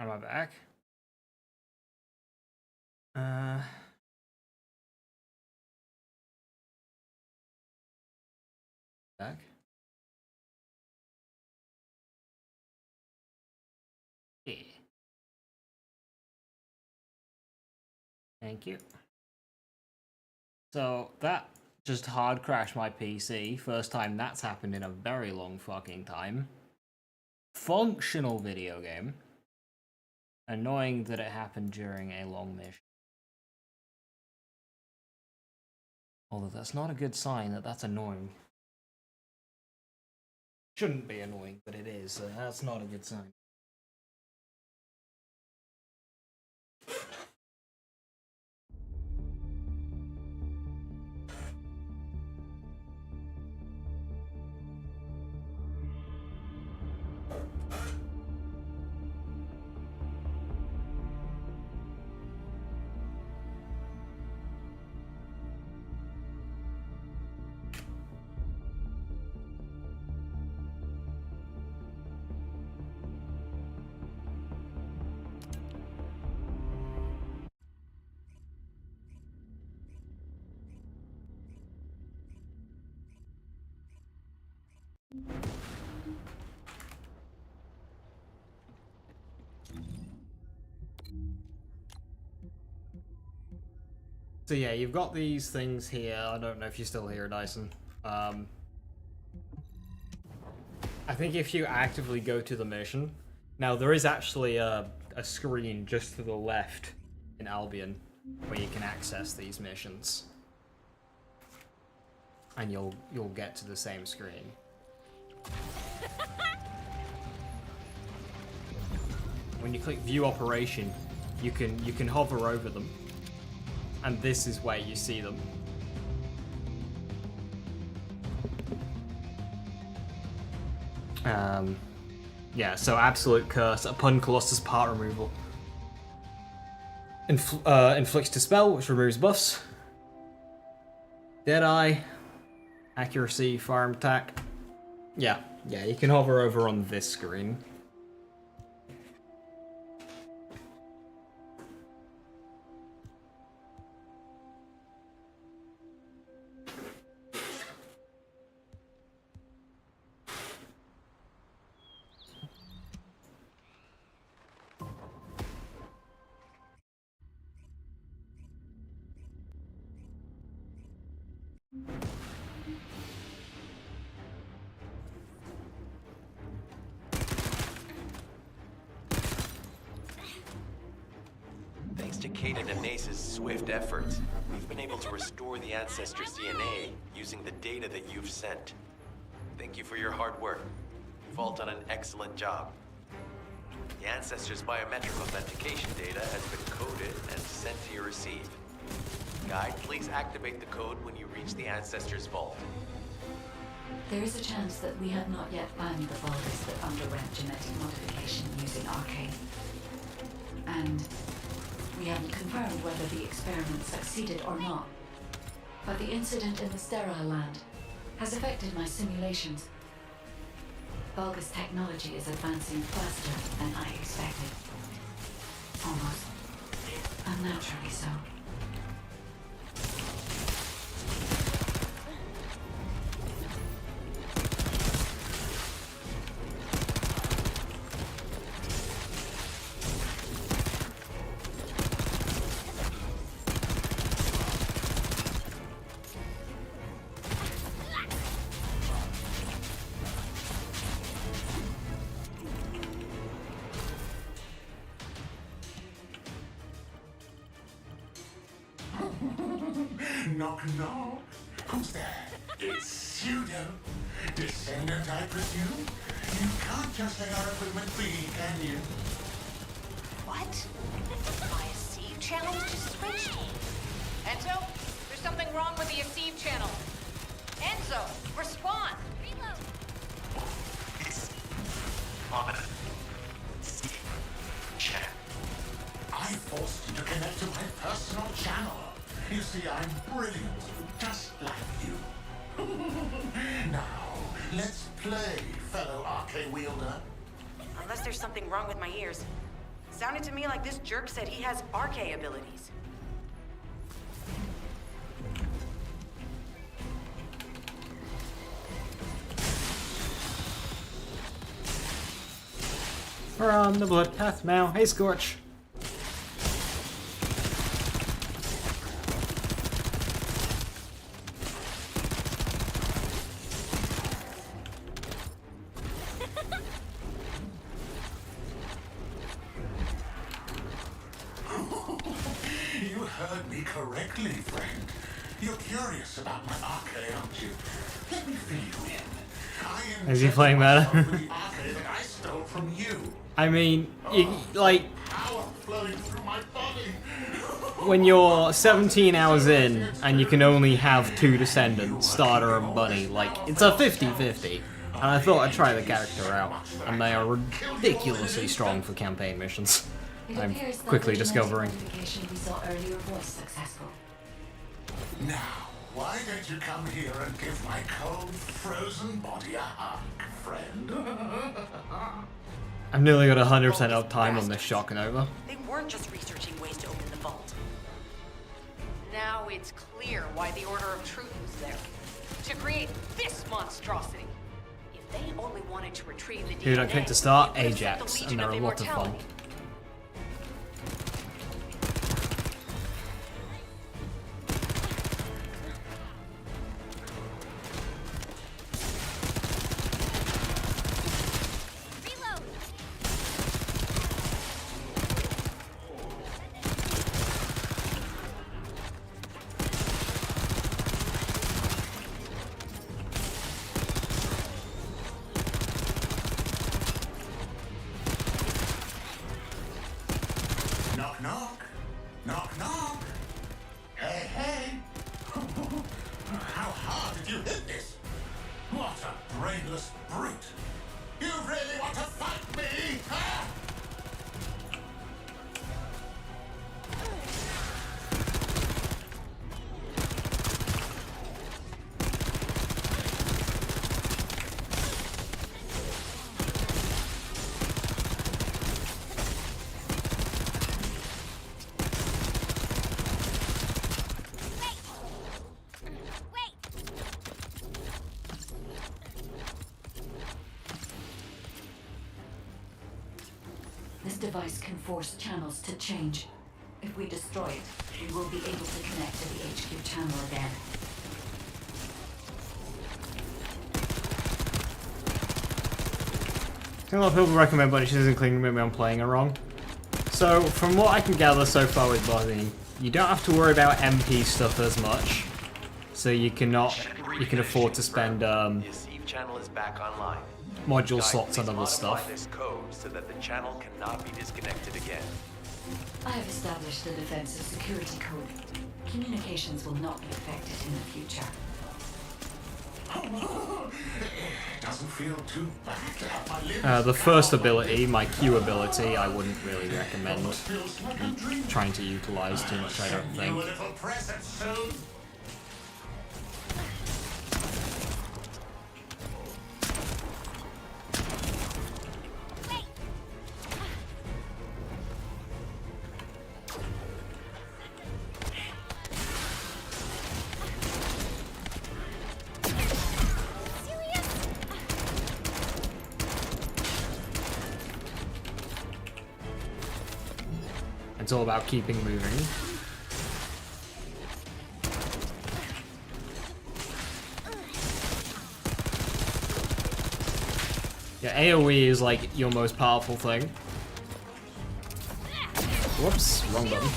Am I back? Back? Yeah. Thank you. So that just hard crashed my PC. First time that's happened in a very long fucking time. Functional video game. Annoying that it happened during a long mission. Although that's not a good sign that that's annoying. Shouldn't be annoying, but it is. So that's not a good sign. So yeah, you've got these things here. I don't know if you're still here, Dyson. I think if you actively go to the mission, now there is actually a screen just to the left in Albion where you can access these missions, and you'll get to the same screen. When you click View Operation, you can hover over them, and this is where you see them. Yeah, so Absolute Curse, upon Colossus part removal. Inflicts Dispel, which removes buffs. Deadeye, Accuracy, Firearm Attack. Yeah, you can hover over on this screen. Thanks to Kaden and Nace's swift efforts, we've been able to restore the Ancestors' DNA using the data that you've sent. Thank you for your hard work. You've all done an excellent job. The Ancestors' biometric authentication data has been coded and sent to your receive. Guide, please activate the code when you reach the Ancestors' vault. There is a chance that we have not yet found the Vulgus that underwent genetic modification using Arcane. And we haven't confirmed whether the experiment succeeded or not. But the incident in the Sterile Land has affected my simulations. Vulgus technology is advancing faster than I expected. Almost unnaturally so. Knock, knock. Who's there? It's Pseudo. Descendant, I presume? You can't just let our equipment be, can you? What? My Aceive channel just switched? Enzo, there's something wrong with the Aceive channel. Enzo, respond! Reload! It's on chat. I forced you to connect to my personal channel. You see, I'm brilliant, just like you. Now, let's play, fellow arcane wielder. Unless there's something wrong with my ears. Sounded to me like this jerk said he has RK abilities. We're on the blood path now. Hey, Scorch. You heard me correctly, friend. You're curious about my RK, aren't you? Let me fill you in. Is he playing meta? the RK that I stole from you. I mean, like, Power flowing through my body. when you're 17 hours in and you can only have 2 Descendants, Starter and Bunny, like, it's a 50-50. And I thought I'd try the character out, and they are ridiculously strong for campaign missions. It I'm appears that quickly the genetic discovering. modification we saw earlier was successful. Now, why don't you come here and give my cold, frozen body a hug, friend? I've nearly got 100% uptime on this Shock Nova. They weren't just researching ways to open the vault. Now it's clear why the Order of Truth was there. To create this monstrosity. If they only wanted to retrieve the Who did I DNA, pick to start? they could've sent the Ajax, Legion and they're a lot of fun. Immortality. Knock, knock. Knock, knock. Hey, hey. How hard did you hit this? What a brainless brute. You really want to fight me, huh? This device can force channels to change. If we destroy it, we will be able to connect to the HQ channel again. I think a lot of people recommend Bunny, she doesn't clean maybe I'm playing it wrong. So, from what I can gather so far with Bunny, you don't have to worry about MP stuff as much. So you can afford to spend The Eceive channel is back online. module Guys, slots and please other modify stuff. this code so that the channel cannot be disconnected again. I have established the defensive security code. Communications will not be affected in the future. Doesn't feel too bad to have my limbs The first ability, my Q ability, I wouldn't really recommend feels like a dream. trying to utilize too much, I don't You a think. little present soon. It's all about keeping moving. Yeah, AoE is like your most powerful thing. Whoops, wrong button.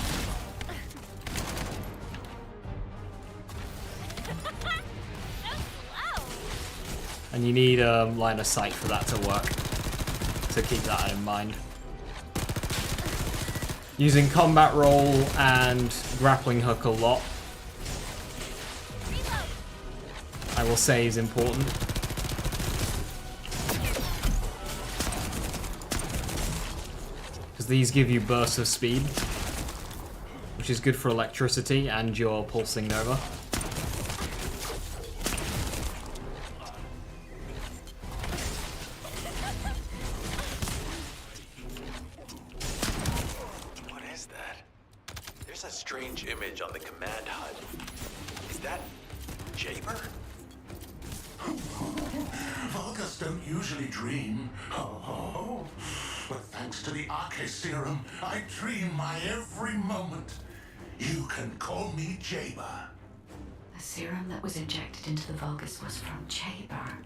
And you need a line of sight for that to work. So keep that in mind. Using combat roll and grappling hook a lot, I will say, is important. Because these give you bursts of speed, which is good for electricity and your pulsing nova. There's a strange image on the command HUD. Is that Jaber? Vulgus don't usually dream. Oh, but thanks to the Arche serum, I dream my every moment. You can call me Jaber. The serum that was injected into the Vulgus was from Jaber.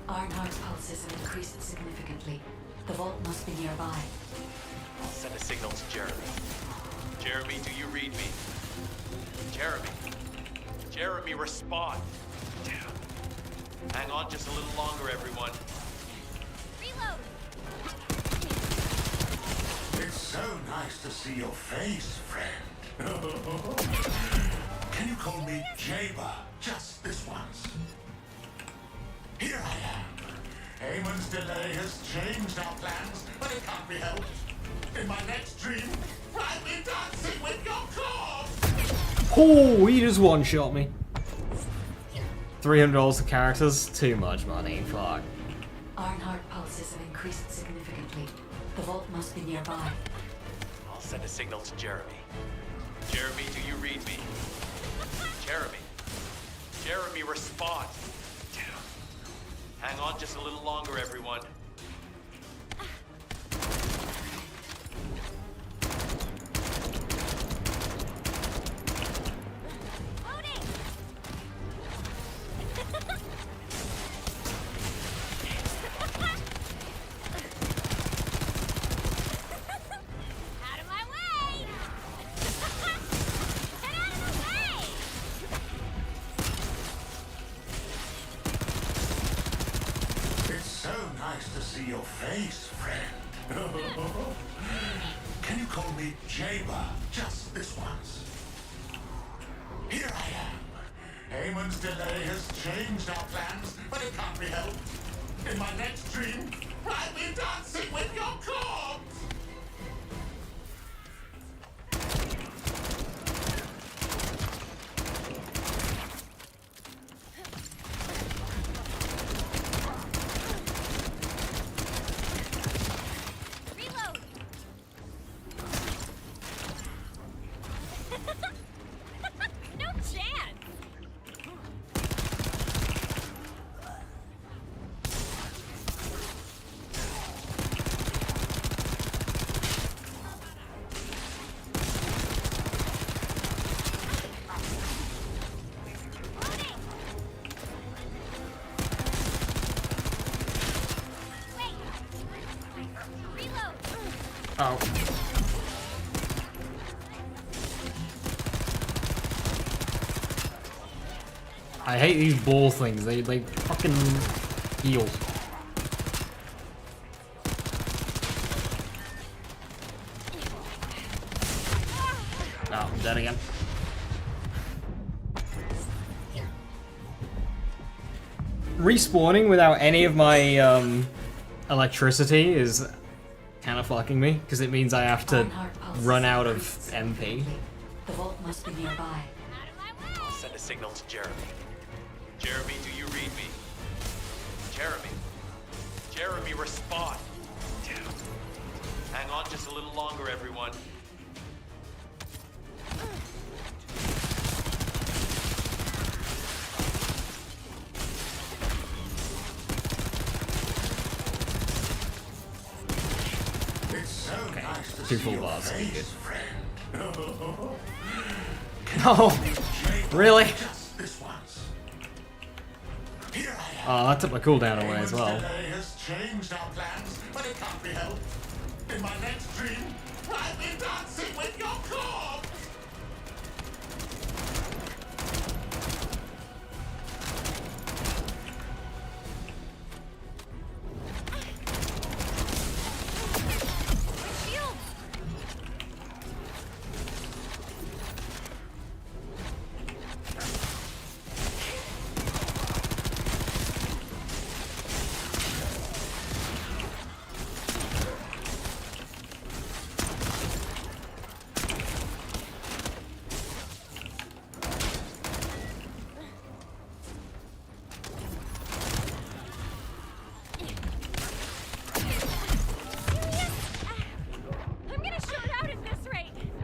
Arnhardt's pulses have increased significantly. The vault must be nearby. I'll send a signal to Jeremy. Jeremy, do you read me? Jeremy. Jeremy, respond. Damn. Hang on just a little longer, everyone. Reload! It's so nice to see your face, friend. Can you call me Jaber just this once? Here I am. Eamon's delay has changed our plans, but it can't be helped. In my next dream, I'll be dancing with your corpse! Oh, he just one-shot me. $300 for characters? Too much money, fuck. Arnhardt pulses have increased significantly. The vault must be nearby. I'll send a signal to Jeremy. Jeremy, do you read me? Jeremy. Jeremy, respond. Damn. Hang on just a little longer, everyone. Loading! Out of my way! Get out of the way! It's so nice to see your face, friend. Can you call me Jaber just this once? Here I am. Eamon's delay has changed our plans, but it can't be helped. In my next dream, I'll be dancing with your corpse! Reload! No chance! Loading! Wait! Reload! Oh. I hate these ball things, they fucking heal. Oh, I'm dead again. Respawning without any of my electricity is kind of fucking me, because it means I have to Arnhardt pulses run have out of increased MP. significantly. The vault must be nearby. Out of my way! I'll send a signal to Jeremy. Jeremy, do you read me? Jeremy. Jeremy, respond. Damn. Hang on just a little longer, everyone. It's so nice to Two see full your bars. face, friend. Oh, Jaber really? just this once. Here I am. Oh, that took my cooldown away as well. Eamon's delay has changed our plans, but it can't be helped. In my next dream, I'll be dancing with your corpse! Shield!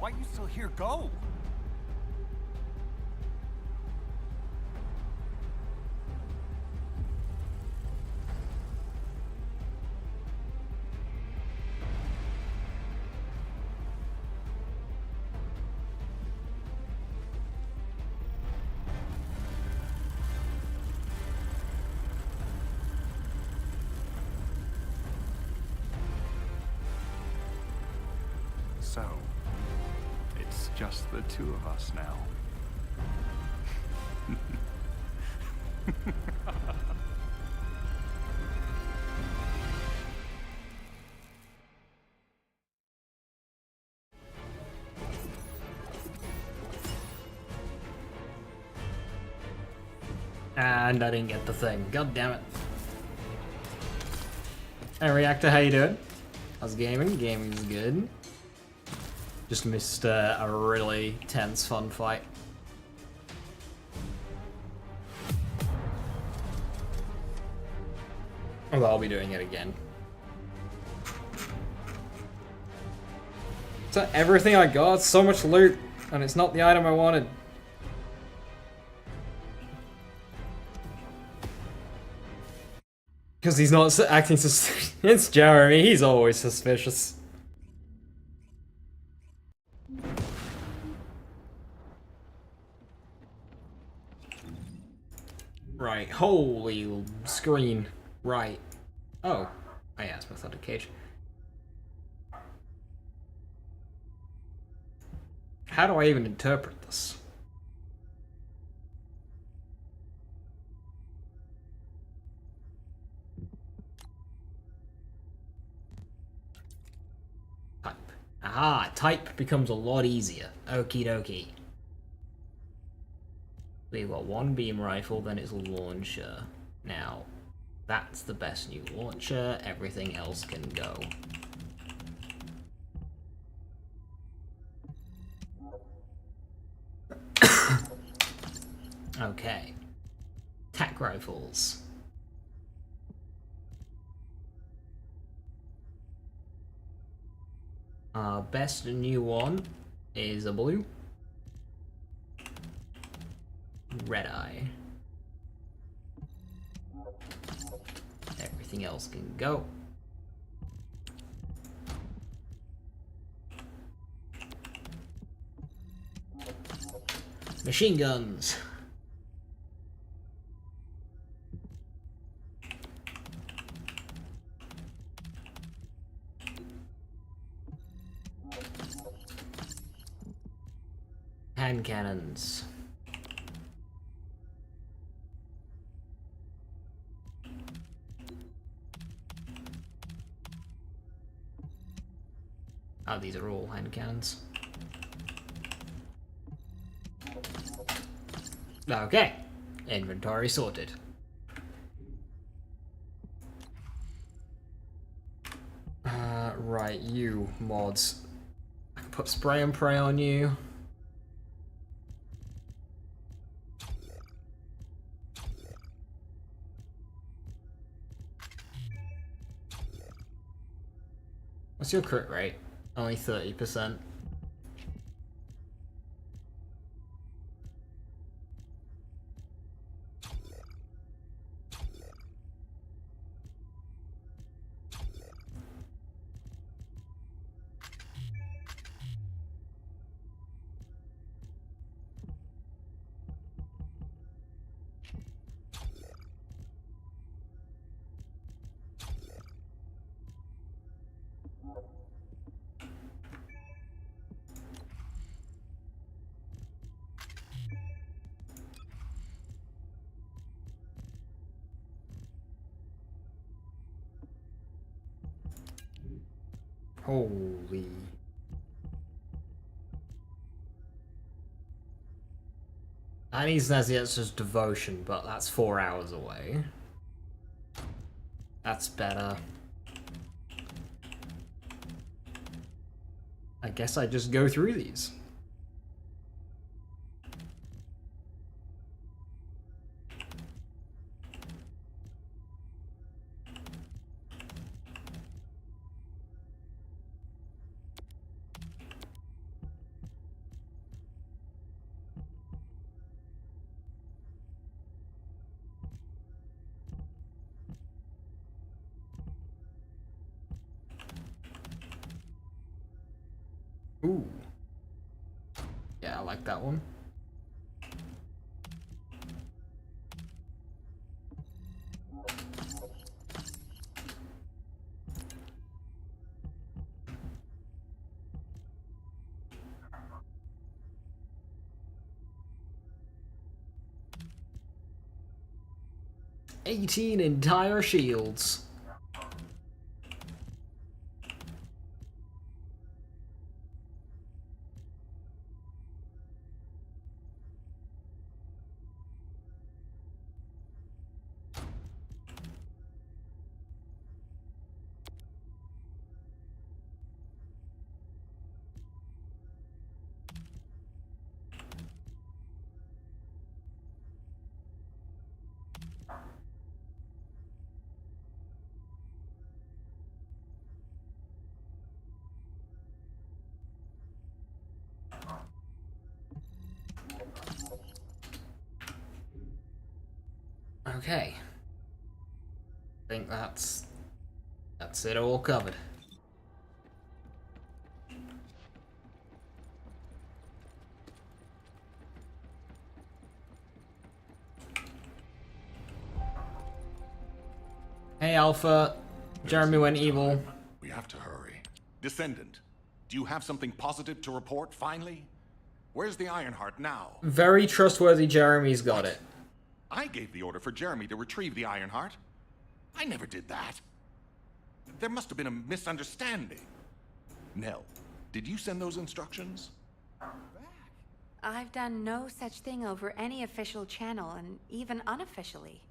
Why are you still here? Go! So, it's just the two of us now. And I didn't get the thing. God damn it. Hey, Reactor, how you doing? How's gaming? Gaming's good. Just missed a really tense, fun fight. Well, I'll be doing it again. Is that everything I got? It's so much loot, and it's not the item I wanted. Because he's not acting suspicious. It's Jeremy, he's always suspicious. Right, holy screen. Right. Oh. I asked my cage. How do I even interpret this? Type. Aha, type becomes a lot easier. Okie dokie. We've got one beam rifle, then it's a launcher. Now, that's the best new launcher. Everything else can go. Okay. Tac rifles. Best new one is a blue. Red eye. Everything else can go. Machine guns. Hand cannons. Oh, these are all hand cannons. Okay. Inventory sorted. Right, you mods. I can put spray and pray on you. What's your crit rate? Only 30%. Holy. I need Naziet's devotion, but that's 4 hours away. That's better. I guess I just go through these. Ooh. Yeah, I like that one. $18 entire shields. Okay. I think that's it all covered. Hey Alpha, Jeremy went evil. We have to hurry. Descendant, do you have something positive to report, finally? Where's the Ironheart now? Very trustworthy Jeremy's got it. I gave the order for Jeremy to retrieve the Ironheart. I never did that. There must have been a misunderstanding. Nell, did you send those instructions? I've done no such thing over any official channel, and even unofficially.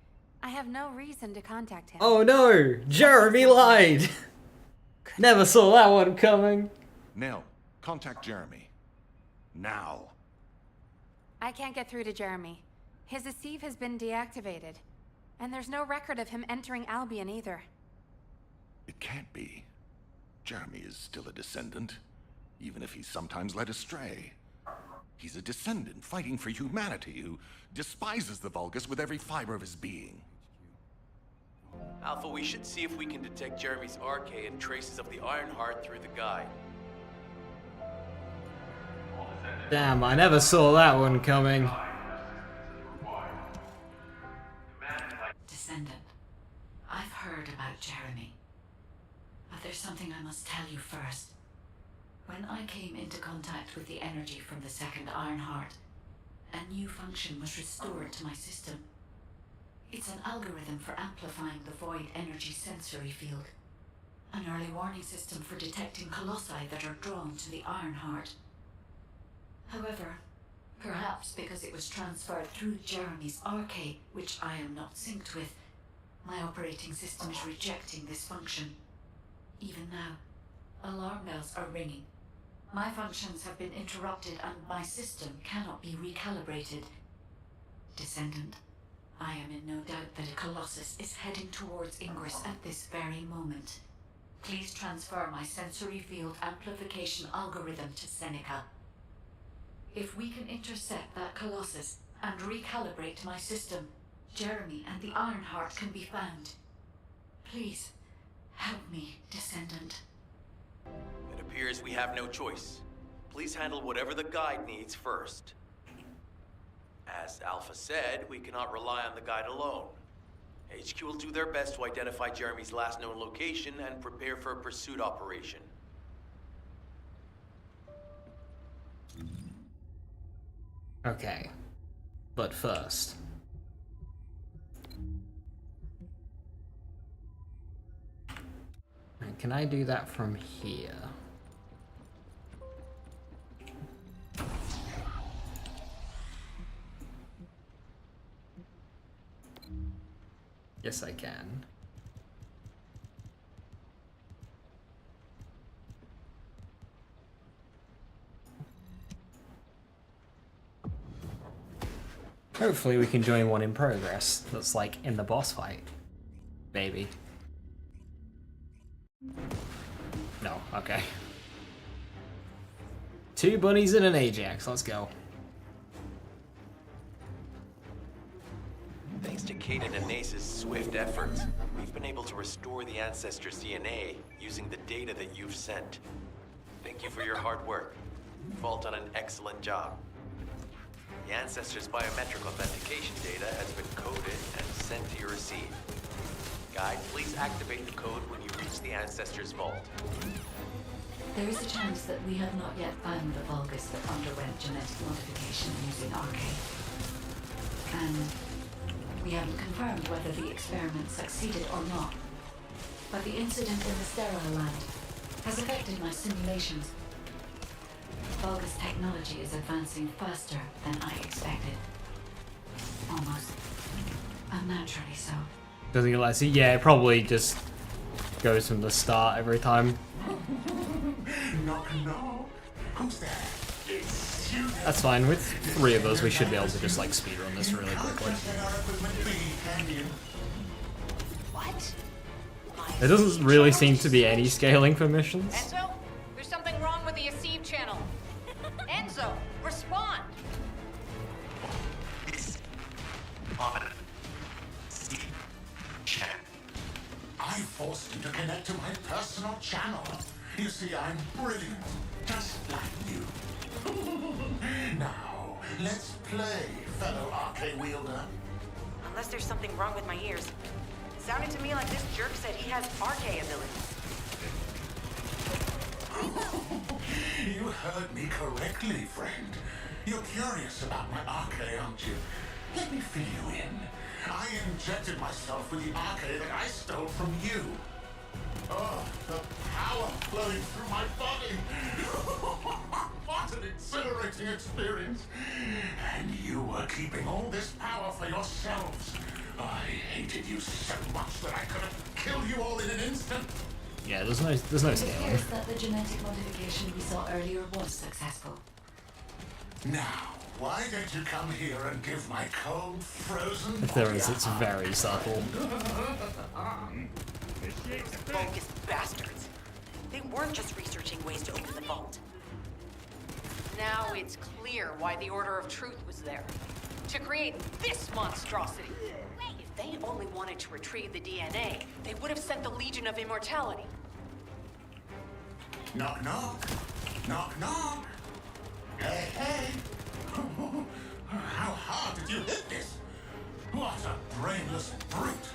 I have no reason to contact him. Oh no! Jeremy lied! Never saw that one coming. Nell, contact Jeremy. Now. I can't get through to Jeremy. His Deceive has been deactivated. And there's no record of him entering Albion either. It can't be. Jeremy is still a descendant, even if he's sometimes led astray. He's a descendant fighting for humanity who despises the Vulgus with every fiber of his being. Alpha, we should see if we can detect Jeremy's RK and traces of the Ironheart through the guide. Damn, I never saw that one coming. Descendant, I've heard about Jeremy. But there's something I must tell you first. When I came into contact with the energy from the second Ironheart, a new function was restored to my system. It's an algorithm for amplifying the void energy sensory field. An early warning system for detecting colossi that are drawn to the Ironheart. However, perhaps because it was transferred through Jeremy's RK, which I am not synced with, my operating system is rejecting this function. Even now, alarm bells are ringing. My functions have been interrupted and my system cannot be recalibrated. Descendant, I am in no doubt that a Colossus is heading towards Ingress at this very moment. Please transfer my sensory field amplification algorithm to Seneca. If we can intercept that Colossus and recalibrate my system, Jeremy and the Ironheart can be found. Please, help me, Descendant. It appears we have no choice. Please handle whatever the guide needs first. As Alpha said, we cannot rely on the guide alone. HQ will do their best to identify Jeremy's last known location and prepare for a pursuit operation. Okay. But first. Can I do that from here? Yes, I can. Hopefully we can join one in progress that's like in the boss fight. Maybe. No, okay. 2 bunnies and an Ajax, let's go. Thanks to Kaden and Nace's swift efforts, we've been able to restore the Ancestors' DNA using the data that you've sent. Thank you for your hard work. You've all done an excellent job. The Ancestors' biometric authentication data has been coded and sent to your receive. Guide, please activate the code when you reach the Ancestors' vault. There is a chance that we have not yet found the Vulgus that underwent genetic modification using Arcade. And we haven't confirmed whether the experiment succeeded or not. But the incident in the sterile land has affected my simulations. Vulgus technology is advancing faster than I expected. Almost unnaturally so. Doesn't get see? Yeah, it probably just goes from the start every time. Knock, knock. Who's there? It's you. That's fine. With 3 of us, we should be able to just like speedrun this really quickly. What? There doesn't really seem to be any scaling for missions. Enzo, there's something wrong with the Aceve channel. Enzo, respond! On chat. I forced you to connect to my personal channel. You see, I'm brilliant, just like you. Now, let's play, fellow arcade wielder. Unless there's something wrong with my ears. Sounded to me like this jerk said he has RK abilities. You heard me correctly, friend. You're curious about my arcade, aren't you? Let me fill you in. I injected myself with the arcade that I stole from you. Oh, the power flowing through my body. What an exhilarating experience. And you were keeping all this power for yourselves. I hated you so much that I could have killed you all in an instant. Yeah, there's no It scaling. appears that the genetic modification we saw earlier was successful. Now, why don't you come here and give my cold, frozen If there body is, a it's hug? very subtle. Bogus bastards. They weren't just researching ways to open the vault. Now it's clear why the Order of Truth was there. To create this monstrosity. If they only wanted to retrieve the DNA, they would have sent the Legion of Immortality. Knock, knock. Knock, knock. Hey, hey. How hard did you hit this? What a brainless brute.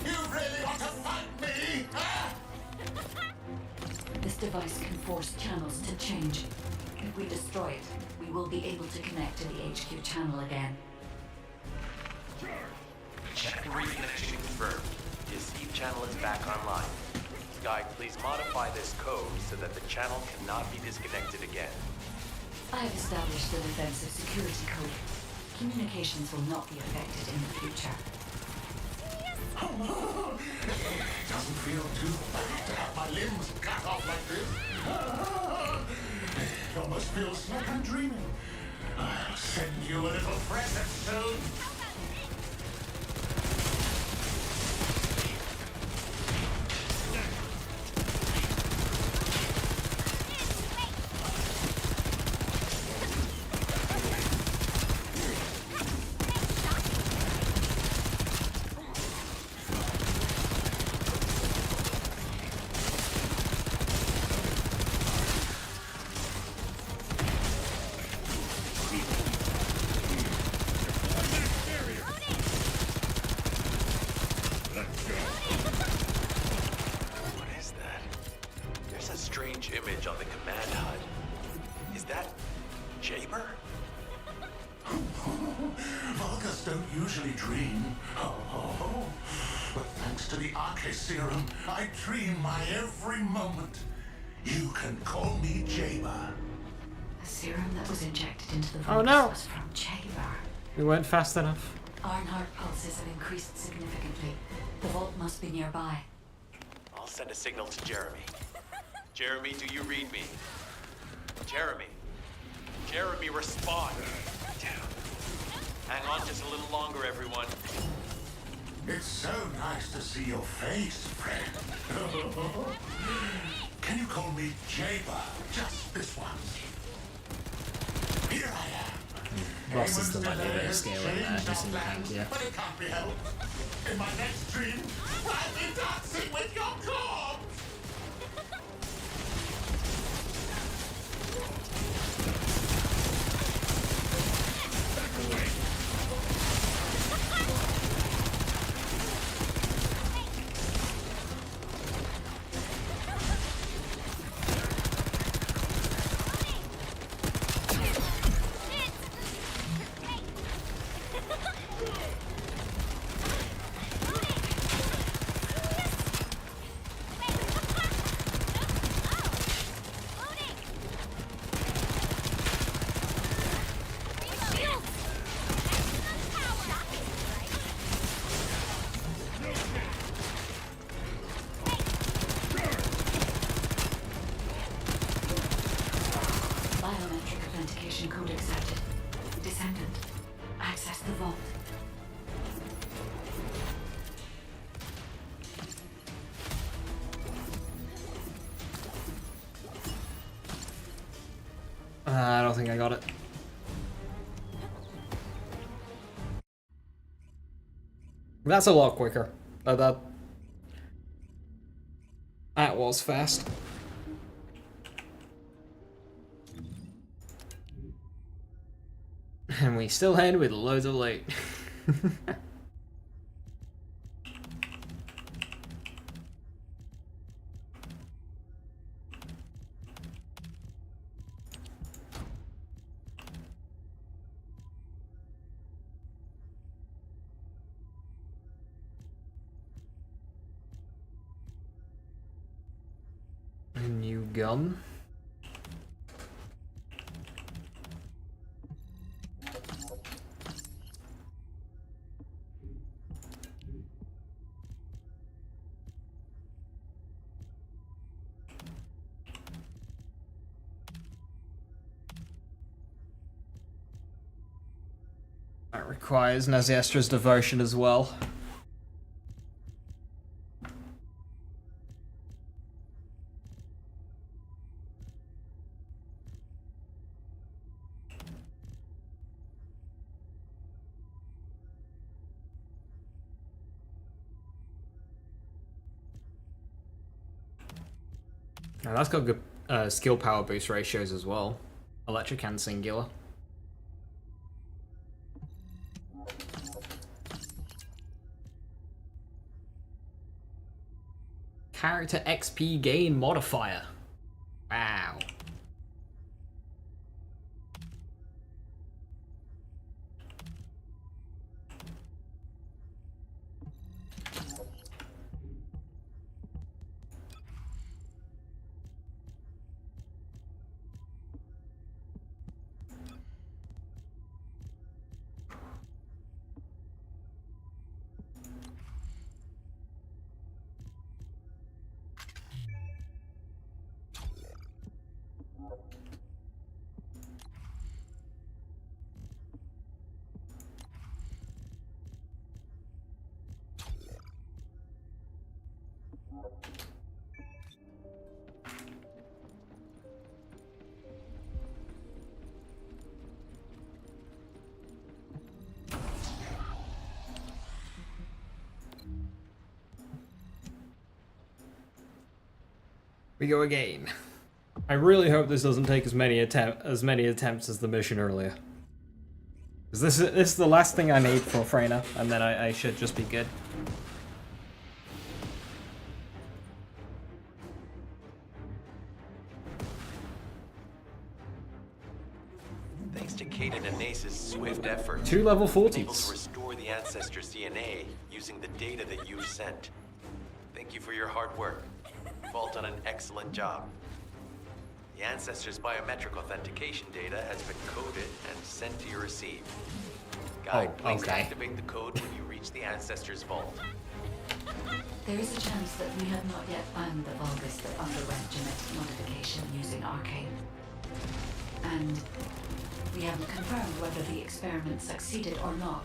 You really want to fight me, huh? This device can force channels to change. If we destroy it, we will be able to connect to the HQ channel again. Reconnection confirmed. The Aceve channel is back online. Guide, please modify this code so that the channel cannot be disconnected again. I have established the defensive security code. Communications will not be affected in the future. It doesn't feel too bad to have my limbs cut off like this. It almost feels like I'm dreaming. I'll send you a little present soon. What is that? There's a strange image on the command HUD. Is that Jaber? Vulgus don't usually dream. Oh. But thanks to the Arche serum, I dream my every moment. You can call me Jaber. The serum that was injected into the Oh, Vulgus no. was from Jaber. We weren't fast enough. Iron heart pulses have increased significantly. The vault must be nearby. I'll send a signal to Jeremy. Jeremy, do you read me? Jeremy. Jeremy, respond. Hang on just a little longer, everyone. It's so nice to see your face, friend. Can you call me Jaber just this once? Here I am. Ross is the might be a bit of scaling there, just in the tank, yeah. But it can't be helped. In my next dream, I'll be dancing with your corpse! I don't think I got it. That's a lot quicker. That was fast. And we still end with loads of loot. A new gun. That requires Naziestra's devotion as well. Now that's got good skill power boost ratios as well. Electric and singular. Character XP gain modifier. Wow. We go again. I really hope this doesn't take as many attempts as the mission earlier. Because this is the last thing I need for Freyna, and then I should just be good. Thanks to Kaden and Nace's swift effort, 2 level we've been able 40s. to restore the Ancestors' DNA using the data that you've sent. Thank you for your hard work. You've all done an excellent job. The Ancestors' biometric authentication data has been coded and sent to your receive. Guide, please okay. activate the code when you reach the Ancestors' vault. There is a chance that we have not yet found the Vulgus that underwent genetic modification using Arcane. And we haven't confirmed whether the experiment succeeded or not.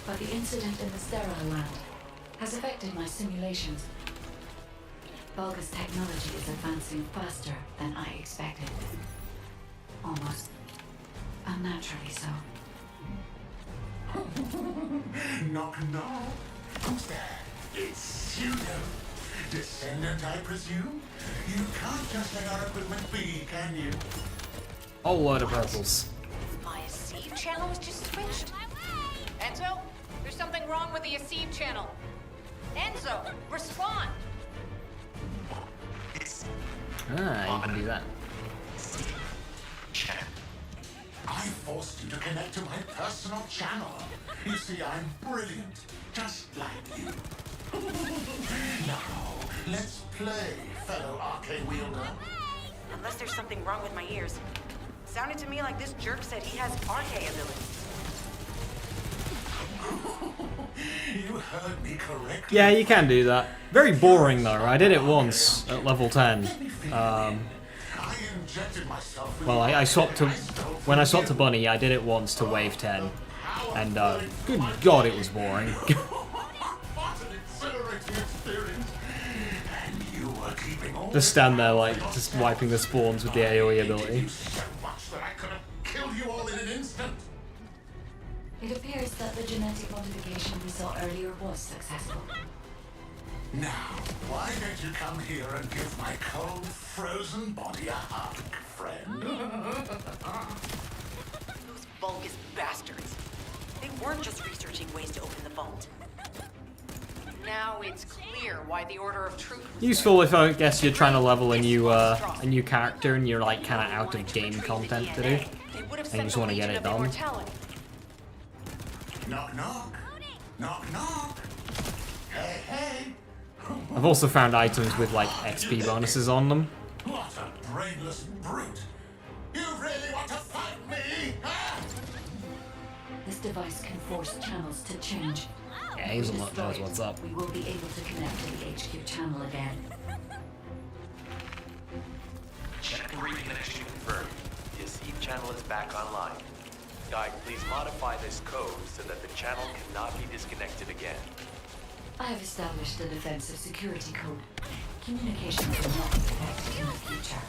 But the incident in the sterile land has affected my simulations. Vulgus technology is advancing faster than I expected. Almost unnaturally so. Knock, knock. Who's there? It's Pseudo. Descendant, I presume? You can't just let our equipment be, can you? Whole load of purples. My Receive channel was just switched. Enzo, there's something wrong with the Receive channel. Enzo, respond. Ah, you can do that. I forced you to connect to my personal channel. You see, I'm brilliant, just like you. Now, let's play, fellow arcane wielder. Unless there's something wrong with my ears. Sounded to me like this jerk said he has RK abilities. You heard me correctly. Yeah, you can do that. Very boring though. I did it once at level 10. I injected myself with Well, I swapped to when I swapped to Bunny. I did it once to wave 10, and good God, it was boring. What an exhilarating experience. And you were keeping all Just stand there like just wiping the spawns with the AOE ability. so much It appears that the genetic modification we saw earlier was successful. Now, why don't you come here and give my cold, frozen body a hug, friend? Those Vulgus bastards. They weren't just researching ways to open the vault. Now it's clear why the Order of Truth was Useful if I guess you're trying to level a new character and you're like kind of out of game content to do, and you just want to get it done. Knock, knock. Knock, knock. Hey, hey. I've also found items with like XP bonuses on them. What a brainless brute. You really want to fight me, huh? This device can force channels to change. Yeah, If we Hazelnut destroy knows it, what's up. We will be able to connect to the HQ channel again. Check reconnection confirmed. The Asif channel is back online. Guide, please modify this code so that the channel cannot be disconnected again. I have established a defensive security code. Communications will not be connected in the future.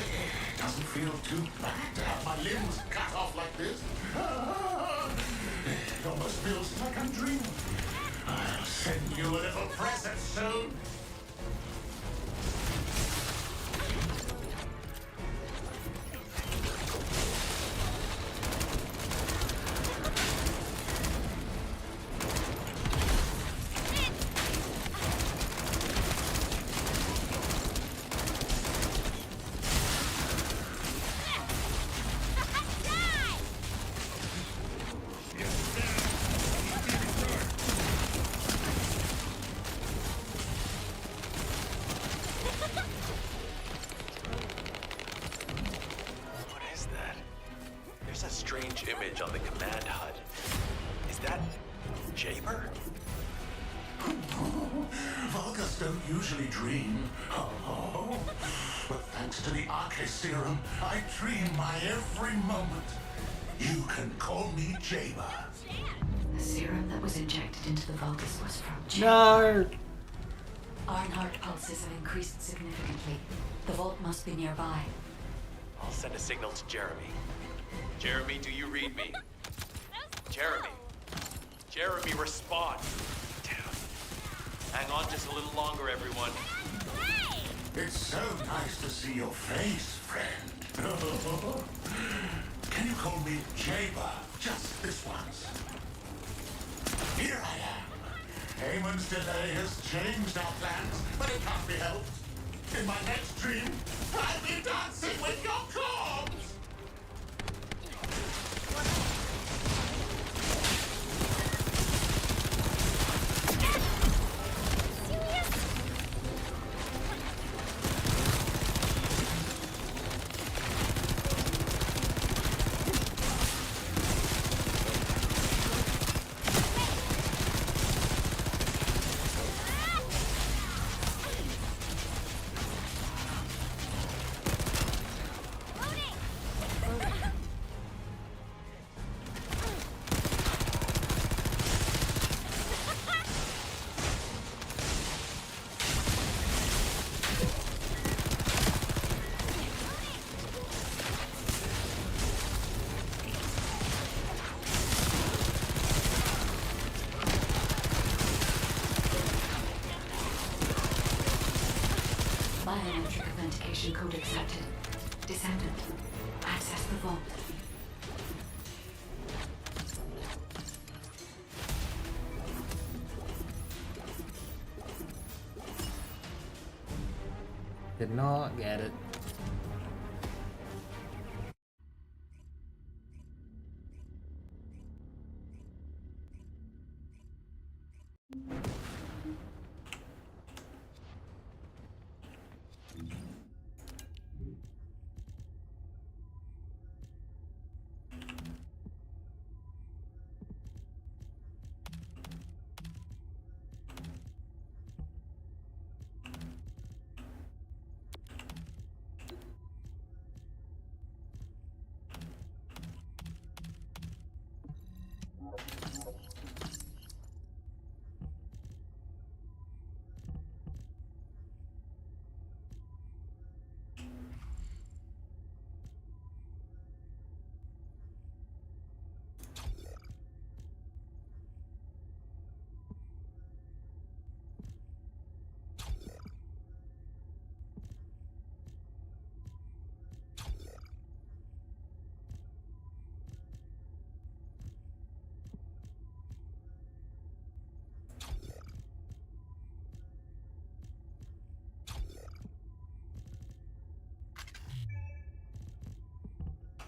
It doesn't feel too bad to have my limbs cut off like this. It almost feels like I'm dreaming. I'll send you a little present soon. What is that? There's a strange image on the command HUD. Is that Jaber? Vulgus don't usually dream. Oh, but thanks to the Arche serum, I dream my every moment. You can call me Jaber. The serum that was injected into the Vulgus was from Jim. No. Iron heart pulses have increased significantly. The vault must be nearby. I'll send a signal to Jeremy. Jeremy, do you read me? Jeremy! Jeremy, respond! Damn. Hang on just a little longer, everyone. It's so nice to see your face, friend. Can you call me Jaber just this once? Here I am. Eamon's delay has changed our plans, but it can't be helped. In my next dream, I'll be dancing with your corpse! Biometric authentication code accepted. Descendant, access the vault. Did not get it.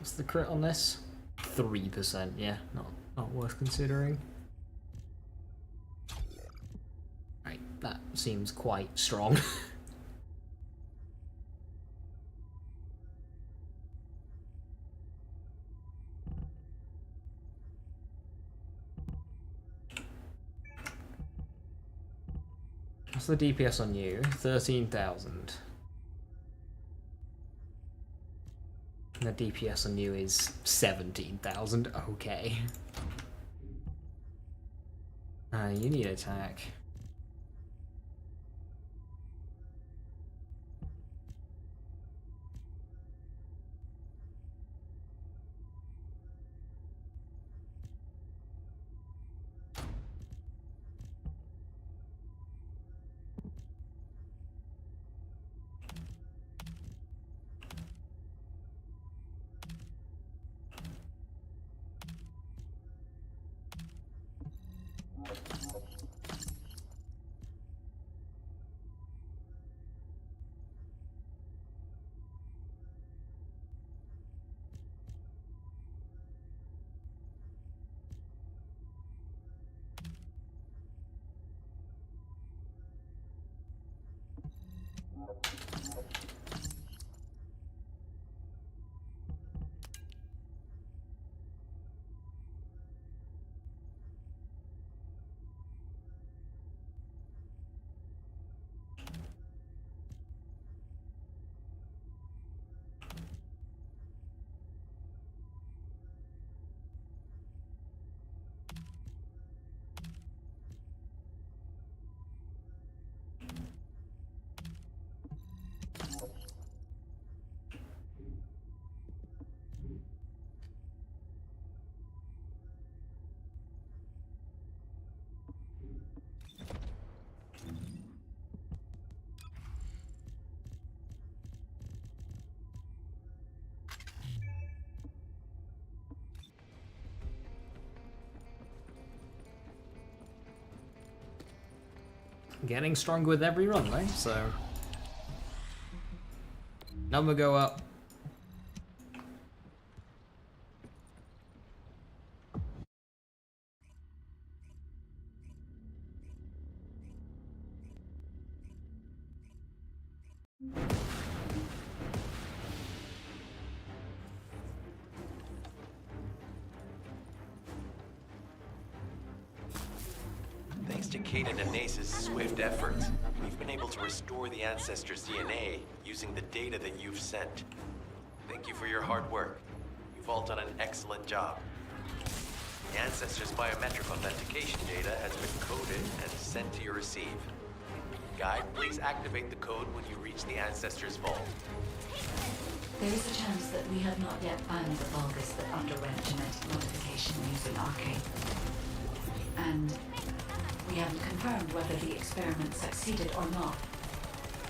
What's the crit on this? 3%, yeah, not worth considering. Right, that seems quite strong. What's the DPS on you? 13,000. And the DPS on you is 17,000. Okay. You need attack. Getting stronger with every run, though, so... Number go up. Thanks to Caden and Nace's swift efforts, we've been able to restore the Ancestors' DNA using the data that you've sent. Thank you for your hard work. You've all done an excellent job. The Ancestors' biometric authentication data has been coded and sent to your receive. Guide, please activate the code when you reach the Ancestors' vault. There is a chance that we have not yet found the Vulgus that underwent genetic modification using arcane. And we haven't confirmed whether the experiment succeeded or not.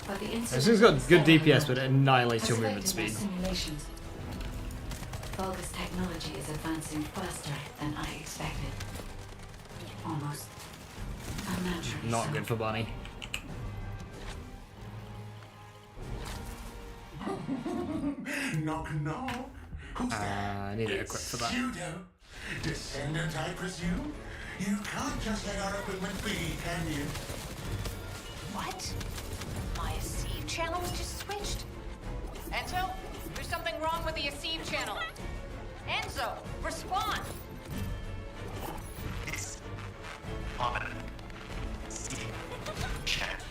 But the This thing's got good DPS, but it annihilates your has movement affected my speed. simulations. Vulgus technology is advancing faster than I expected. Almost unnaturally Not so. good for Bunny. Knock knock. Who's there? I need to It's equip for that. Pseudo Descendant, I presume? You can't just let our equipment be, can you? What? My Aceve channel was just switched. Enzo, there's something wrong with the Aceve channel. Enzo, respond. It's Omen. Chat.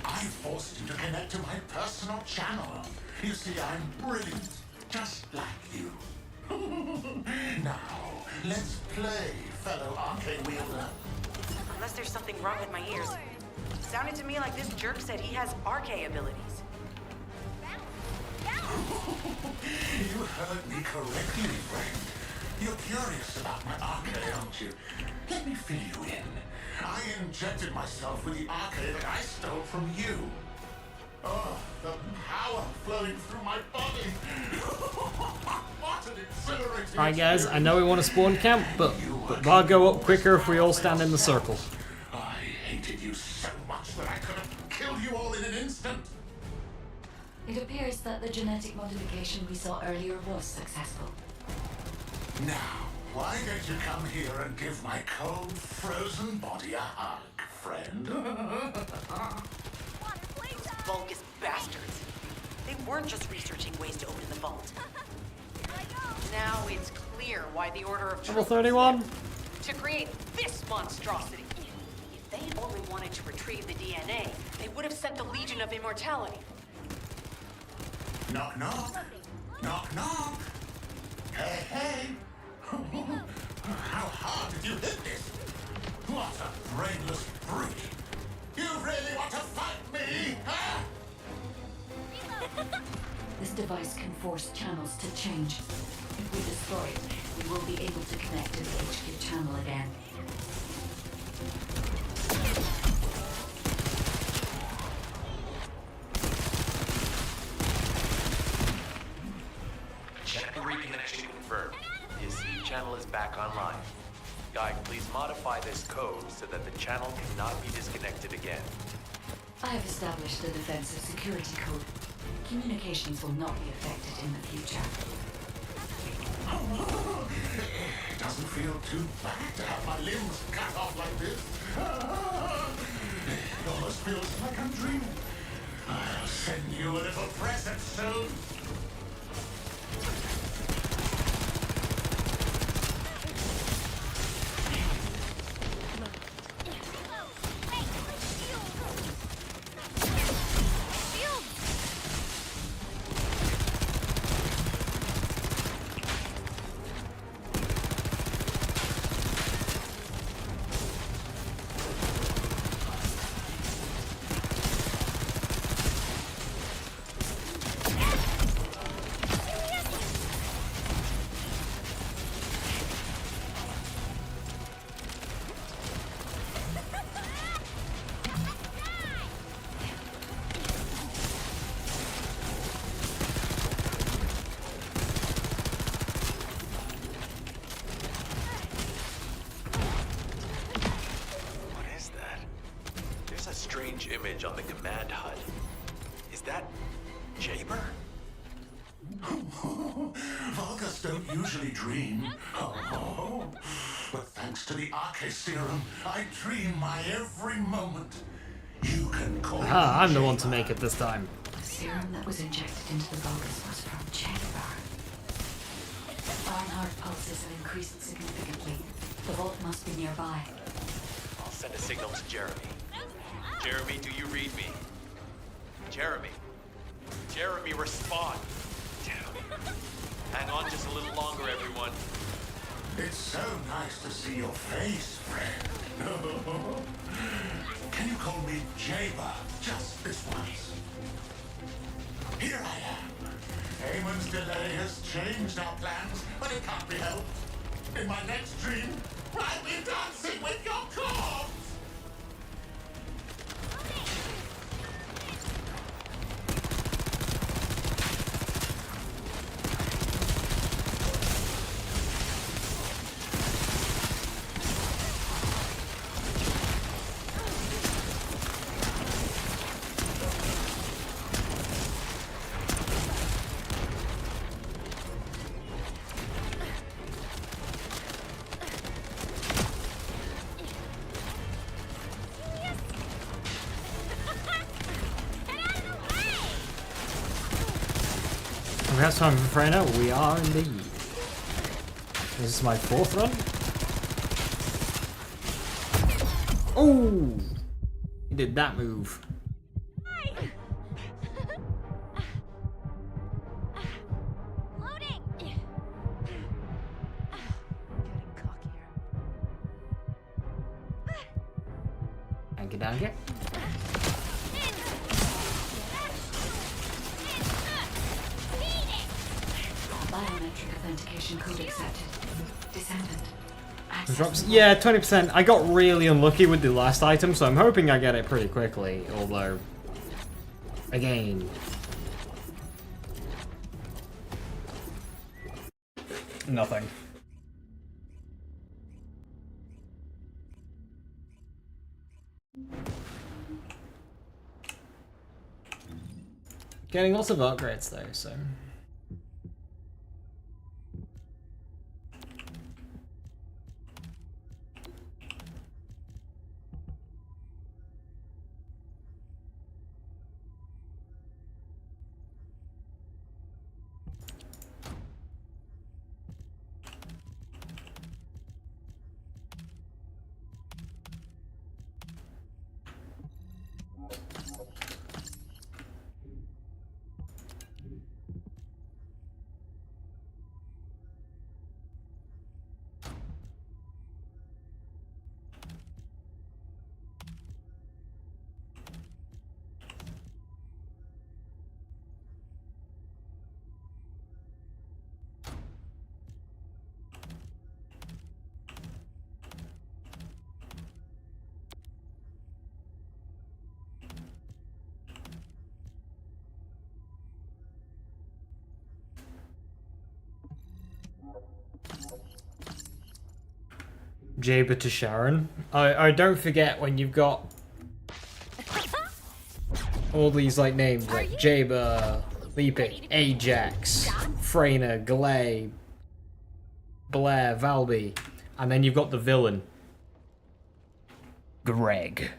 I forced you to connect to my personal channel. You see, I'm brilliant, just like you. Now, let's play, fellow arcane wielder. Unless there's something wrong with my ears. Sounded to me like this jerk said he has RK abilities. You heard me correctly, friend. You're curious about my arcade, aren't you? Let me fill you in. I injected myself with the arcade that I stole from you. Oh, the power flowing through my body. What an exhilarating Alright guys, I know we want to spawn camp, but bar go up quicker if we all stand in the circle. I hated you so much that I could have killed you all in an instant. It appears that the genetic modification we saw earlier was successful. Now, why don't you come here and give my cold, frozen body a hug, friend? Vulgus bastards. They weren't just researching ways to open the vault. Now it's clear why the Order of Level Truth 31. was there. To create this monstrosity. If they only wanted to retrieve the DNA, they would have sent the Legion of Immortality. Knock, knock. Knock, knock. Hey, hey. How hard did you hit this? What a brainless brute. You really want to fight me, huh? This device can force channels to change. If we destroy it, we will be able to connect to the HQ channel again. Channel reconnection confirmed. The Ascend channel is back online. Guide, please modify this code so that the channel cannot be disconnected again. I have established the defensive security code. Communications will not be affected in the future. It doesn't feel too bad to have my limbs cut off like this. It almost feels like I'm dreaming. I'll send you a little present soon. Strange image on the command HUD. Is that Jaber? Vulgus don't usually dream. Oh, but thanks to the Arche serum, I dream my every moment. You can call me I'm the one to Jaber. make it this time. The serum that was injected into the Vulgus was from Jaber. Barnhart pulses have increased significantly. The vault must be nearby. I'll send a signal to Jeremy. Jeremy, do you read me? Jeremy. Jeremy, respond. Damn. Hang on just a little longer, everyone. It's so nice to see your face, friend. Can you call me Jaber just this once? Here I am. Eamon's delay has changed our plans, but it can't be helped. In my next dream, I'll be dancing with your corpse! We have time for Freyna. We are indeed. This is my 4th run. Oh! He did that move. Loading. Getting cockier. Thank you, Danke. Biometric authentication code accepted. Descendant. Drops. Yeah, 20%. I got really unlucky with the last item, so I'm hoping I get it pretty quickly. Although, again, nothing. Getting lots of upgrades though, so. Jaber to Sharon. I don't forget when you've got all these like names like Jaber, Leaping, Ajax, Freyna, Glay, Blair, Valby, and then you've got the villain, Greg.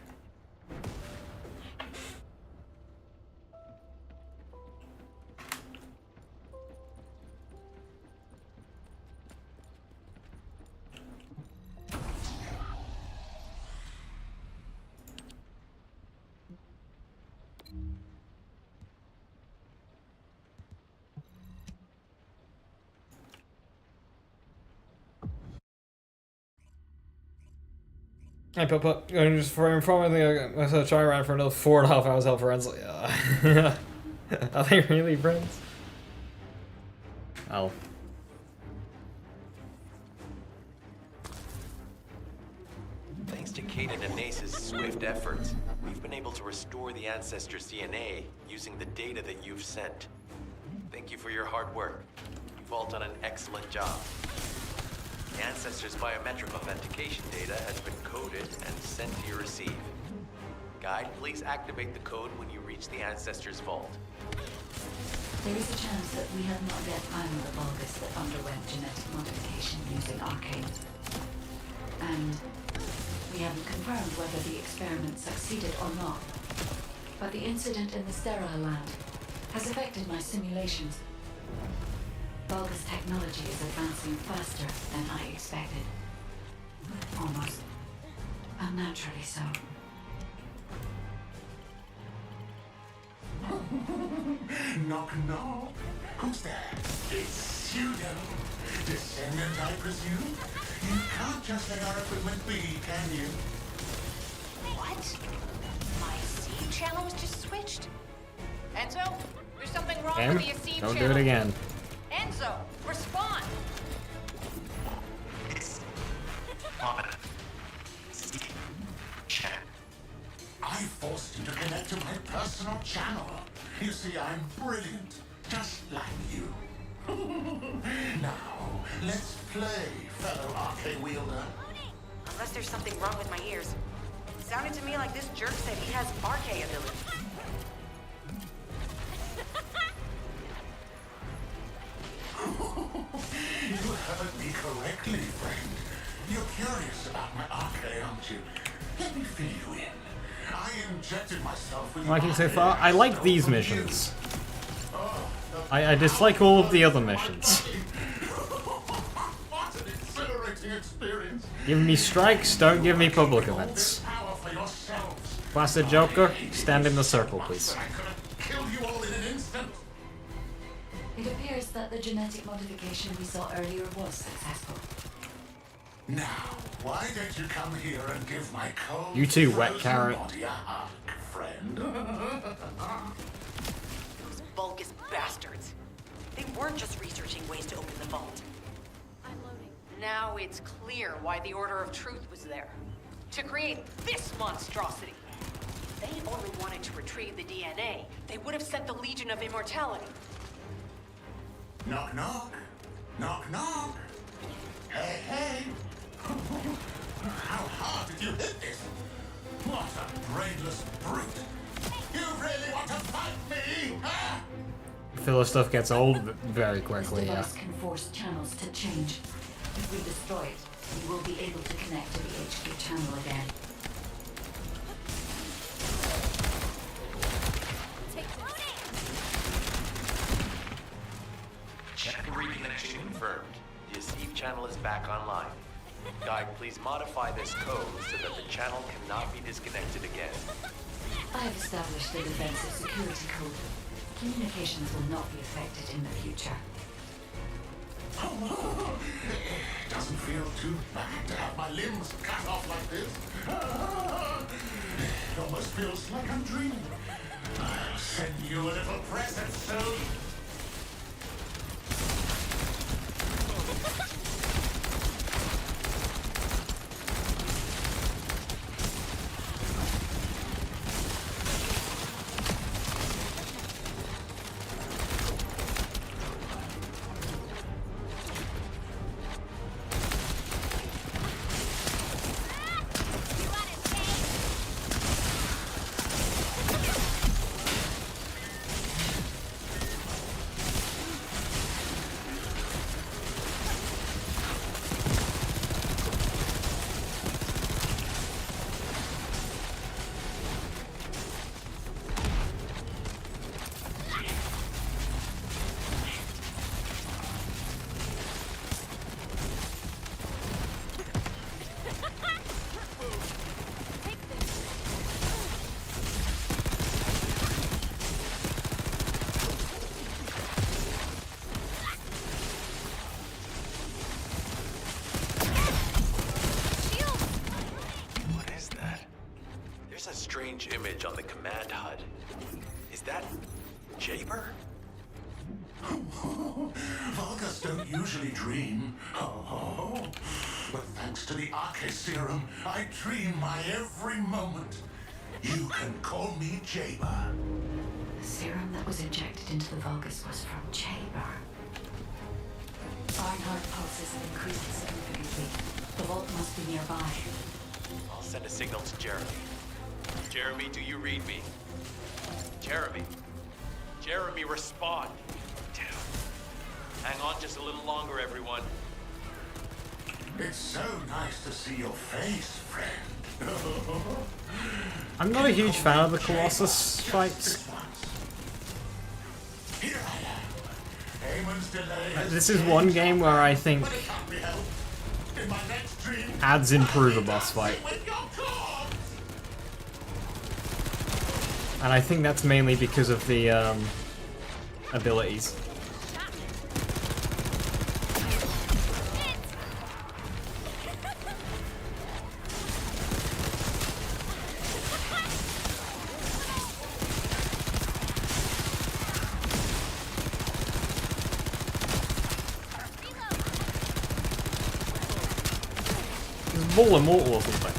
Hey, Papa, I'm just for informing you, I'm gonna try around for another 4.5 hours help for Renzel. Yeah. Are they really friends? Oh. Thanks to Kaden and Nace's swift efforts, we've been able to restore the Ancestors' DNA using the data that you've sent. Thank you for your hard work. You've all done an excellent job. The Ancestors' biometric authentication data has been coded and sent to your receive. Guide, please activate the code when you reach the Ancestors' vault. There is a chance that we have not yet found the Vulgus that underwent genetic modification using Arcane. And we haven't confirmed whether the experiment succeeded or not. But the incident in the sterile land has affected my simulations. Vulgus technology is advancing faster than I expected. Almost unnaturally so. Knock, knock. Who's there? It's Pseudo. Descendant, I presume? You can't just let our equipment be, can you? What? My Esteem channel was just switched? Enzo, there's something wrong Em, with the Esteem don't channel. do it again. Enzo, respond! I forced you to connect to my personal channel. You see, I'm brilliant, just like you. Now, let's play, fellow arcade wielder. Unless there's something wrong with my ears. It sounded to me like this jerk said he has RK ability. You heard me correctly, friend. You're curious about my RK, aren't you? Let me fill you in. I injected myself with Liking so far? I like these missions. I dislike all of the other missions. What an exhilarating experience. Give me strikes, don't give me public events. Power for yourselves. Placid Joker, stand in the circle, please. I could have killed you all in an instant. It appears that the genetic modification we saw earlier was successful. Now, why don't you come here and give my cold, You too, wet frozen carrot. body a hug, friend? Those Vulgus bastards. They weren't just researching ways to open the vault. I'm loading. Now it's clear why the Order of Truth was there. To create this monstrosity. If they only wanted to retrieve the DNA, they would have sent the Legion of Immortality. Knock, knock. Knock, knock. Hey, hey. How hard did you hit this? What a brainless brute. You really want to fight me, huh? Filler stuff gets old very This quickly, yeah. device can force channels to change. If we destroy it, we will be able to connect to the HQ channel again. Channel reconnection confirmed. The Esteem channel is back online. Guide, please modify this code so that the channel cannot be disconnected again. I have established a defensive security code. Communications will not be affected in the future. It doesn't feel too bad to have my limbs cut off like this. It almost feels like I'm dreaming. I'll send you a little present soon. There's a strange image on the command HUD. Is that Jaber? Vulgus don't usually dream. But thanks to the Arche serum, I dream my every moment. You can call me Jaber. The serum that was injected into the Vulgus was from Jaber. Ironheart pulses have increased significantly. The vault must be nearby. I'll send a signal to Jeremy. Jeremy, do you read me? Jeremy. Jeremy, respond. Damn. Hang on just a little longer, everyone. It's so nice to see your face, friend. I'm not a huge fan of the Colossus fights. Here I am. Eamon's delay. This is one game where I think But it can't be helped. In my next dream, ads improve a boss fight. with your corpse. And I think that's mainly because of the abilities. It's Bull Immortal or something.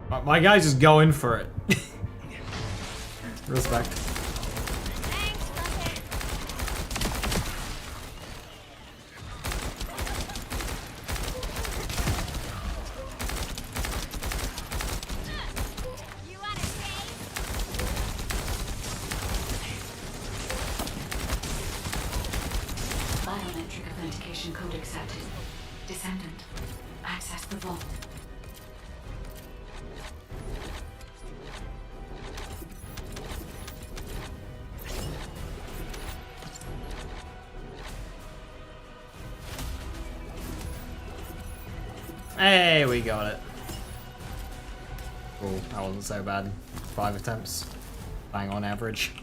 My guy's just going for it. Respect. Thanks, Bucket. You wanna save? Biometric authentication code accepted. Descendant, access the vault. Hey, we got it. Cool, that wasn't so bad. 5 attempts. Bang on average.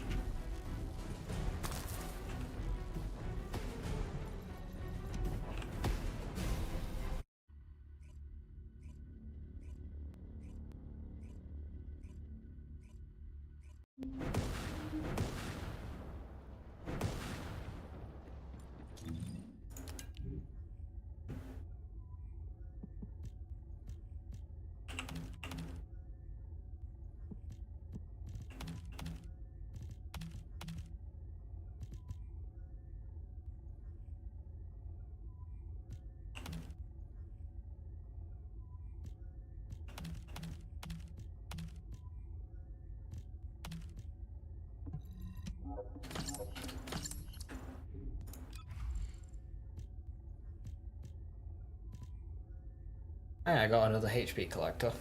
Hey, I got another HP collector.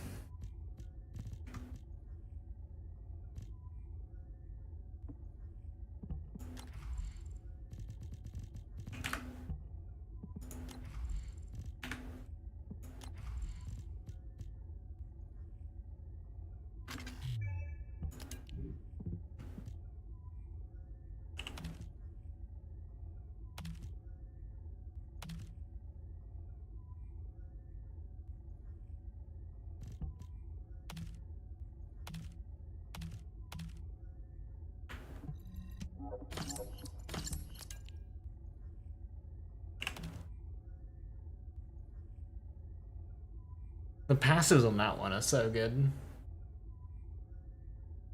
The passives on that one are so good.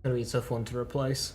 Gonna be a tough one to replace.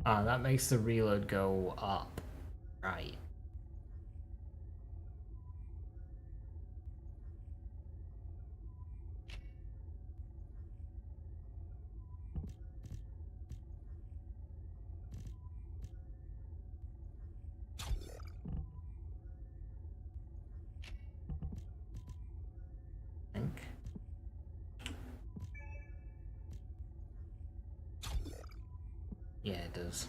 Ah, that makes the reload go up. Right. I think. Yeah, it does.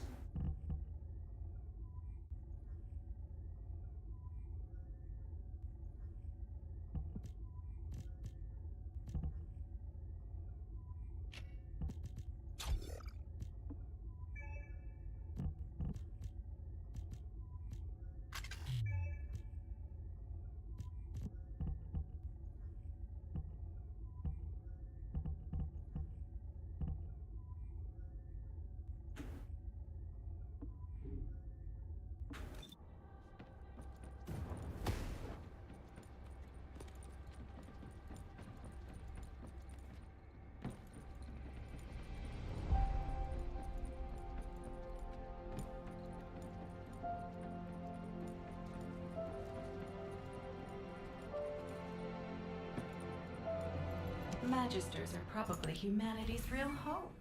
Magisters are probably humanity's real hope,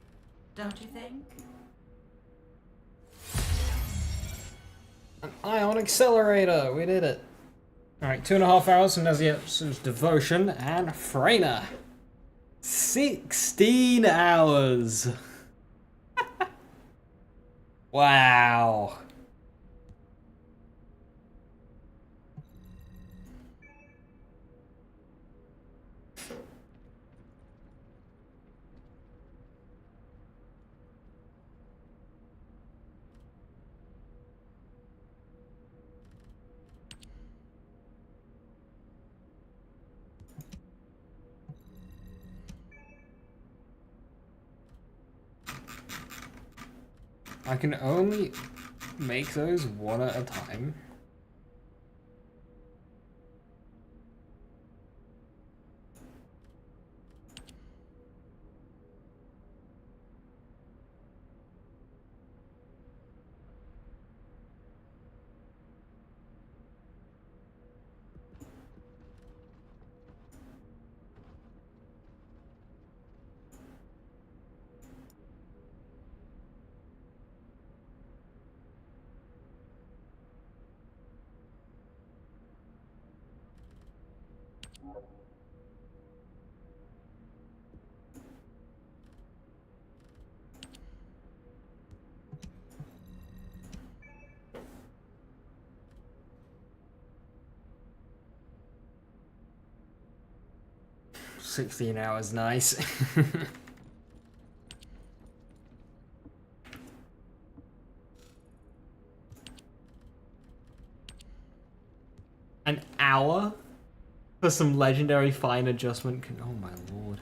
don't you think? An ion accelerator! We did it! Alright, 2.5 hours from Nazia's Devotion and Freyna. 16 hours! Wow. I can only make those one at a time. $16 hours, nice. An hour for some legendary fine adjustment. Oh my lord.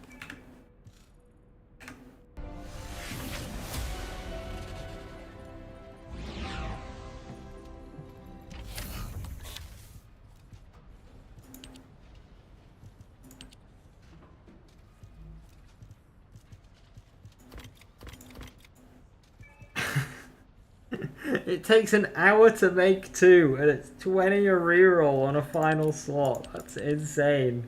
It takes an hour to make 2, and it's 20 a reroll on a final slot. That's insane.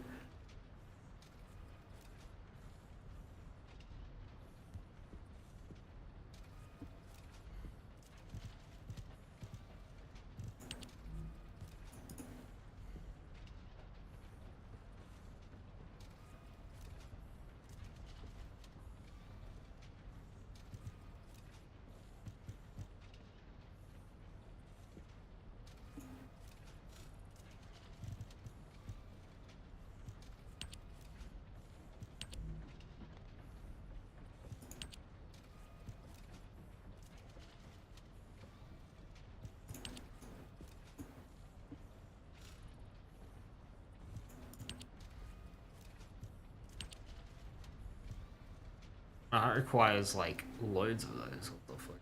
That requires like loads of those. What the fuck?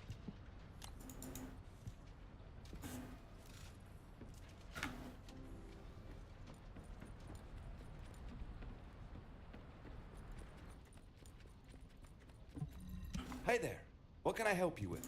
Hey there. What can I help you with?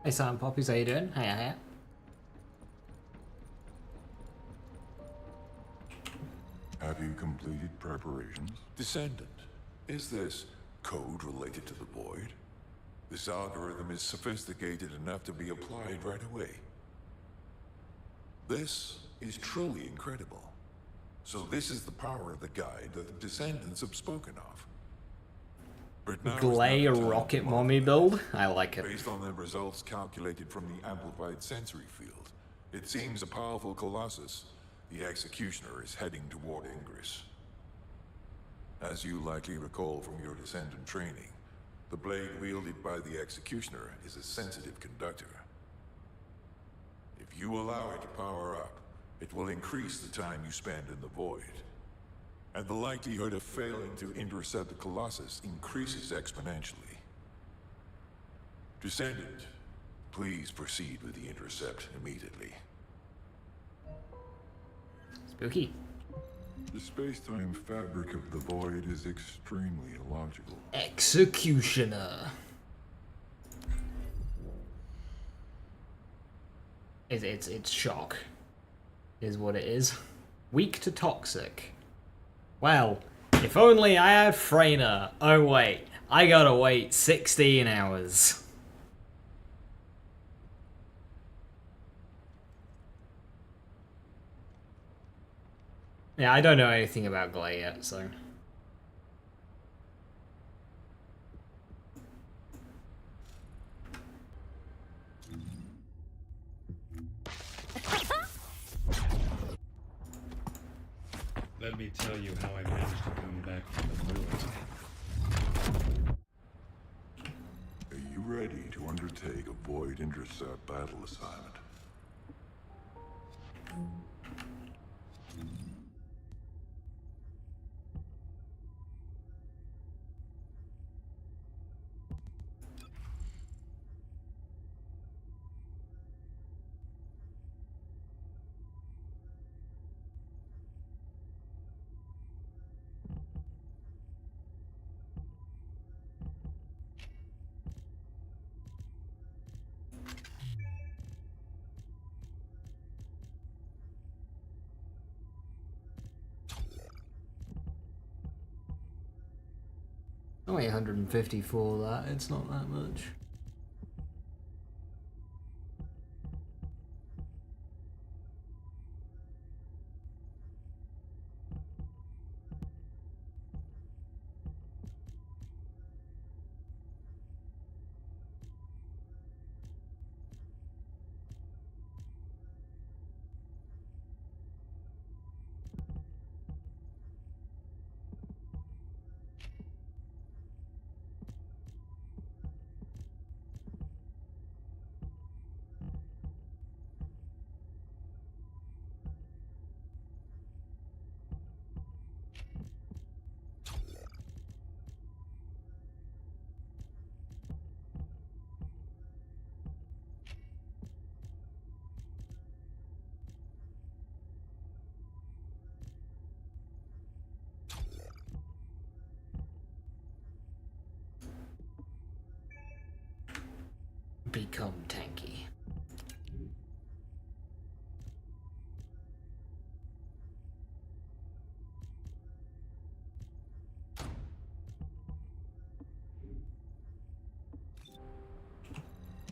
Hey Silent Poppies, how you doing? Hiya. Have you completed preparations? Descendant, is this code related to the Void? This algorithm is sophisticated enough to be applied right away. This is truly incredible. So this is the power of the guide that the Descendants have spoken of. But now is not Glay the time rocket to mommy marvel. build? I like it. Based on the results calculated from the amplified sensory field, it seems a powerful colossus, the Executioner, is heading toward Ingress. As you likely recall from your Descendant training, the blade wielded by the Executioner is a sensitive conductor. If you allow it to power up, it will increase the time you spend in the void. And the likelihood of failing to intercept the Colossus increases exponentially. Descendant, please proceed with the intercept immediately. Spooky. The space-time fabric of the void is extremely illogical. Executioner. It's shock, is what it is. Weak to toxic. Well, if only I had Freyna. Oh wait, I gotta wait 16 hours. Yeah, I don't know anything about Glay yet, so... Let me tell you how I managed to come back from the moon. Are you ready to undertake a void intercept battle assignment? Only 150 for that, it's not that much. Become tanky.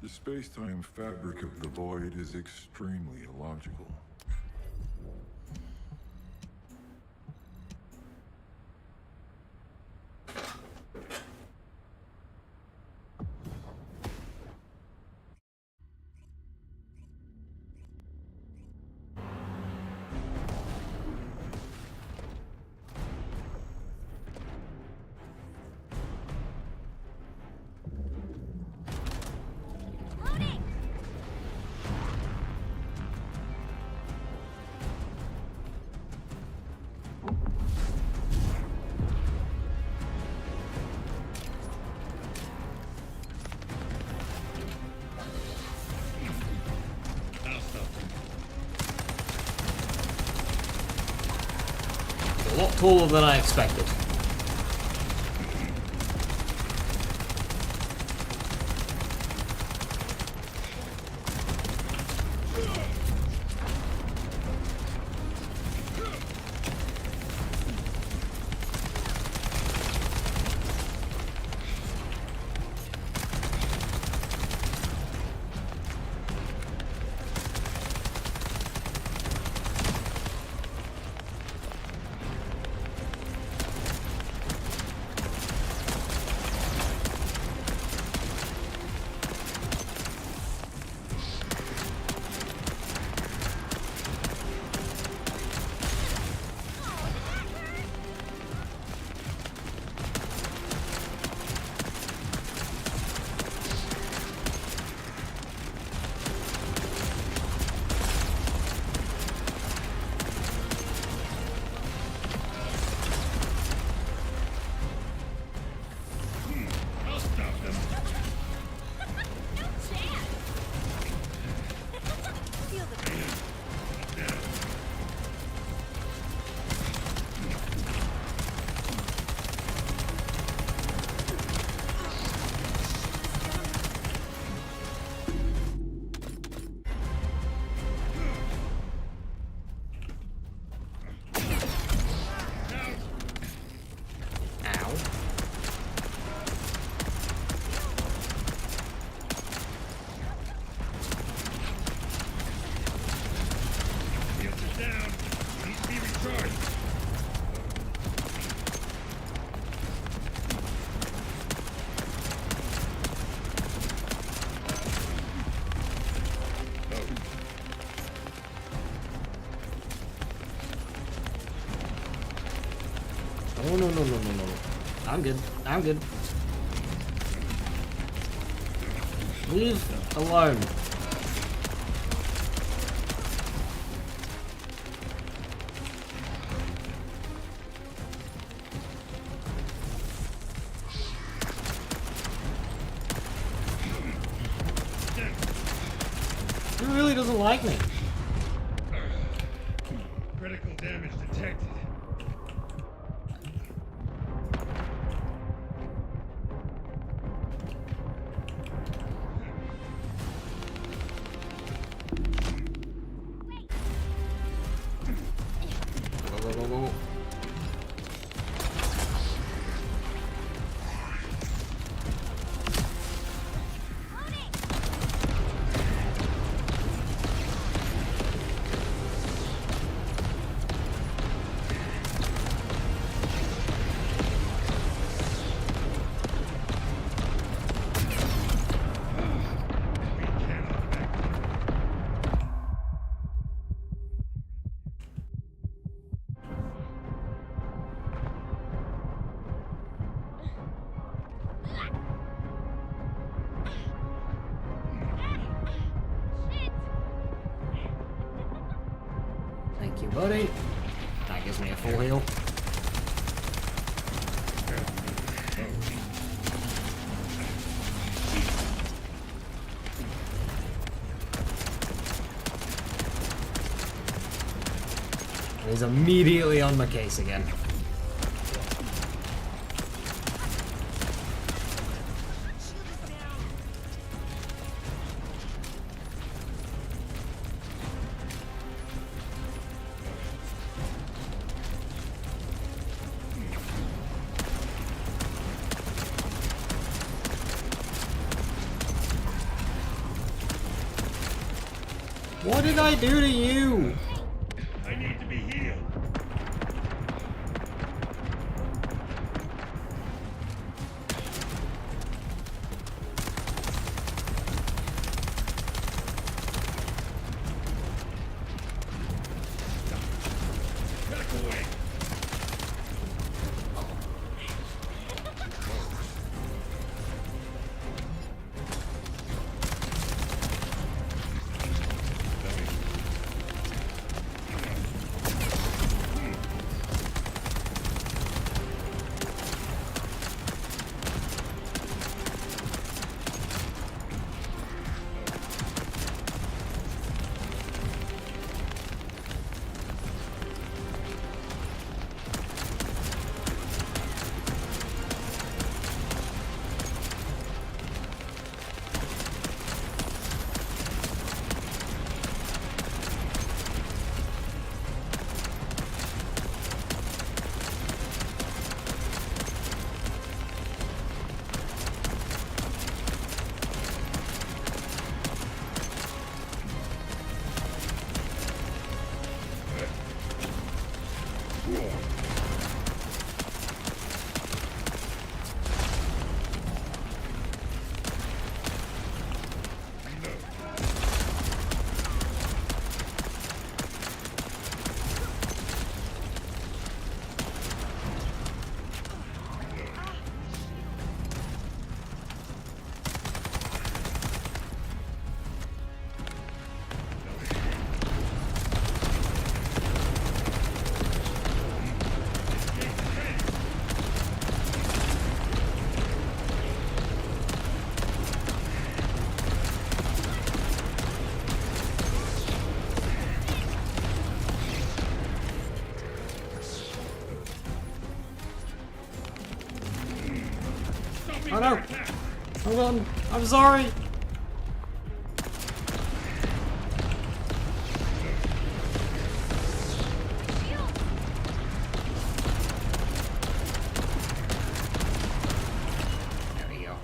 The space-time fabric of the void is extremely illogical. A lot taller than I expected. no. I'm good. I'm good. Leave alone. He really doesn't like me. Critical damage detected. Go. Thank you, buddy. That gives me a full heal. He's immediately on my case again. What did I do to you? I need to be healed. Back away. Oh no! Hold on! I'm sorry! There we go.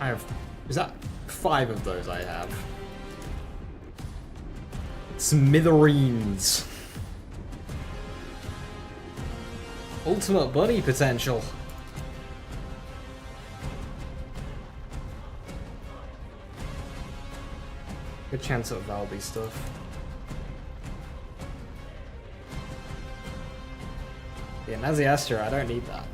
I have... Is that 5 of those I have? Smithereens. Ultimate buddy potential. Good chance of Valby stuff. Yeah, Nazi Astra, I don't need that.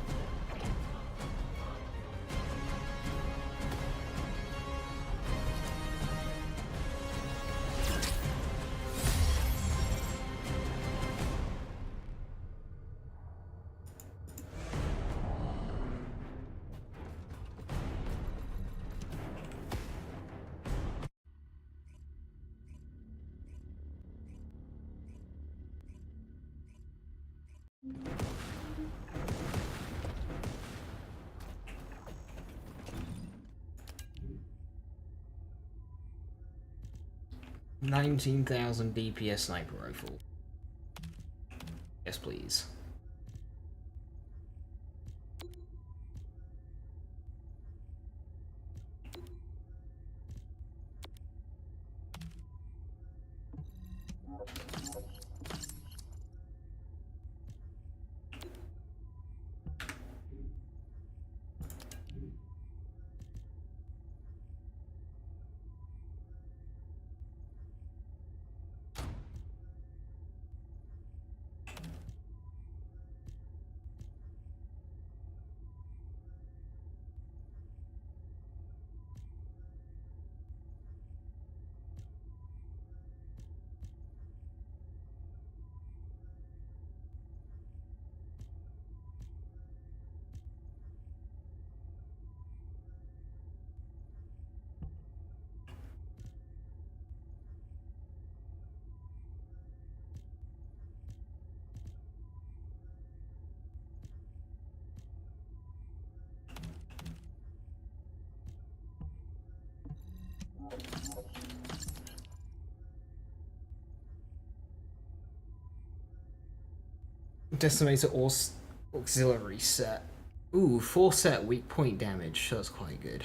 $19,000 DPS sniper rifle. Yes, please. Decimator or auxiliary set. Ooh, 4 set weak point damage. That's quite good.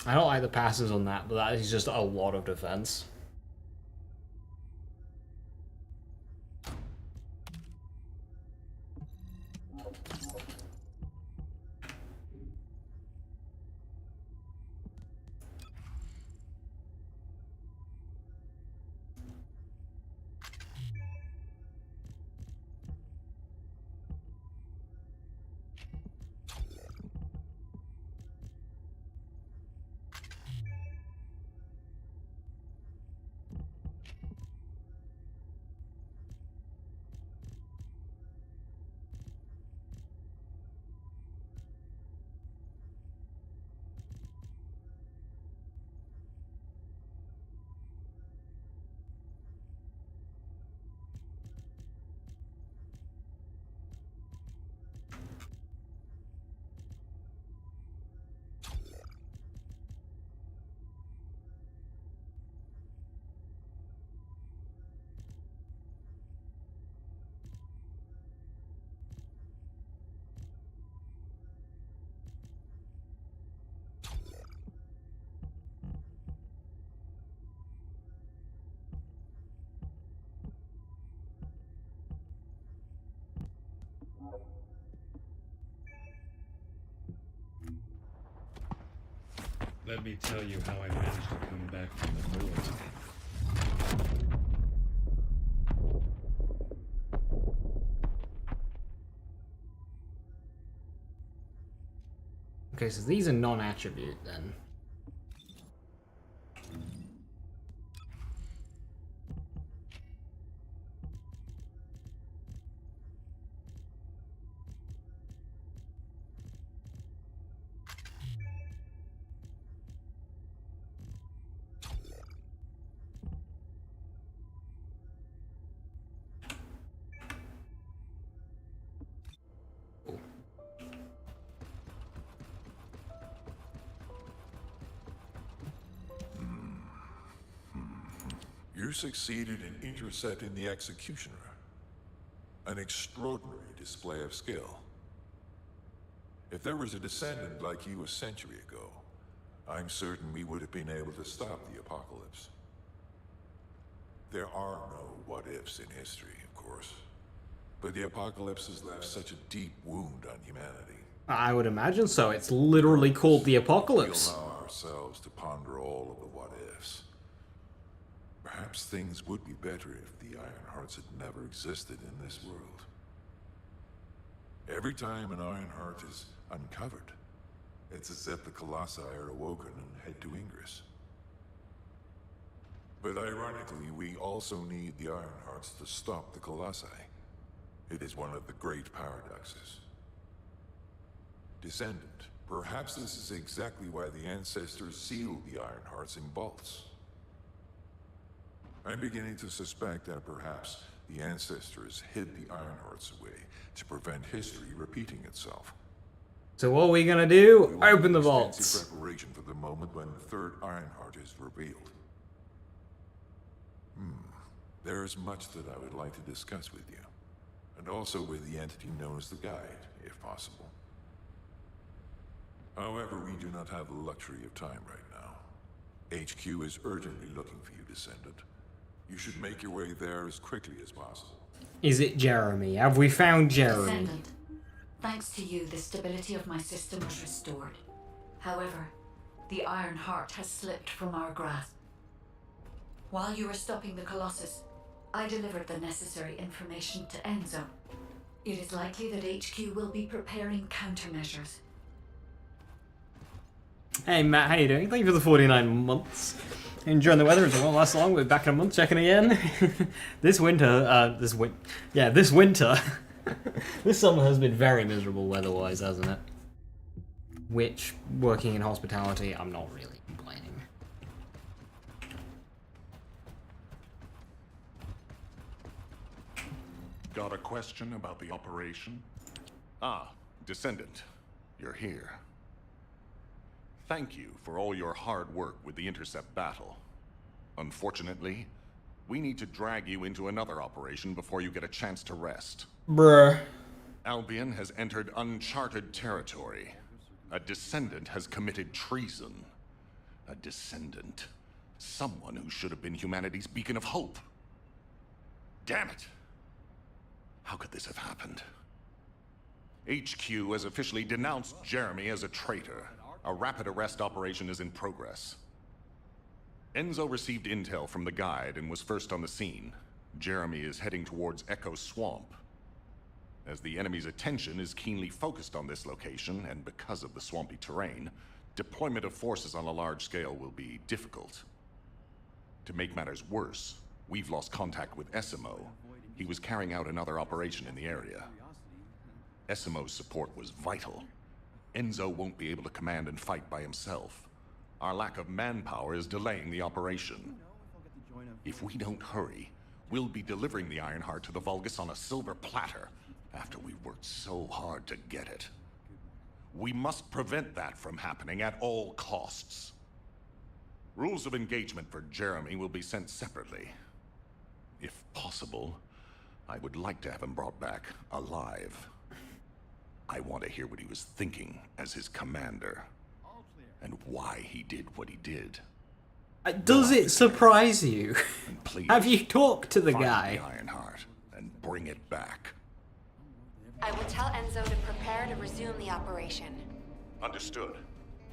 I don't like the passes on that, but that is just a lot of defense. Let me tell you how I managed to come back from the bullet. Okay, so these are non-attribute then. You succeeded in intercepting the executioner. An extraordinary display of skill. If there was a descendant like you a century ago, I'm certain we would have been able to stop the apocalypse. There are no what-ifs in history, of course. But the apocalypse has left such a deep wound on humanity. I would imagine so. It's literally called the apocalypse. We allow ourselves to ponder all of the what-ifs. Perhaps things would be better if the Ironhearts had never existed in this world. Every time an Ironheart is uncovered, it's as if the Colossi are awoken and head to Ingress. But ironically, we also need the Ironhearts to stop the Colossi. It is one of the great paradoxes. Descendant, perhaps this is exactly why the ancestors sealed the Ironhearts in vaults. I'm beginning to suspect that perhaps the ancestors hid the Ironhearts away to prevent history repeating itself. So what are we gonna do? Open the vaults. Extensive preparation for the moment when the third Ironheart is revealed. There is much that I would like to discuss with you, and also with the entity known as the Guide, if possible. However, we do not have the luxury of time right now. HQ is urgently looking for you, Descendant. You should make your way there as quickly as possible. Is it Jeremy? Have we found Jeremy? Descendant, thanks to you, the stability of my system was restored. However, the Iron Heart has slipped from our grasp. While you were stopping the Colossus, I delivered the necessary information to Enzo. It is likely that HQ will be preparing countermeasures. Hey Matt, how you doing? Thank you for the 49 months. Enjoying the weather, it won't last long. We're back in a month, checking again. This winter, this summer has been very miserable weather-wise, hasn't it? Which, working in hospitality, I'm not really complaining. Got a question about the operation? Ah, Descendant, you're here. Thank you for all your hard work with the intercept battle. Unfortunately, we need to drag you into another operation before you get a chance to rest. Bruh. Albion has entered uncharted territory. A Descendant has committed treason. A Descendant. Someone who should have been humanity's beacon of hope. Damn it! How could this have happened? HQ has officially denounced Jeremy as a traitor. A rapid arrest operation is in progress. Enzo received intel from the Guide and was first on the scene. Jeremy is heading towards Echo Swamp. As the enemy's attention is keenly focused on this location, and because of the swampy terrain, deployment of forces on a large scale will be difficult. To make matters worse, we've lost contact with Essimo. He was carrying out another operation in the area. Essimo's support was vital. Enzo won't be able to command and fight by himself. Our lack of manpower is delaying the operation. If we don't hurry, we'll be delivering the Ironheart to the Vulgus on a silver platter after we've worked so hard to get it. We must prevent that from happening at all costs. Rules of engagement for Jeremy will be sent separately. If possible, I would like to have him brought back alive. I want to hear what he was thinking as his commander, and why he did what he did. Does it surprise you? Have you talked to the guy? The Ironheart and bring it back. I will tell Enzo to prepare to resume the operation. Understood.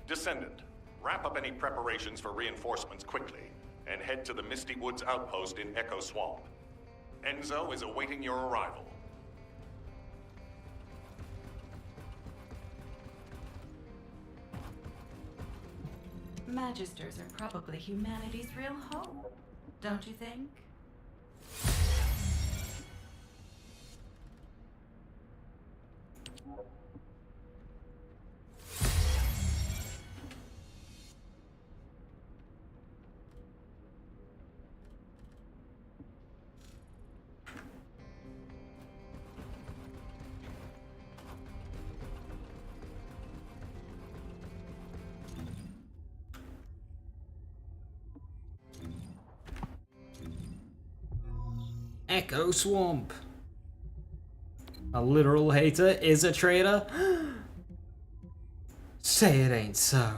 Descendant, wrap up any preparations for reinforcements quickly, and head to the Misty Woods outpost in Echo Swamp. Enzo is awaiting your arrival. Magisters are probably humanity's real hope, don't you think? Echo Swamp. A literal hater is a traitor? Say it ain't so.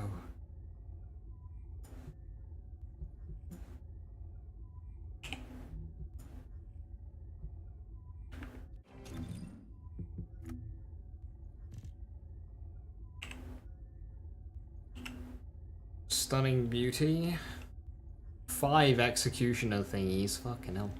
Stunning beauty. 5 executioner thingies, fucking hell.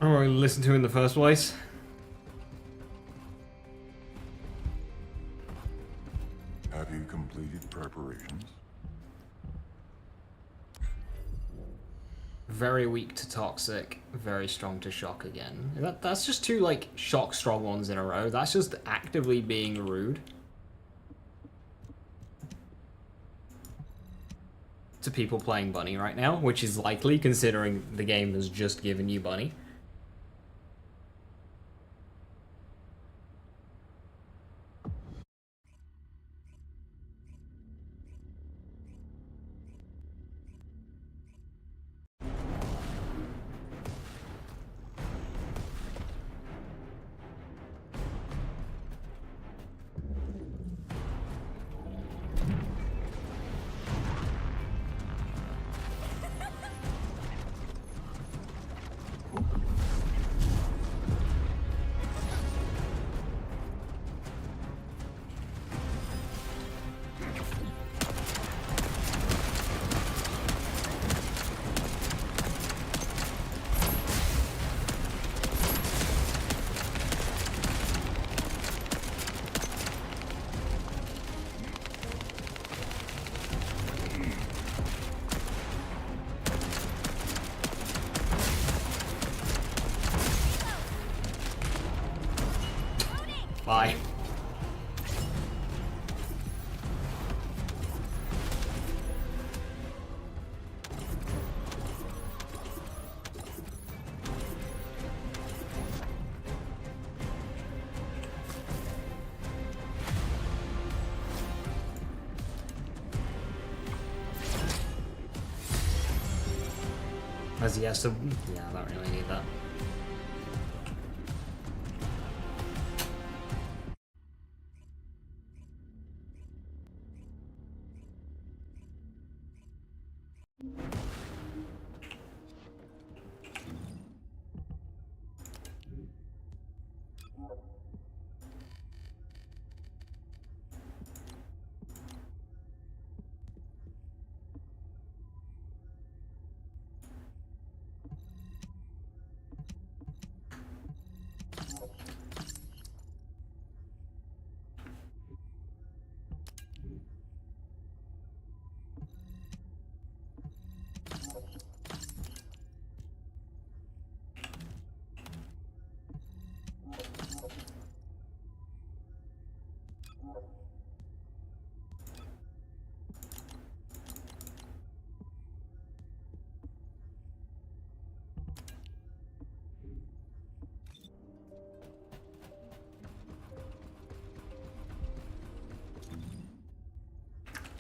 Oh, I listened to in the first place. Have you completed preparations? Very weak to toxic, very strong to shock again. That's just 2 like shock strong ones in a row. That's just actively being rude. To people playing Bunny right now, which is likely considering the game has just given you Bunny. Bye. As he has to... Yeah, I don't really need that.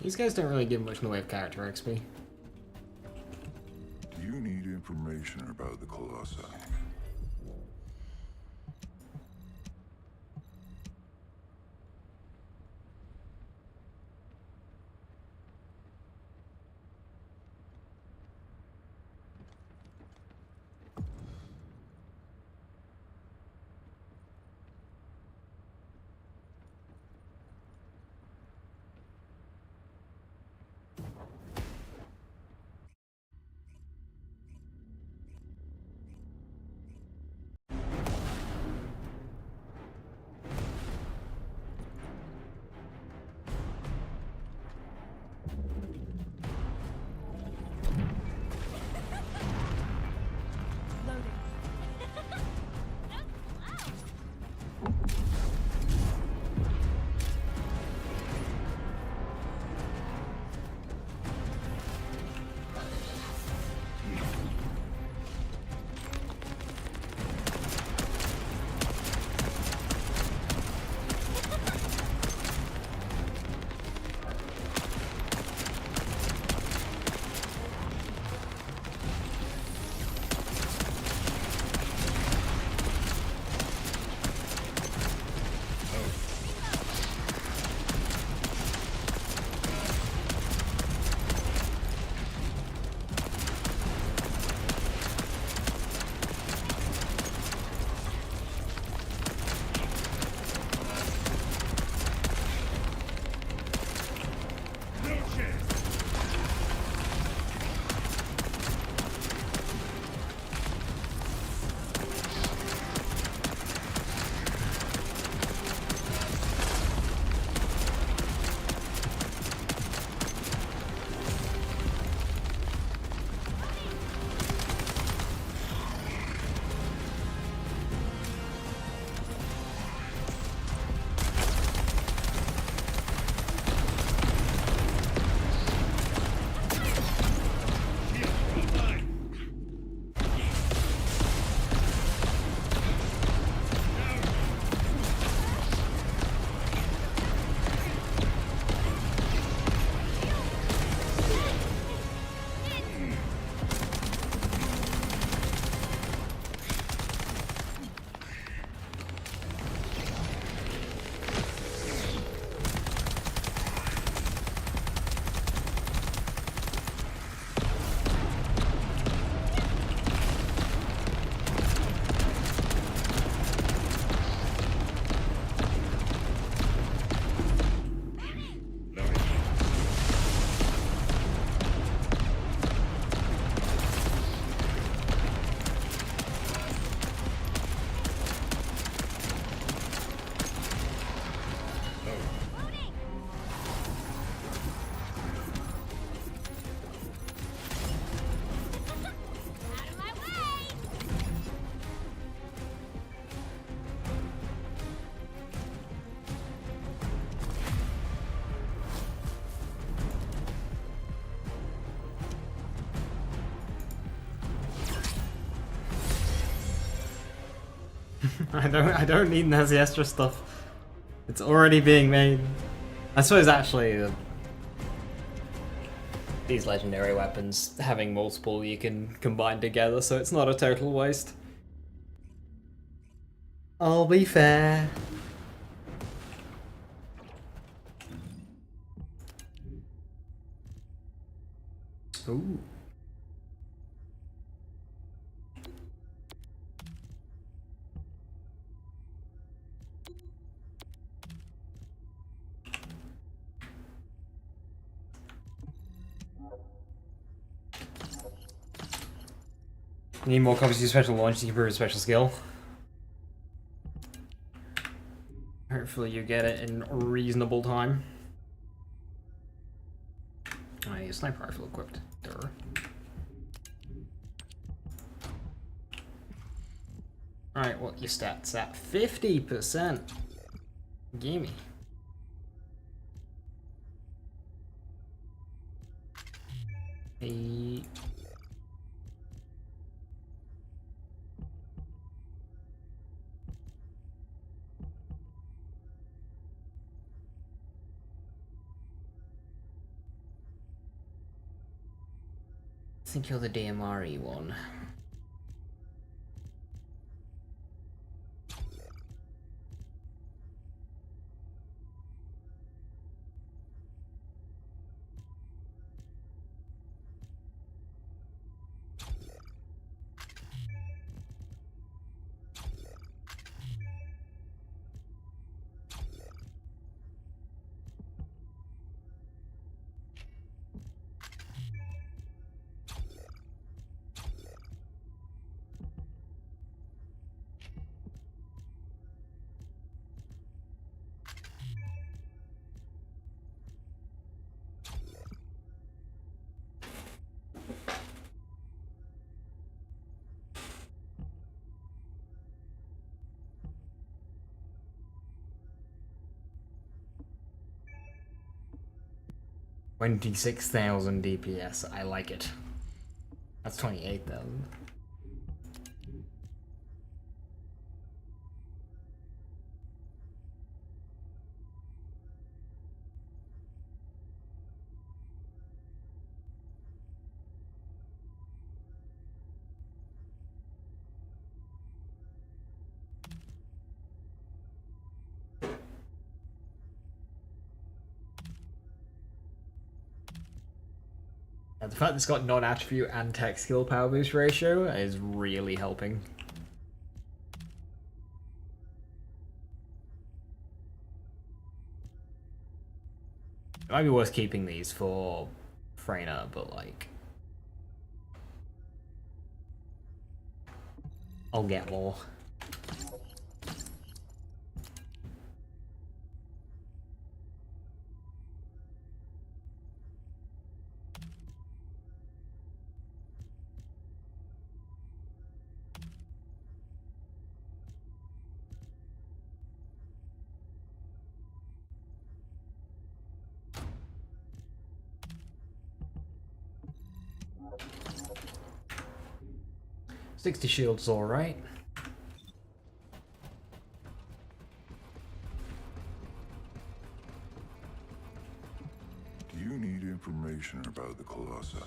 These guys don't really give much in the way of character XP. Do you need information about the Colossi? I don't need Naziestra stuff. It's already being made. I suppose actually these legendary weapons having multiple you can combine together, so it's not a total waste. I'll be fair. Ooh. Need more copies of your special launch to improve your special skill. Hopefully you get it in reasonable time. I need a sniper rifle equipped. Durr. Alright, what your stats at? 50%. Gimme. Hey. I think you're the DMRE one. $26,000 DPS. I like it. That's 28,000. The fact that it's got non-attribute and tech skill power boost ratio is really helping. It might be worth keeping these for Freyna, but like... I'll get more. $60 shields, alright. Do you need information about the Colossi?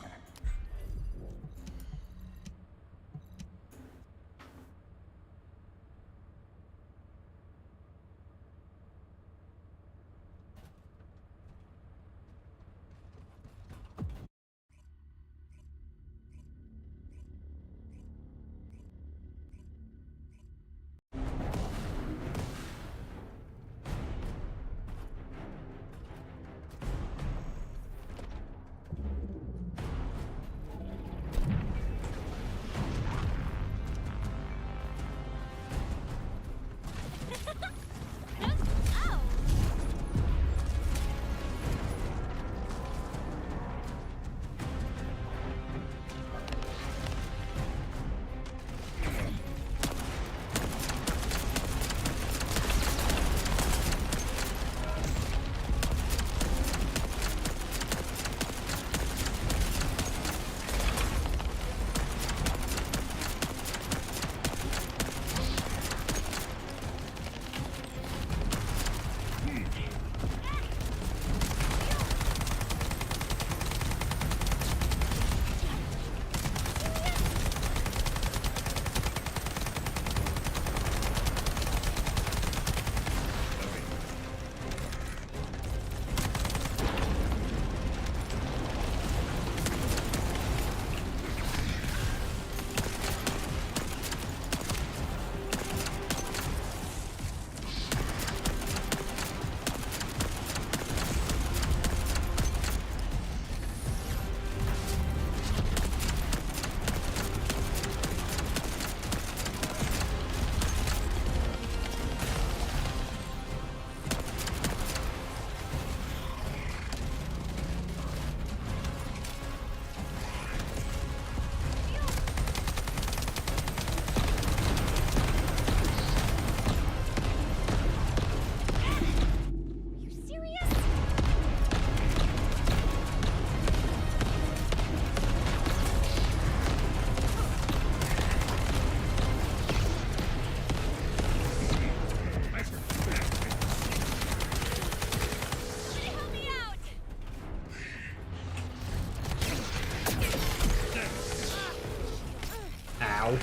Ow.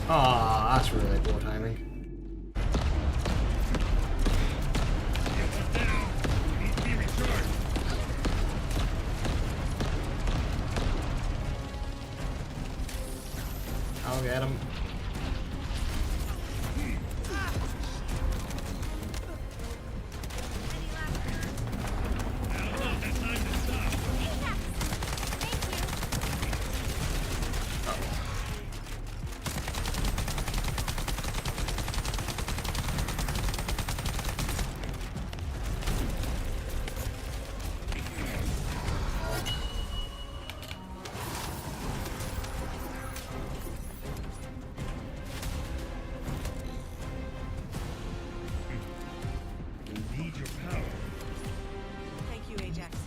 Ah, that's really poor timing. I'll get him. Thank you, Ajax.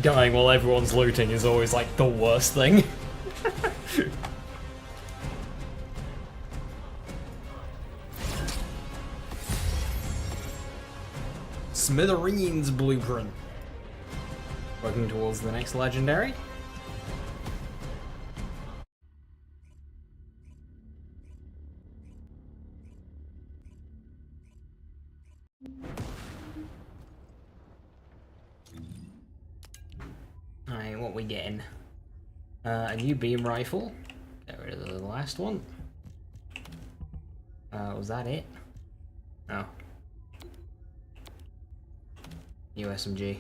Dying while everyone's looting is always like the worst thing. Smithereens blueprint. Working towards the next legendary. Alright, what we getting? A new beam rifle. Get rid of the last one. Was that it? Oh. New SMG.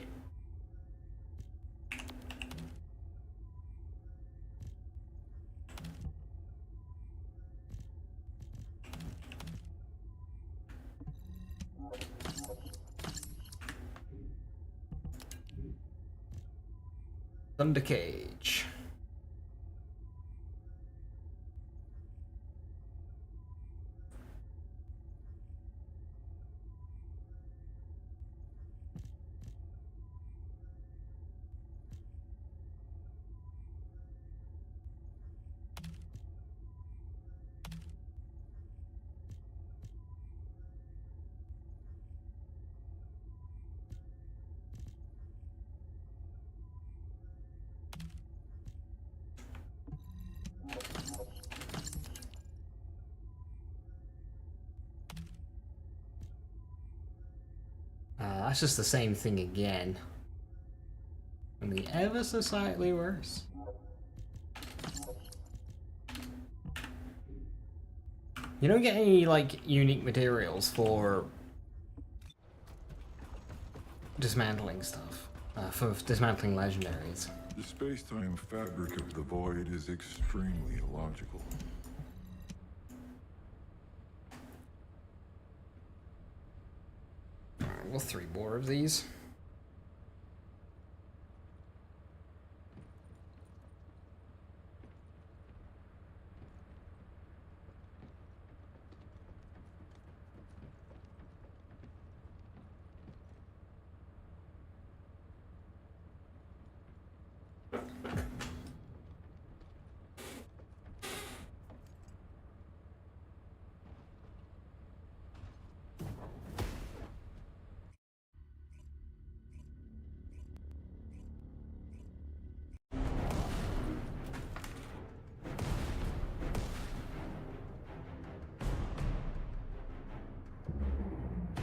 Thunder Cage. That's just the same thing again. Only ever so slightly worse. You don't get any, like, unique materials for dismantling stuff. For dismantling legendaries. The space-time fabric of the void is extremely illogical. Alright, well, 3 more of these.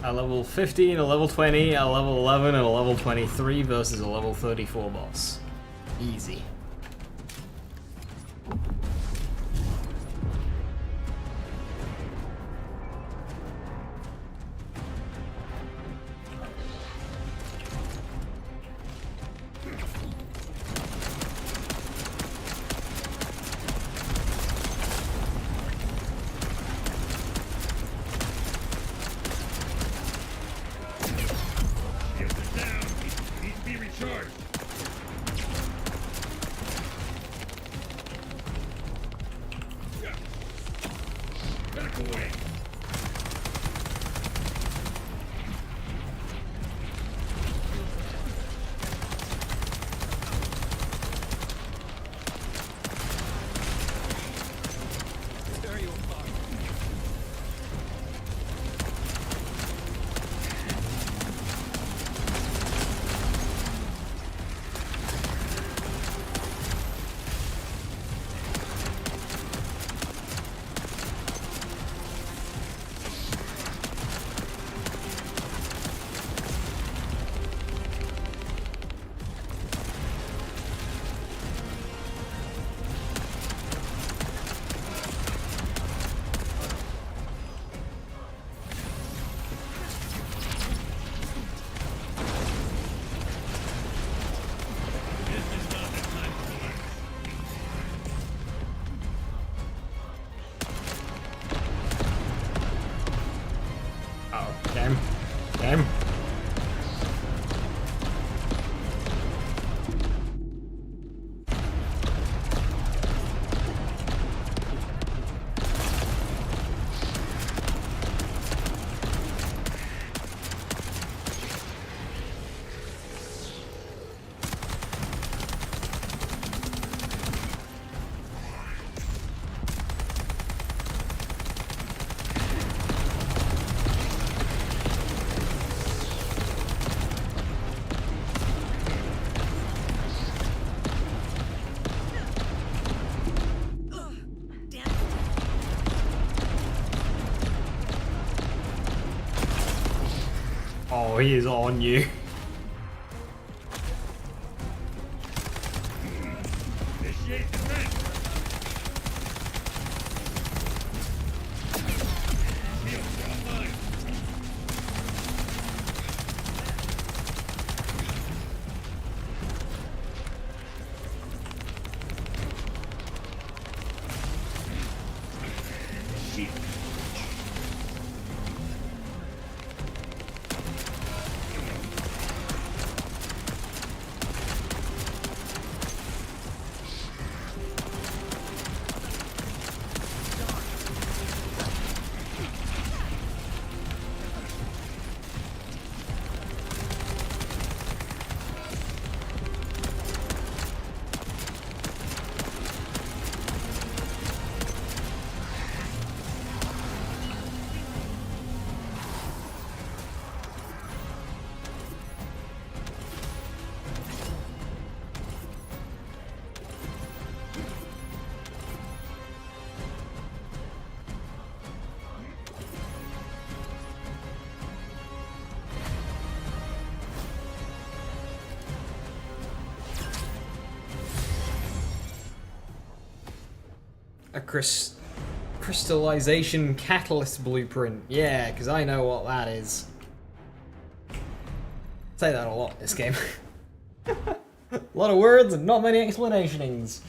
A level 15, a level 20, a level 11, and a level 23 versus a level 34 boss. Easy. game. Oh, he is on you. A crystallization catalyst blueprint. Yeah, because I know what that is. Say that a lot in this game. A lot of words and not many explanationings.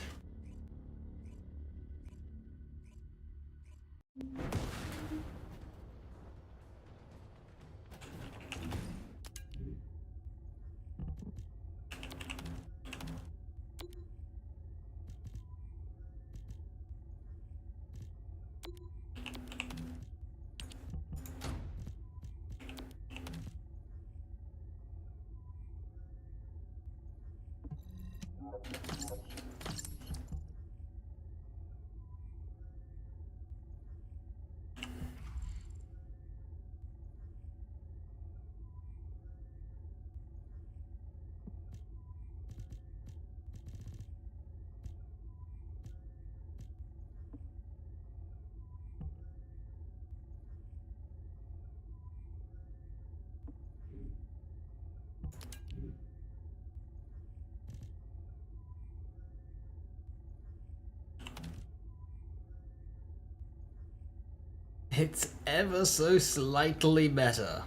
It's ever so slightly better.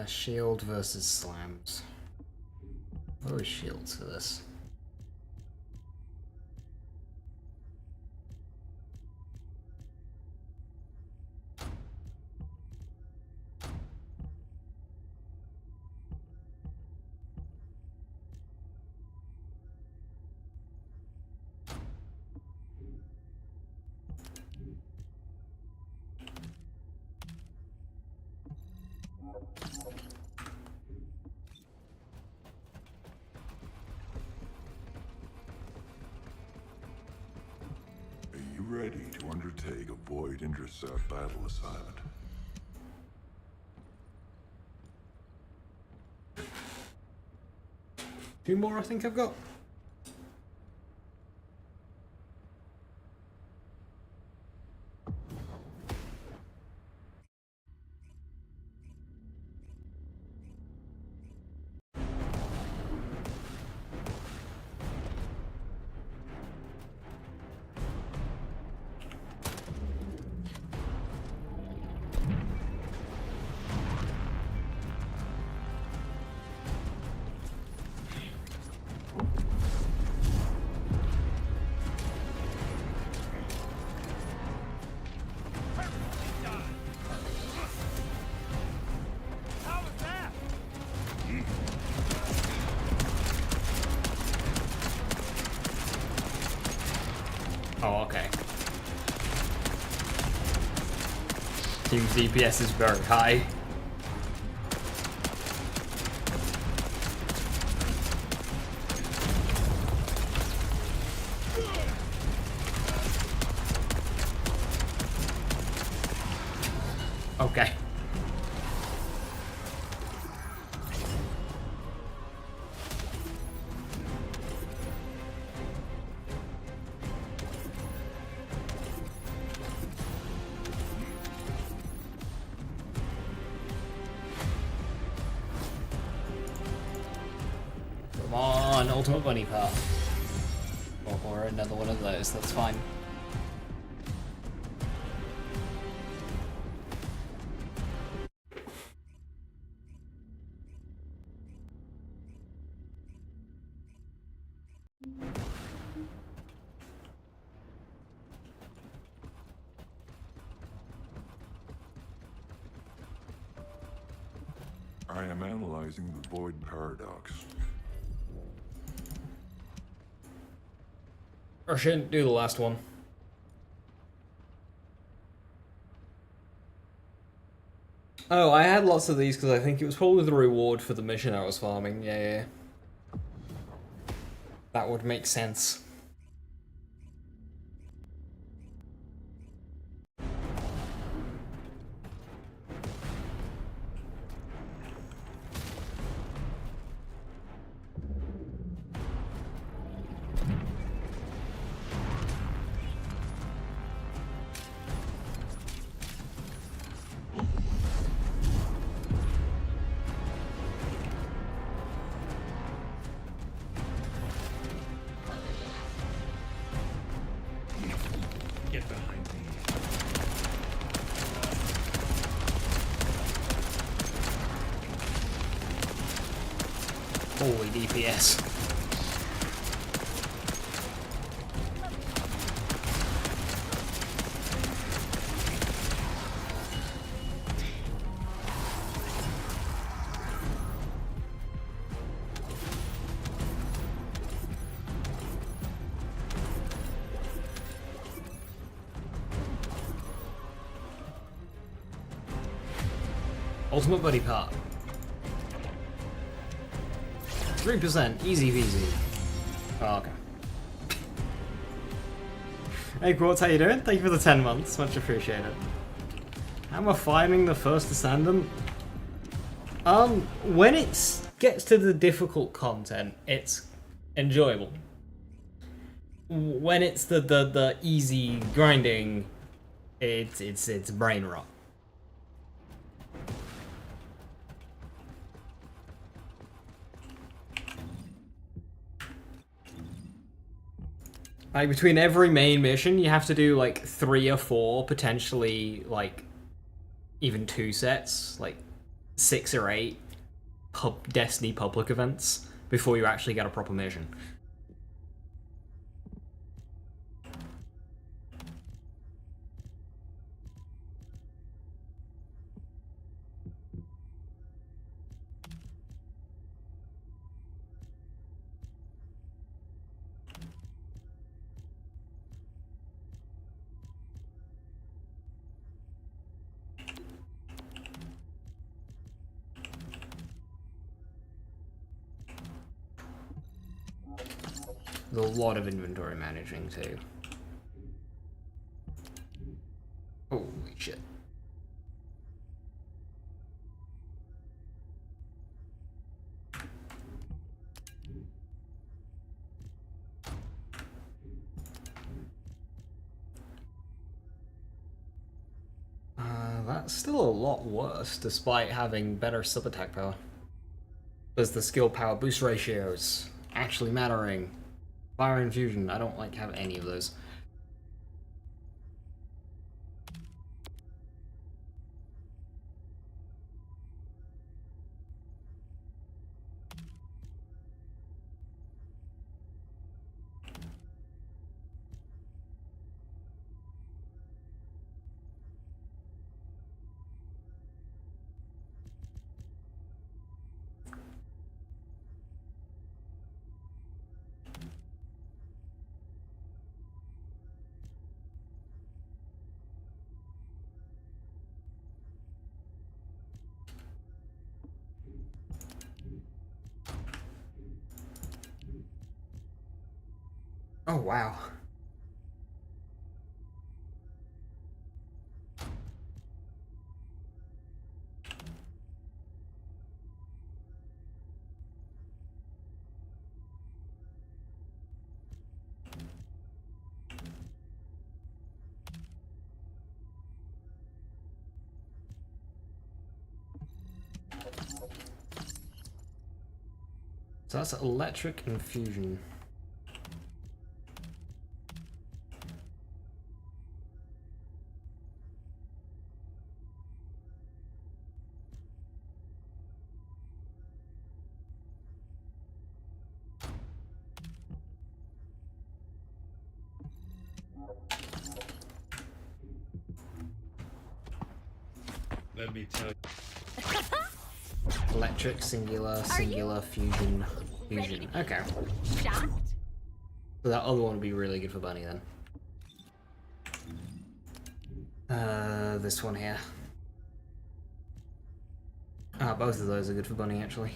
Shield versus slams. What are shields for this? ready to undertake a void intercept battle assignment. Two more I think I've got. Oh, okay. Team's DPS is very high. Okay. Come on, ultimate bunny part. Or another one of those, that's fine. I am analyzing the void paradox. Or shouldn't do the last one. Oh, I had lots of these because I think it was probably the reward for the mission I was farming. Yeah. That would make sense. Get behind me. Holy DPS. Ultimate buddy part. 3%, easy peasy. Oh, okay. Hey Quartz, how you doing? Thank you for the 10 months, much appreciated. How am I finding the First Descendant? When it gets to the difficult content, it's enjoyable. When it's the easy grinding, it's brain rot. Like, between every main mission, you have to do, like, 3 or 4, potentially, like, even 2 sets, like, 6 or 8 Destiny public events before you actually get a proper mission. There's a lot of inventory managing too. Shit. That's still a lot worse, despite having better sub-attack power. There's the skill power boost ratios actually mattering. Fire infusion, I don't like have any of those. Oh, wow. So that's electric infusion. Let me tell you. Electric, singular, fusion, fusion. Okay. Shocked? So that other one would be really good for Bunny then. This one here. Both of those are good for Bunny actually.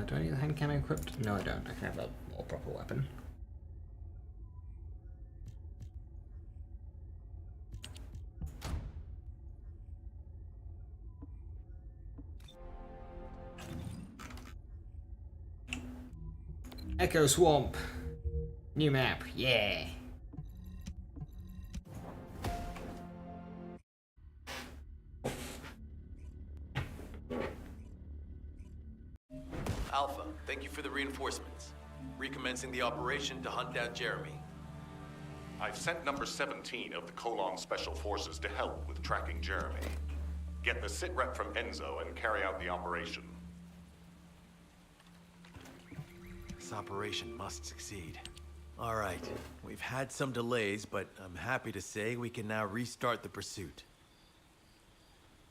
Do I need the hand cannon equipped? No, I don't. I can have a more proper weapon. Echo Swamp. New map. Yeah. Alpha, thank you for the reinforcements. Recommencing the operation to hunt down Jeremy. I've sent number 17 of the Colon Special Forces to help with tracking Jeremy. Get the sitrep from Enzo and carry out the operation. This operation must succeed. All right, we've had some delays, but I'm happy to say we can now restart the pursuit.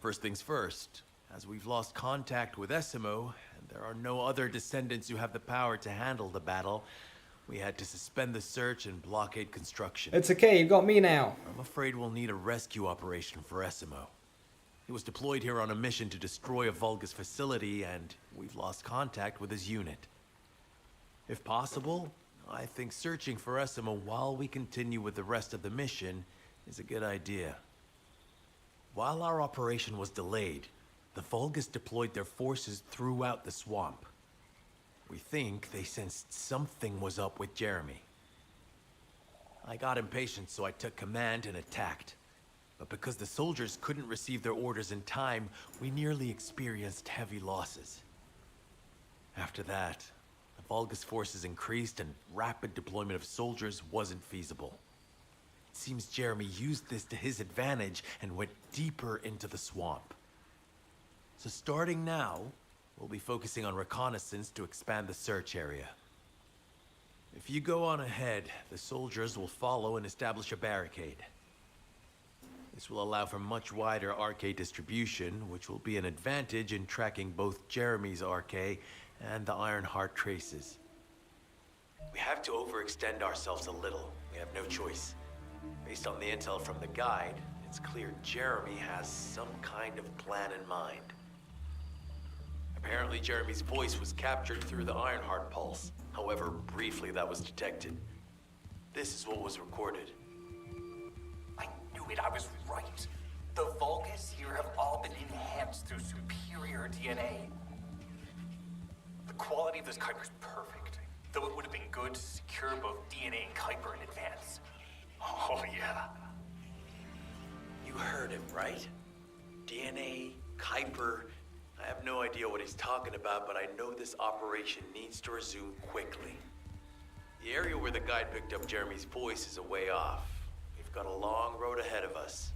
First things first, as we've lost contact with Essimo, and there are no other descendants who have the power to handle the battle, we had to suspend the search and blockade construction. It's okay, you've got me now. I'm afraid we'll need a rescue operation for Essimo. He was deployed here on a mission to destroy a Vulgus facility, and we've lost contact with his unit. If possible, I think searching for Essimo while we continue with the rest of the mission is a good idea. While our operation was delayed, the Vulgus deployed their forces throughout the swamp. We think they sensed something was up with Jeremy. I got impatient, so I took command and attacked. But because the soldiers couldn't receive their orders in time, we nearly experienced heavy losses. After that, the Vulgus forces increased and rapid deployment of soldiers wasn't feasible. It seems Jeremy used this to his advantage and went deeper into the swamp. So starting now, we'll be focusing on reconnaissance to expand the search area. If you go on ahead, the soldiers will follow and establish a barricade. This will allow for much wider RK distribution, which will be an advantage in tracking both Jeremy's RK and the Ironheart traces. We have to overextend ourselves a little. We have no choice. Based on the intel from the guide, it, it's clear Jeremy has some kind of plan in mind. Apparently, Jeremy's voice was captured through the Ironheart pulse. However, briefly that was detected. This is what was recorded. I knew it. I was right. The Vulgus here have all been enhanced through superior DNA. The quality of this Kuiper's perfect, though it would have been good to secure both DNA and Kuiper in advance. Oh, yeah. You heard him, right? DNA, Kuiper. I have no idea what he's talking about, but I know this operation needs to resume quickly. The area where the guide picked up Jeremy's voice is a way off. We've got a long road ahead of us.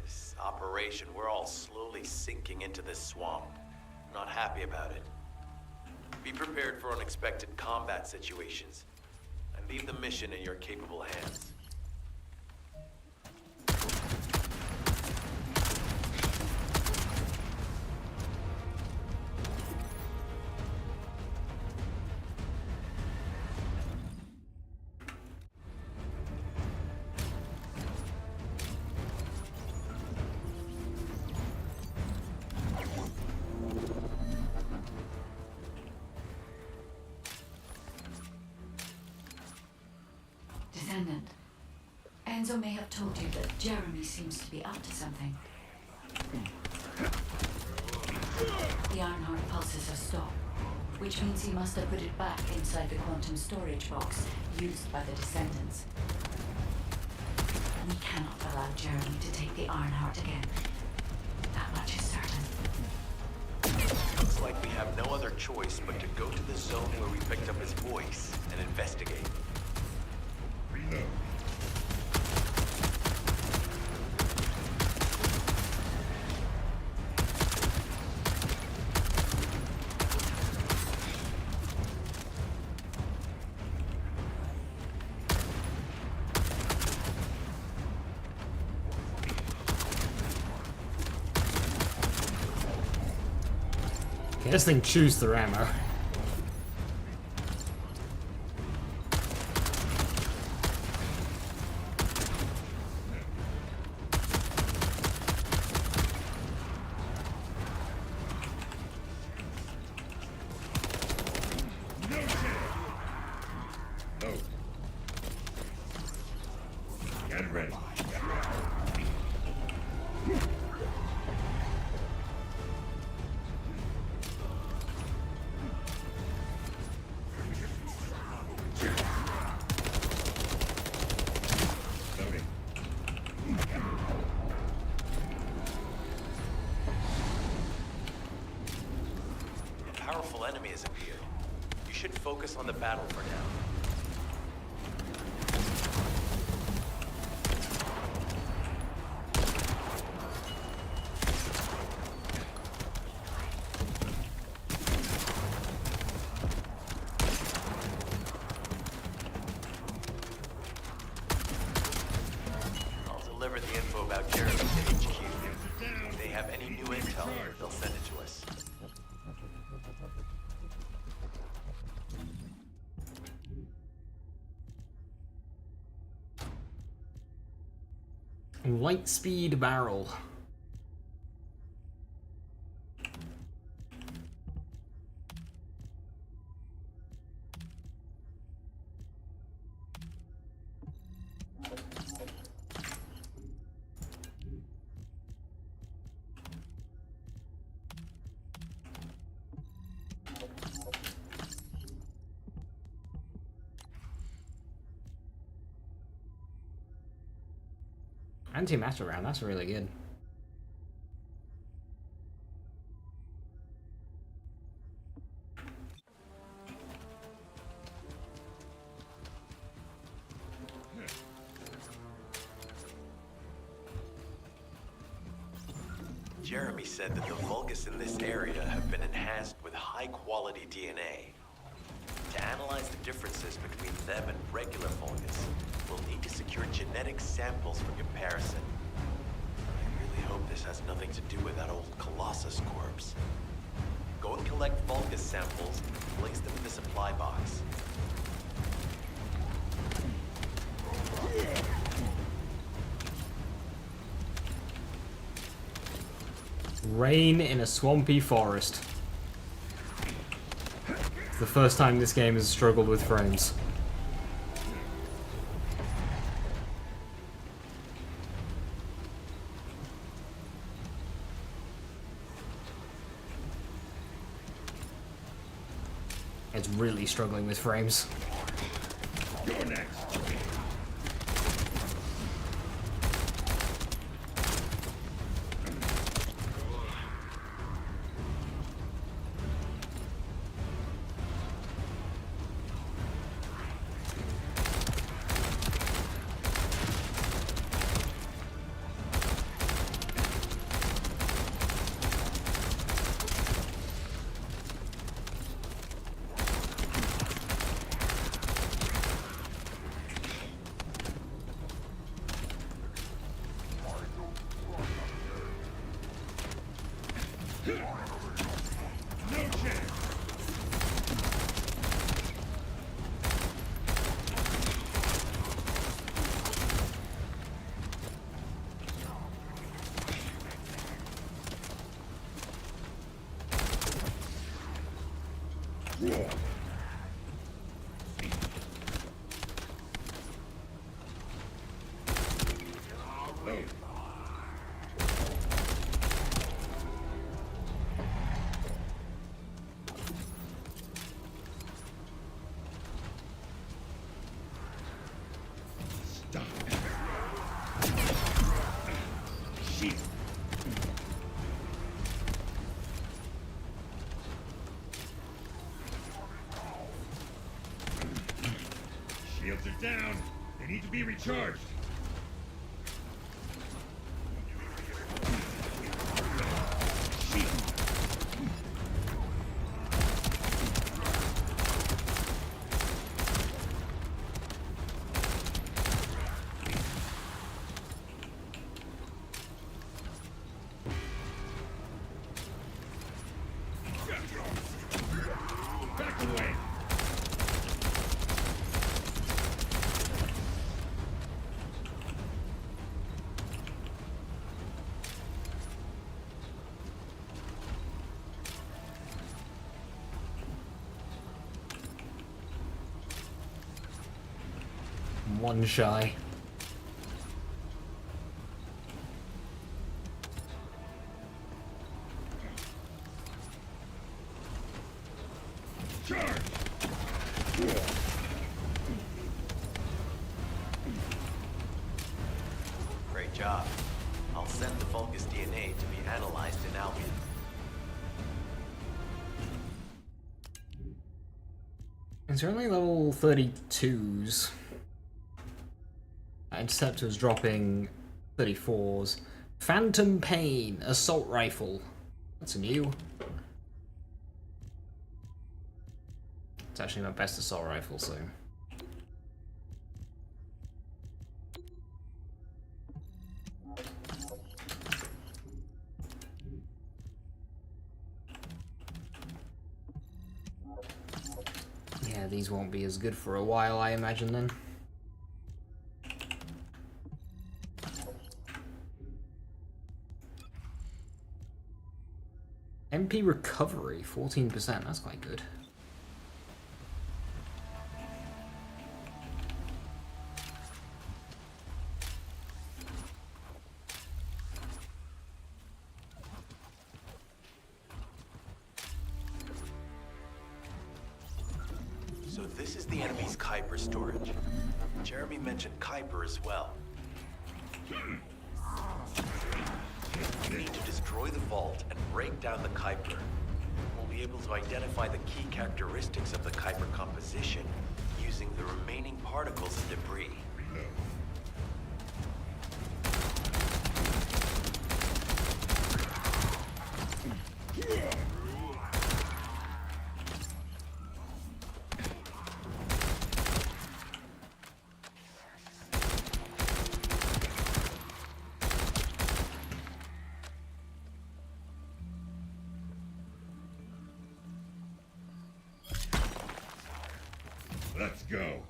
This operation, we're all slowly sinking into this swamp. Not happy about it. Be prepared for unexpected combat situations. I leave the mission in your capable hands. Descendant, Enzo may have told you that Jeremy seems to be up to something. The Ironheart pulses have stopped, which means he must have put it back inside the quantum storage box used by the Descendants. We cannot allow Jeremy to take the Ironheart again. That much is certain. Looks like we have no other choice but to go to the zone where we picked up his voice and investigate. Okay, this thing chews through ammo. Get ready. A powerful enemy has appeared. You should focus on the battle for now. I'll deliver the info about Jeremy to HQ. If they have any new intel, they'll send it to us. Light speed barrel. Antimatter round, that's really good. Jeremy said that the Vulgus in this area have been enhanced with high-quality DNA. To analyze the differences between them and regular Vulgus, we'll need to secure genetic samples for comparison. I really hope this has nothing to do with that old Colossus corpse. Go and collect Vulgus samples and place them in the supply box. Rain in a swampy forest. It's the first time this game has struggled with frames. It's really struggling with frames. You're next. Shields are down. They need to be recharged. Back away. One shy. Charge! Great job. I'll send the fungus DNA to be analyzed in Albion. It's only level 32s. Interceptor's dropping 34s. Phantom Pain, assault rifle. That's new. It's actually my best assault rifle, so. Yeah, these won't be as good for a while, I imagine then. MP recovery, 14%, that's quite good. So this is the enemy's Kuiper storage. Jeremy mentioned Kuiper as well. We need to destroy the vault and break down the Kuiper. We'll be able to identify the key characteristics of the Kuiper composition using the remaining particles and debris. Let's go.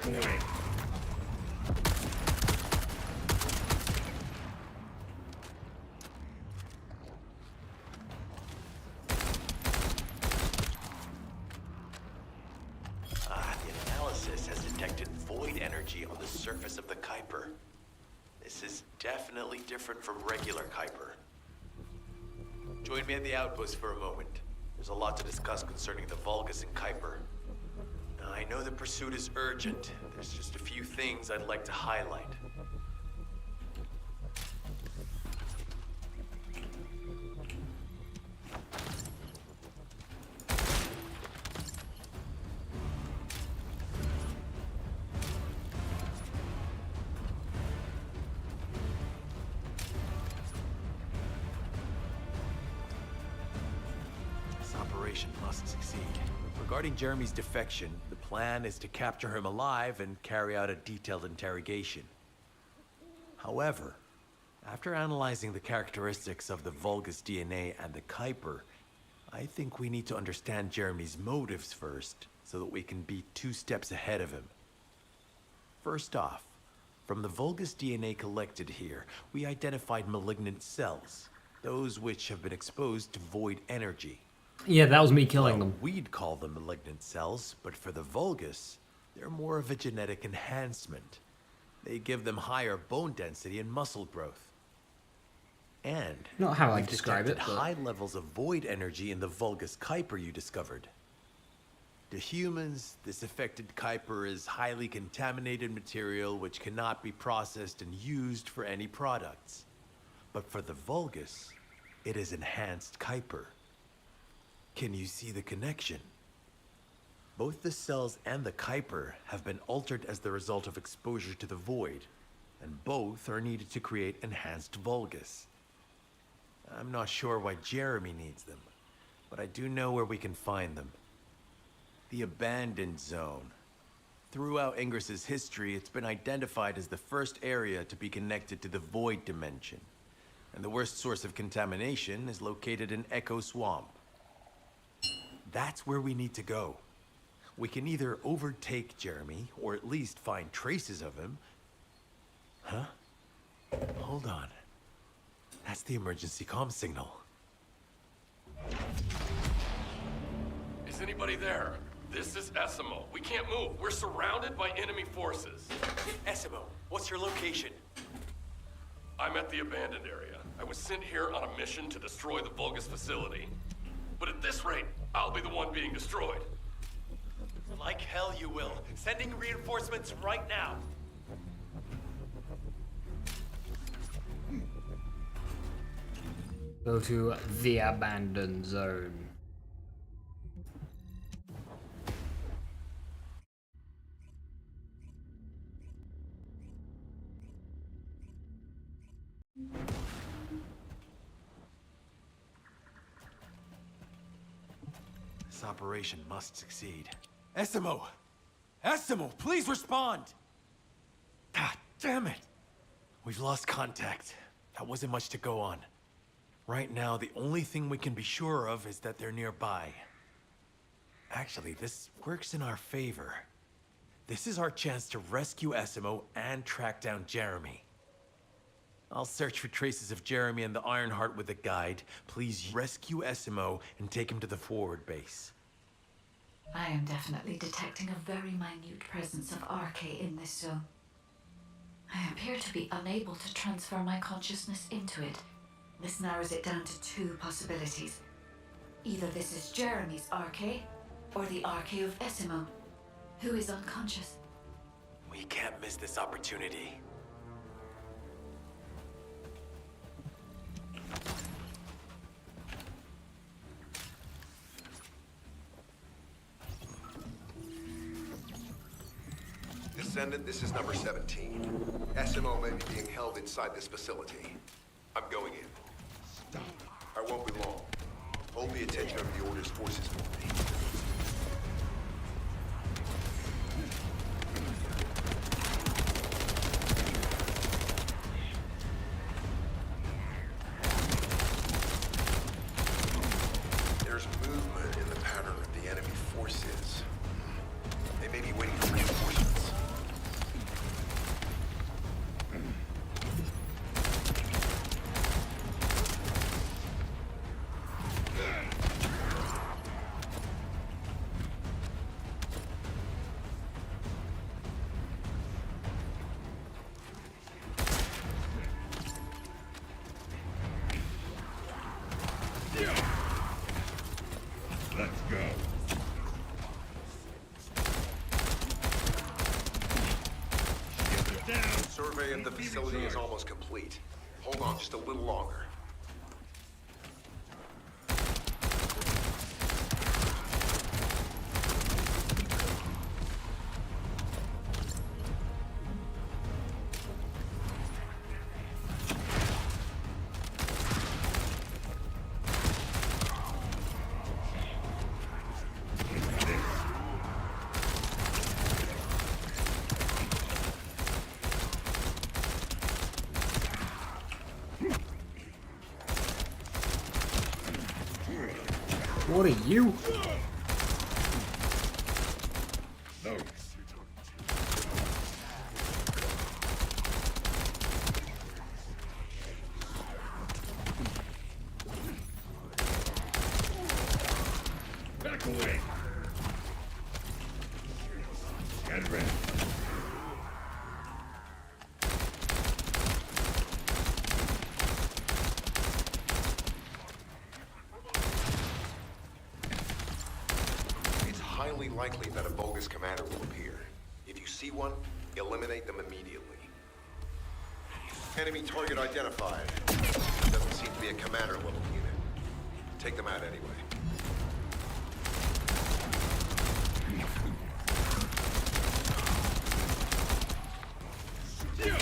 The analysis has detected void energy on the surface of the Kuiper. This is definitely different from regular Kuiper. Join me at the outpost for a moment. There's a lot to discuss concerning the Vulgus and Kuiper. Now, I know the pursuit is urgent. There's just a few things I'd like to highlight. This operation must succeed. Regarding Jeremy's defection, the plan is to capture him alive and carry out a detailed interrogation. However, after analyzing the characteristics of the Vulgus DNA and the Kuiper, I think we need to understand Jeremy's motives first, so that we can be 2 steps ahead of him. First off, from the Vulgus DNA collected here, we identified malignant cells, those which have been exposed to void energy. Yeah, that was me killing them. We'd call them malignant cells, but for the Vulgus, they're more of a genetic enhancement. They give them higher bone density and muscle growth. And not how I we've describe detected it, but high levels of void energy in the Vulgus Kuiper you discovered. To humans, this affected Kuiper is highly contaminated material which cannot be processed and used for any products. But for the Vulgus, it is enhanced Kuiper. Can you see the connection? Both the cells and the Kuiper have been altered as the result of exposure to the void, and both are needed to create enhanced Vulgus. I'm not sure why Jeremy needs them, but I do know where we can find them. The Abandoned Zone. Throughout Ingris's history, it's been identified as the first area to be connected to the Void Dimension, and the worst source of contamination is located in Echo Swamp. That's where we need to go. We can either overtake Jeremy, or at least find traces of him. Huh? Hold on. That's the emergency comm signal. Is anybody there? This is Essimo. We can't move. We're surrounded by enemy forces. Essimo, what's your location? I'm at the abandoned area. I was sent here on a mission to destroy the Vulgus facility. But at this rate, I'll be the one being destroyed. Like hell you will. Sending reinforcements right now. go to the Abandoned Zone. This operation must succeed. Essimo! Essimo, please respond! God damn it! We've lost contact. That wasn't much to go on. Right now, the only thing we can be sure of is that they're nearby. Actually, this works in our favor. This is our chance to rescue Essimo and track down Jeremy. I'll search for traces of Jeremy and the Ironheart with a guide. Please rescue Essimo and take him to the forward base. I am definitely detecting a very minute presence of RK in this zone. I appear to be unable to transfer my consciousness into it. This narrows it down to 2 possibilities. Either this is Jeremy's RK, or the RK of Essimo, who is unconscious. We can't miss this opportunity. Descendant, this is number 17. SMO may be being held inside this facility. I'm going in. I won't be long. Hold the attention of the Order's forces for me. There's movement in the pattern of the enemy forces. They may be waiting for reinforcements. complete. Hold on just a little longer. What are you? No. Back away. Get ready. Highly likely that a bogus commander will appear. If you see one, eliminate them immediately. Enemy target identified. Doesn't seem to be a commander level unit. Take them out anyway. Damn.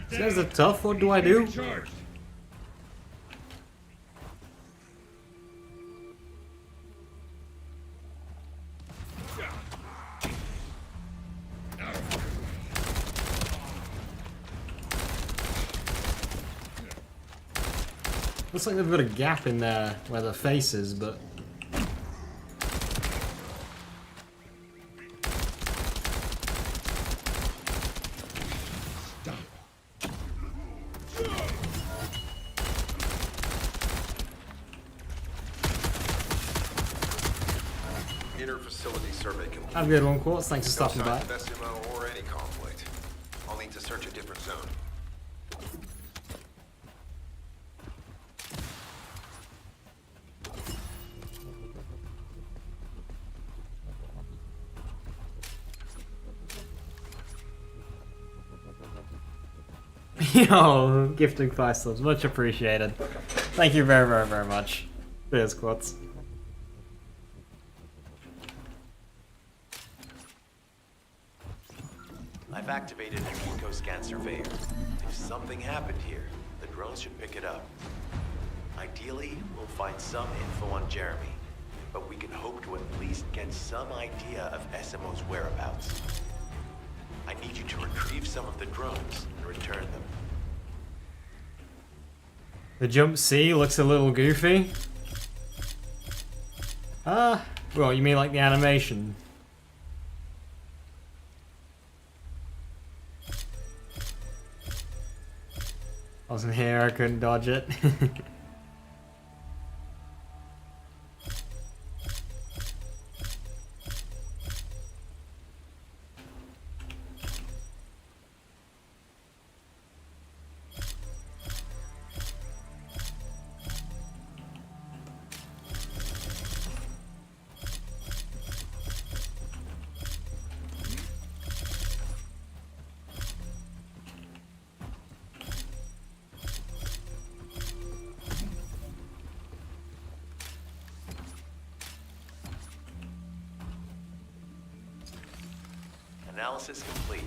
These guys are tough. What do I do? Charged. Looks like they've got a gap in there where the face is, but... Inter-facility survey complete. Have a good one, Quartz. Thanks for stopping by. No signs of SMO or any conflict. I'll need to search a different zone. Yo, gifting 5 subs. Much appreciated. Thank you very, very, very much. Cheers, Quartz. I've activated an eco-scan surveyor. If something happened here, the drones should pick it up. Ideally, we'll find some info on Jeremy, but we can hope to at least get some idea of SMO's whereabouts. I need you to retrieve some of the drones and return them. The jump C looks a little goofy. Well, you mean like the animation? I wasn't here, I couldn't dodge it. Analysis complete.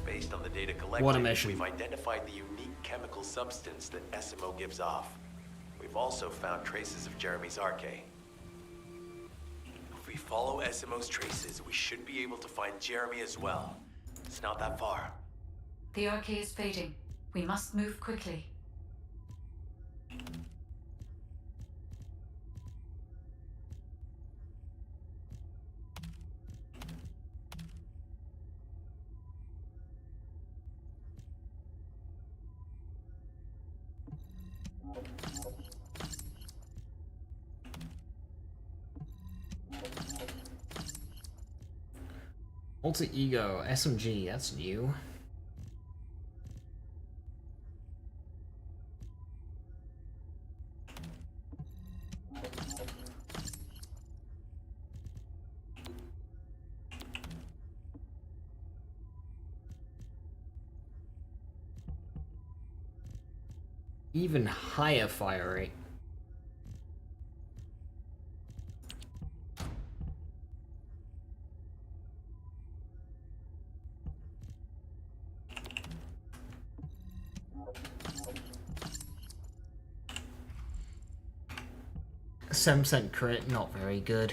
Based on the data collected, What a mission. we've identified the unique chemical substance that SMO gives off. We've also found traces of Jeremy's arcade. If we follow SMO's traces, we should be able to find Jeremy as well. It's not that far. The arcade is fading. We must move quickly. Alter Ego, SMG, that's new. Even higher fire rate. A 7% crit, not very good.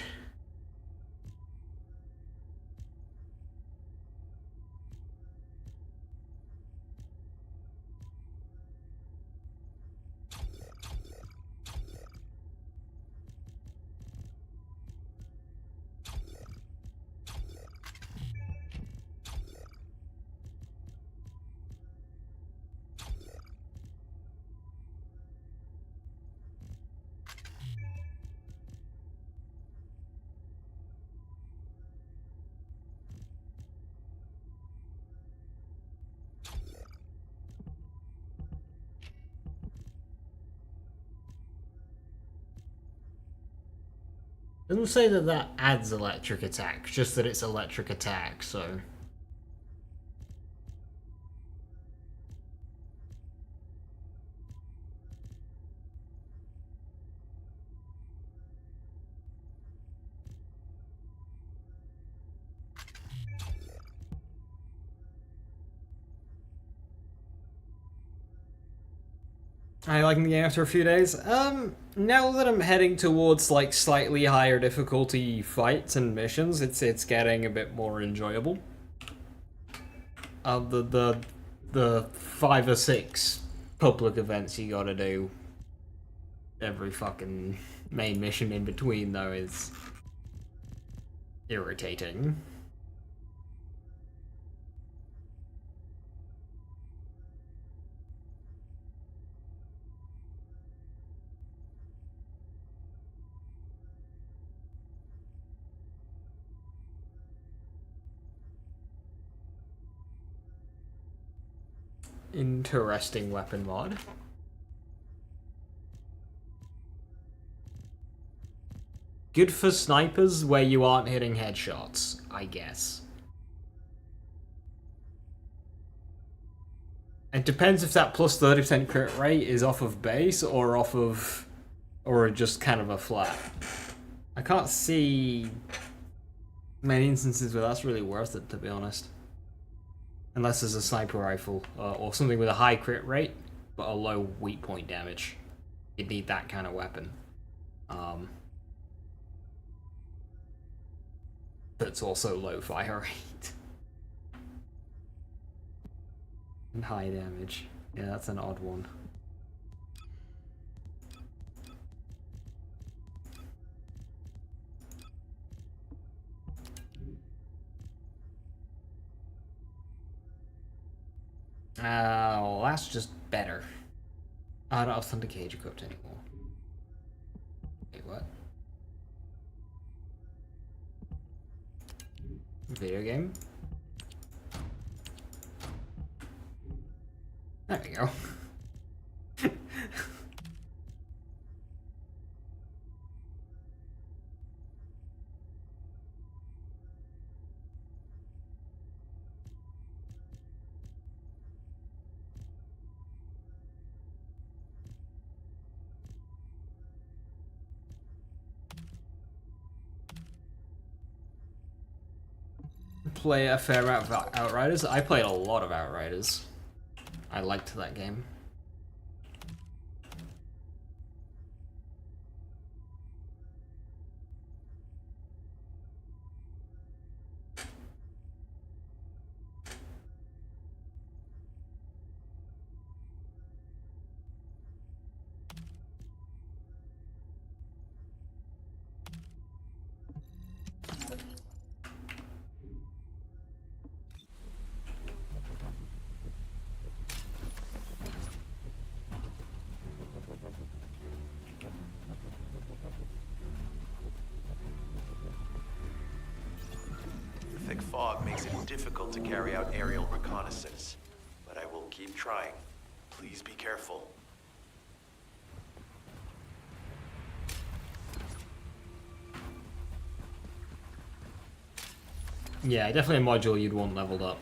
Doesn't say that that adds electric attack, just that it's electric attack, so... I liking the game after a few days. Now that I'm heading towards like slightly higher difficulty fights and missions, it's getting a bit more enjoyable. The 5 or 6 public events you gotta do every fucking main mission in between though is irritating. Interesting weapon mod. Good for snipers where you aren't hitting headshots, I guess. It depends if that plus 30% crit rate is off of base or off of... or just kind of a flat. I can't see many instances where that's really worth it, to be honest. Unless there's a sniper rifle, or something with a high crit rate, but a low weak point damage. You'd need that kind of weapon. But it's also low fire rate. And high damage. Yeah, that's an odd one. Well, that's just better. I don't have Thundercage equipped anymore. Wait, what? Video game? There we go. Play a fair amount of Outriders. I played a lot of Outriders. I liked that game. makes it difficult to carry out aerial reconnaissance. But I will keep trying. Please be careful. Yeah, definitely a module you'd want leveled up.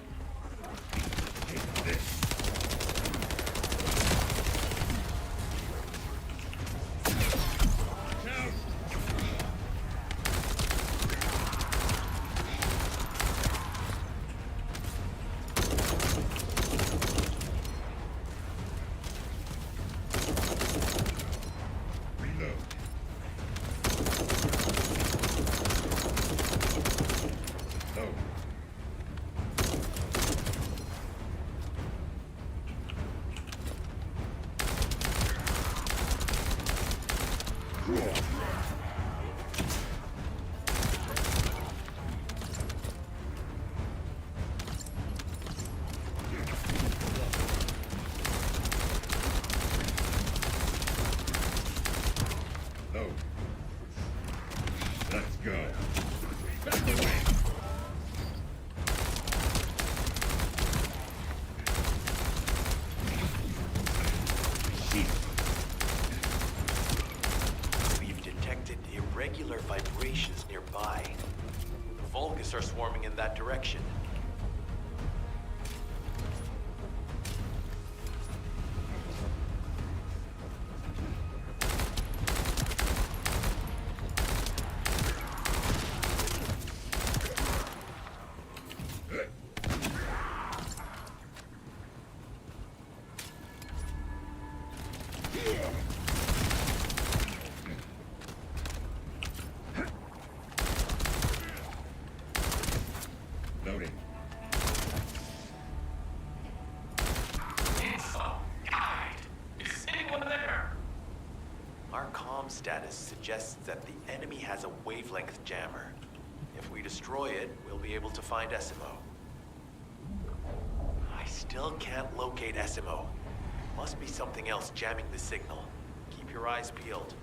We've detected irregular vibrations nearby. The Vulgus are swarming in that direction. Loading. Is anyone there? Our comm status suggests that the enemy has a wavelength jammer. If we destroy it, we'll be able to find SMO. I still can't locate SMO. Must be something else jamming the signal. Keep your eyes peeled.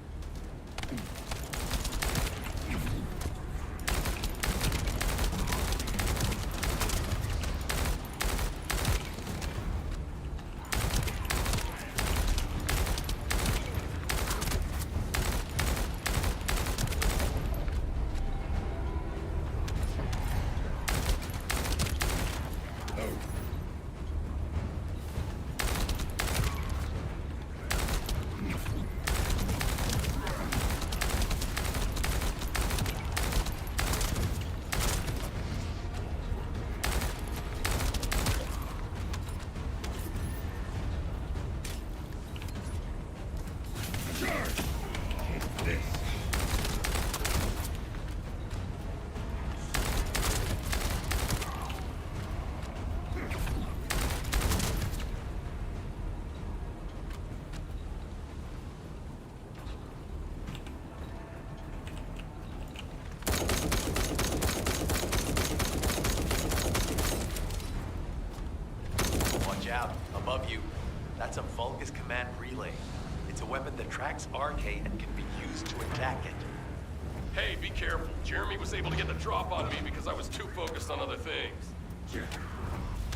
Watch out, above you. That's a Vulgus command relay. It's a weapon that tracks RK and can be used to attack it. Hey, be careful. Jeremy was able to get the drop on me because I was too focused on other things.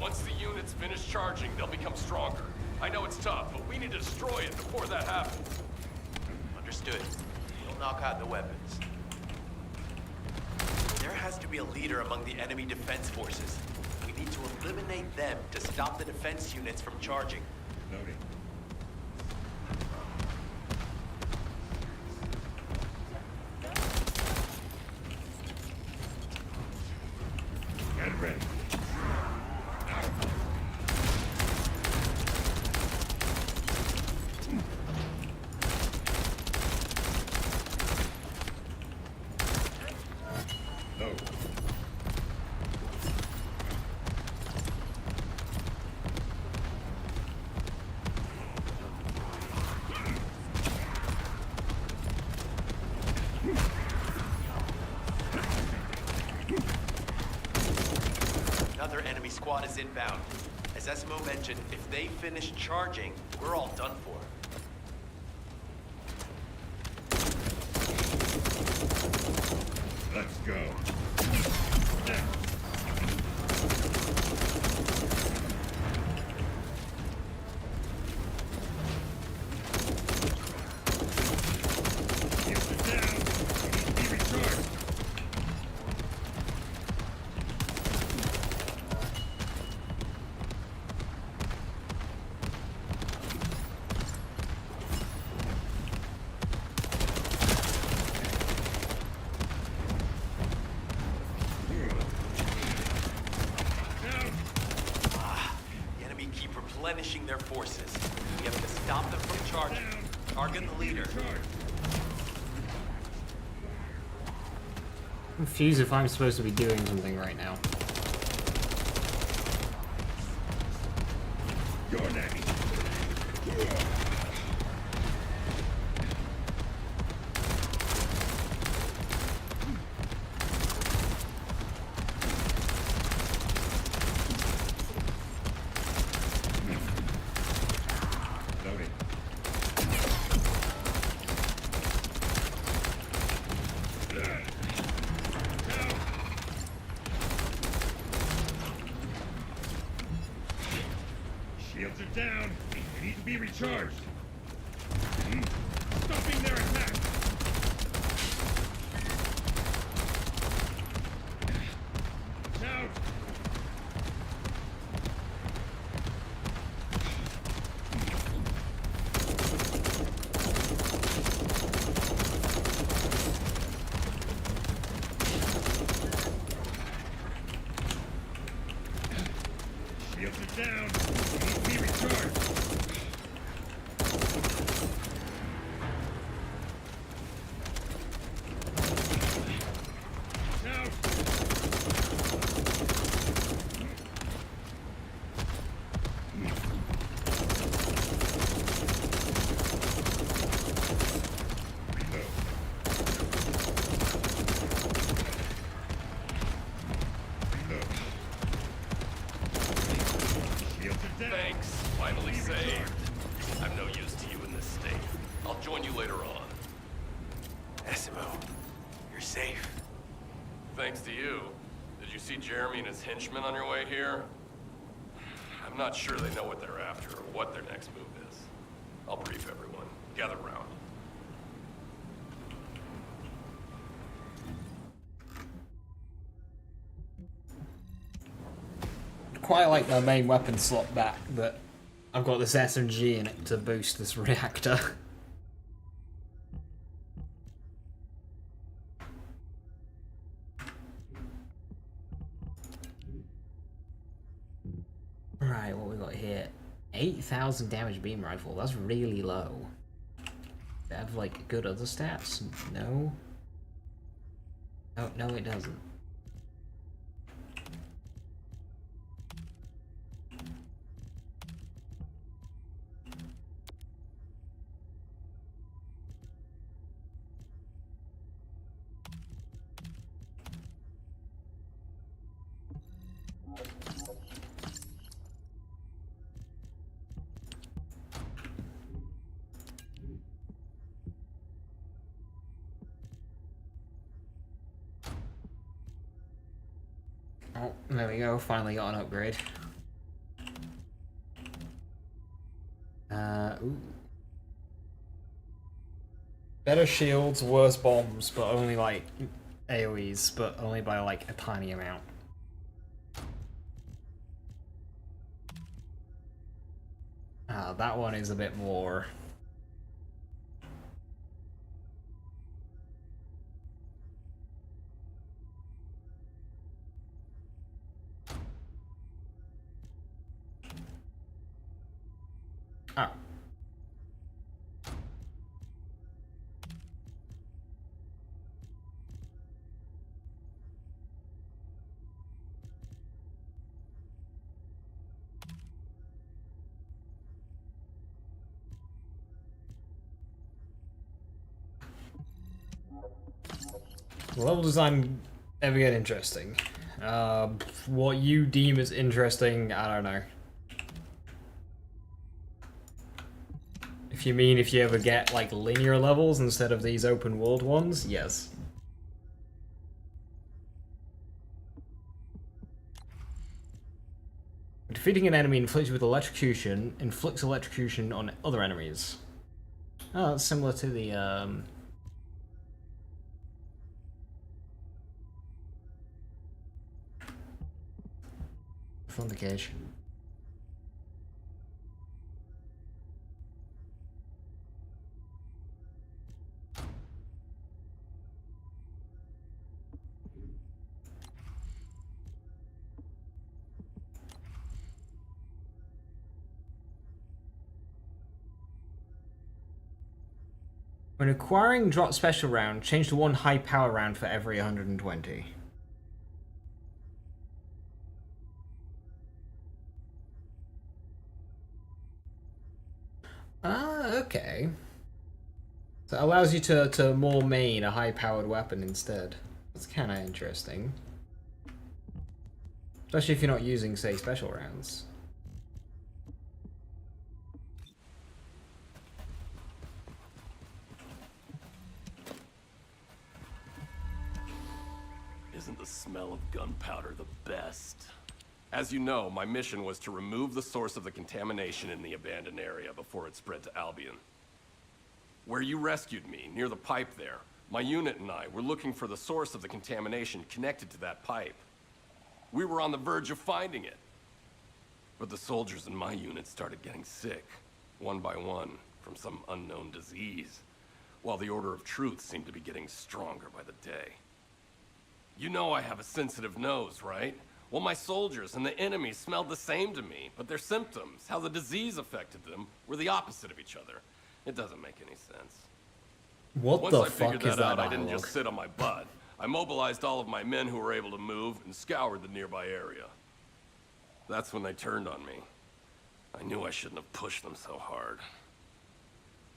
Once the units finish charging, they'll become stronger. I know it's tough, but we need to destroy it before that happens. Understood. We'll knock out the weapons. There has to be a leader among the enemy defense forces. We need to eliminate them to stop the defense units from charging. Loading. Get ready. Load. Another enemy squad is inbound. As Esmo mentioned, if they finish charging, we're all done for. Let's go. forces. We have to stop them from charging. Target the leader. I'm confused if I'm supposed to be doing something right now. You're next. Shields are down. They need to be recharged. Stopping their attack. Watch out. Shields are down. They need to be recharged. Watch out. Thanks. Finally saved. I'm no use to you in this state. I'll join you later on. Esimo, you're safe. Thanks to you. Did you see Jeremy and his henchmen on your way here? I'm not sure they know what they're after or what their next move is. I'll brief everyone. Gather round. Quite like the main weapon slot back, but I've got this SMG in it to boost this reactor. Right, what we got here? 8,000 damage beam rifle. That's really low. Do they have like good other stats? No. No, it doesn't. Oh, there we go. Finally got an upgrade. Ooh. Better shields, worse bombs, but only like AoEs, but only by like a tiny amount. That one is a bit more. Oh. Level design ever get interesting? What you deem as interesting, I don't know. If you mean if you ever get like linear levels instead of these open world ones, yes. Defeating an enemy inflicted with electrocution inflicts electrocution on other enemies. Oh, that's similar to the Thunder Cage. When acquiring drop special round, change to one high power round for every 120. Ah, okay. So it allows you to more main a high-powered weapon instead. That's kind of interesting. Especially if you're not using, say, special rounds. Isn't the smell of gunpowder the best? As you know, my mission was to remove the source of the contamination in the abandoned area before it spread to Albion. Where you rescued me, near the pipe there, my unit and I were looking for the source of the contamination connected to that pipe. We were on the verge of finding it. But the soldiers in my unit started getting sick, one by one, from some unknown disease, while the Order of Truth seemed to be getting stronger by the day. You know I have a sensitive nose, right? Well, my soldiers and the enemy smelled the same to me, but their symptoms, how the disease affected them, were the opposite of each other. It doesn't make any sense. What Once the I figured fuck is that out, that I didn't dialogue? just sit on my butt. I mobilized all of my men who were able to move and scoured the nearby area. That's when they turned on me. I knew I shouldn't have pushed them so hard.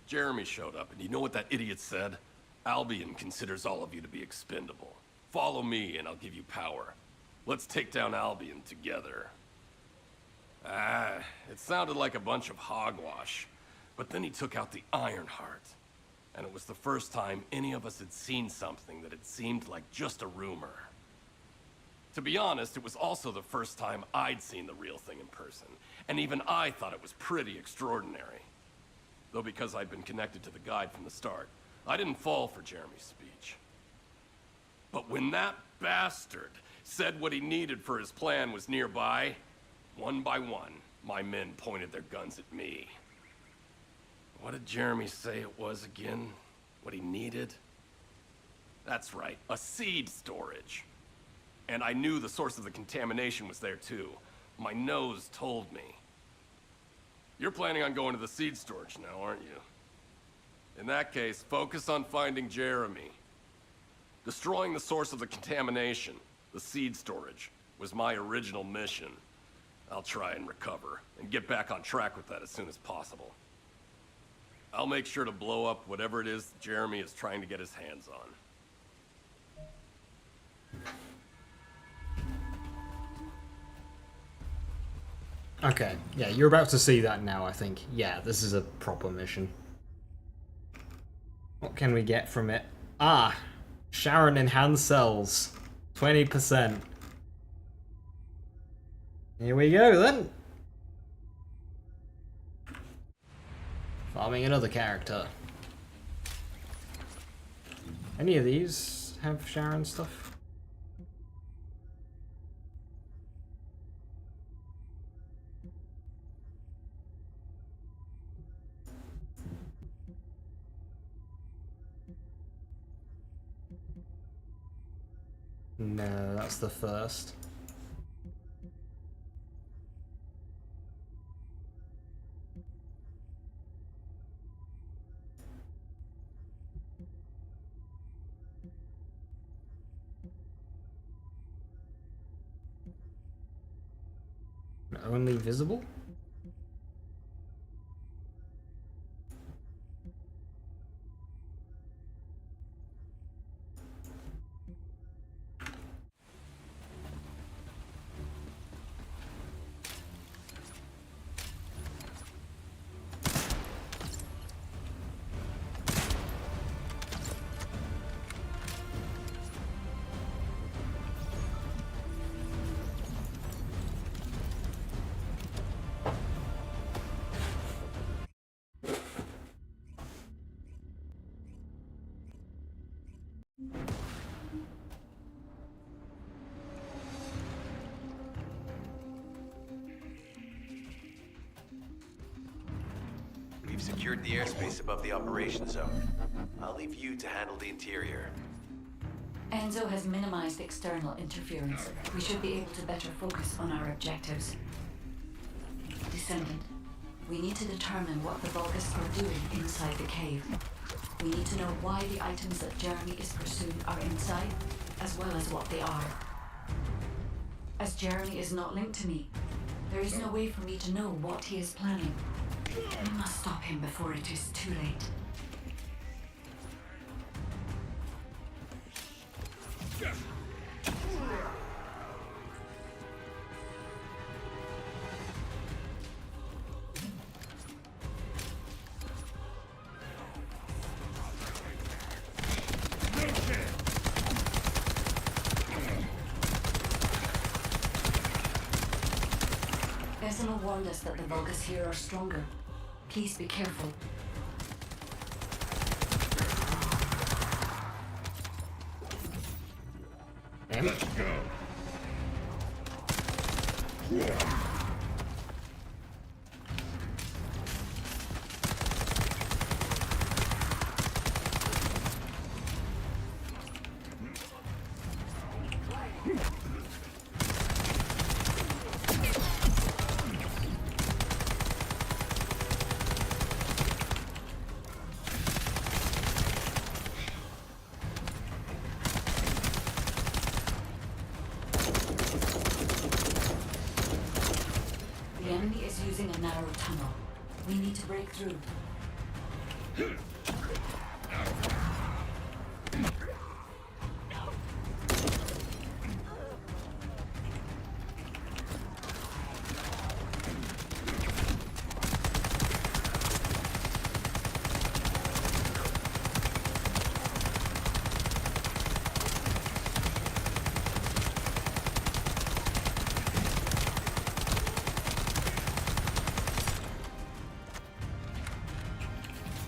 Jeremy showed up, and you know what that idiot said? Albion considers all of you to be expendable. Follow me, and I'll give you power. Let's take down Albion together. It sounded like a bunch of hogwash. But then he took out the Ironheart. And it was the first time any of us had seen something that had seemed like just a rumor. To be honest, it was also the first time I'd seen the real thing in person. And even I thought it was pretty extraordinary. Though because I'd been connected to the guide from the start, I didn't fall for Jeremy's speech. But when that bastard said what he needed for his plan was nearby, one by one, my men pointed their guns at me. What did Jeremy say it was again? What he needed? That's right, a seed storage. And I knew the source of the contamination was there too. My nose told me. You're planning on going to the seed storage now, aren't you? In that case, focus on finding Jeremy. Destroying the source of the contamination, the seed storage, was my original mission. I'll try and recover, and get back on track with that as soon as possible. I'll make sure to blow up whatever it is Jeremy is trying to get his hands on. Okay, yeah, you're about to see that now, I think. Yeah, this is a proper mission. What can we get from it? Ah, Sharon enhanced cells. 20%. Here we go, then. Farming another character. Any of these have Sharon stuff? No, that's the first. Only visible? We've secured the airspace above the operation zone. I'll leave you to handle the interior. Enzo has minimized external interference. We should be able to better focus on our objectives. Descendant, we need to determine what the Vulgus are doing inside the cave. We need to know why the items that Jeremy is pursuing are inside, as well as what they are. As Jeremy is not linked to me, there is no way for me to know what he is planning. We must stop him before it is too late. Ezra warned us that the Vulgus here are stronger. Please be careful. Let's go. The enemy is using a narrow tunnel. We need to break through.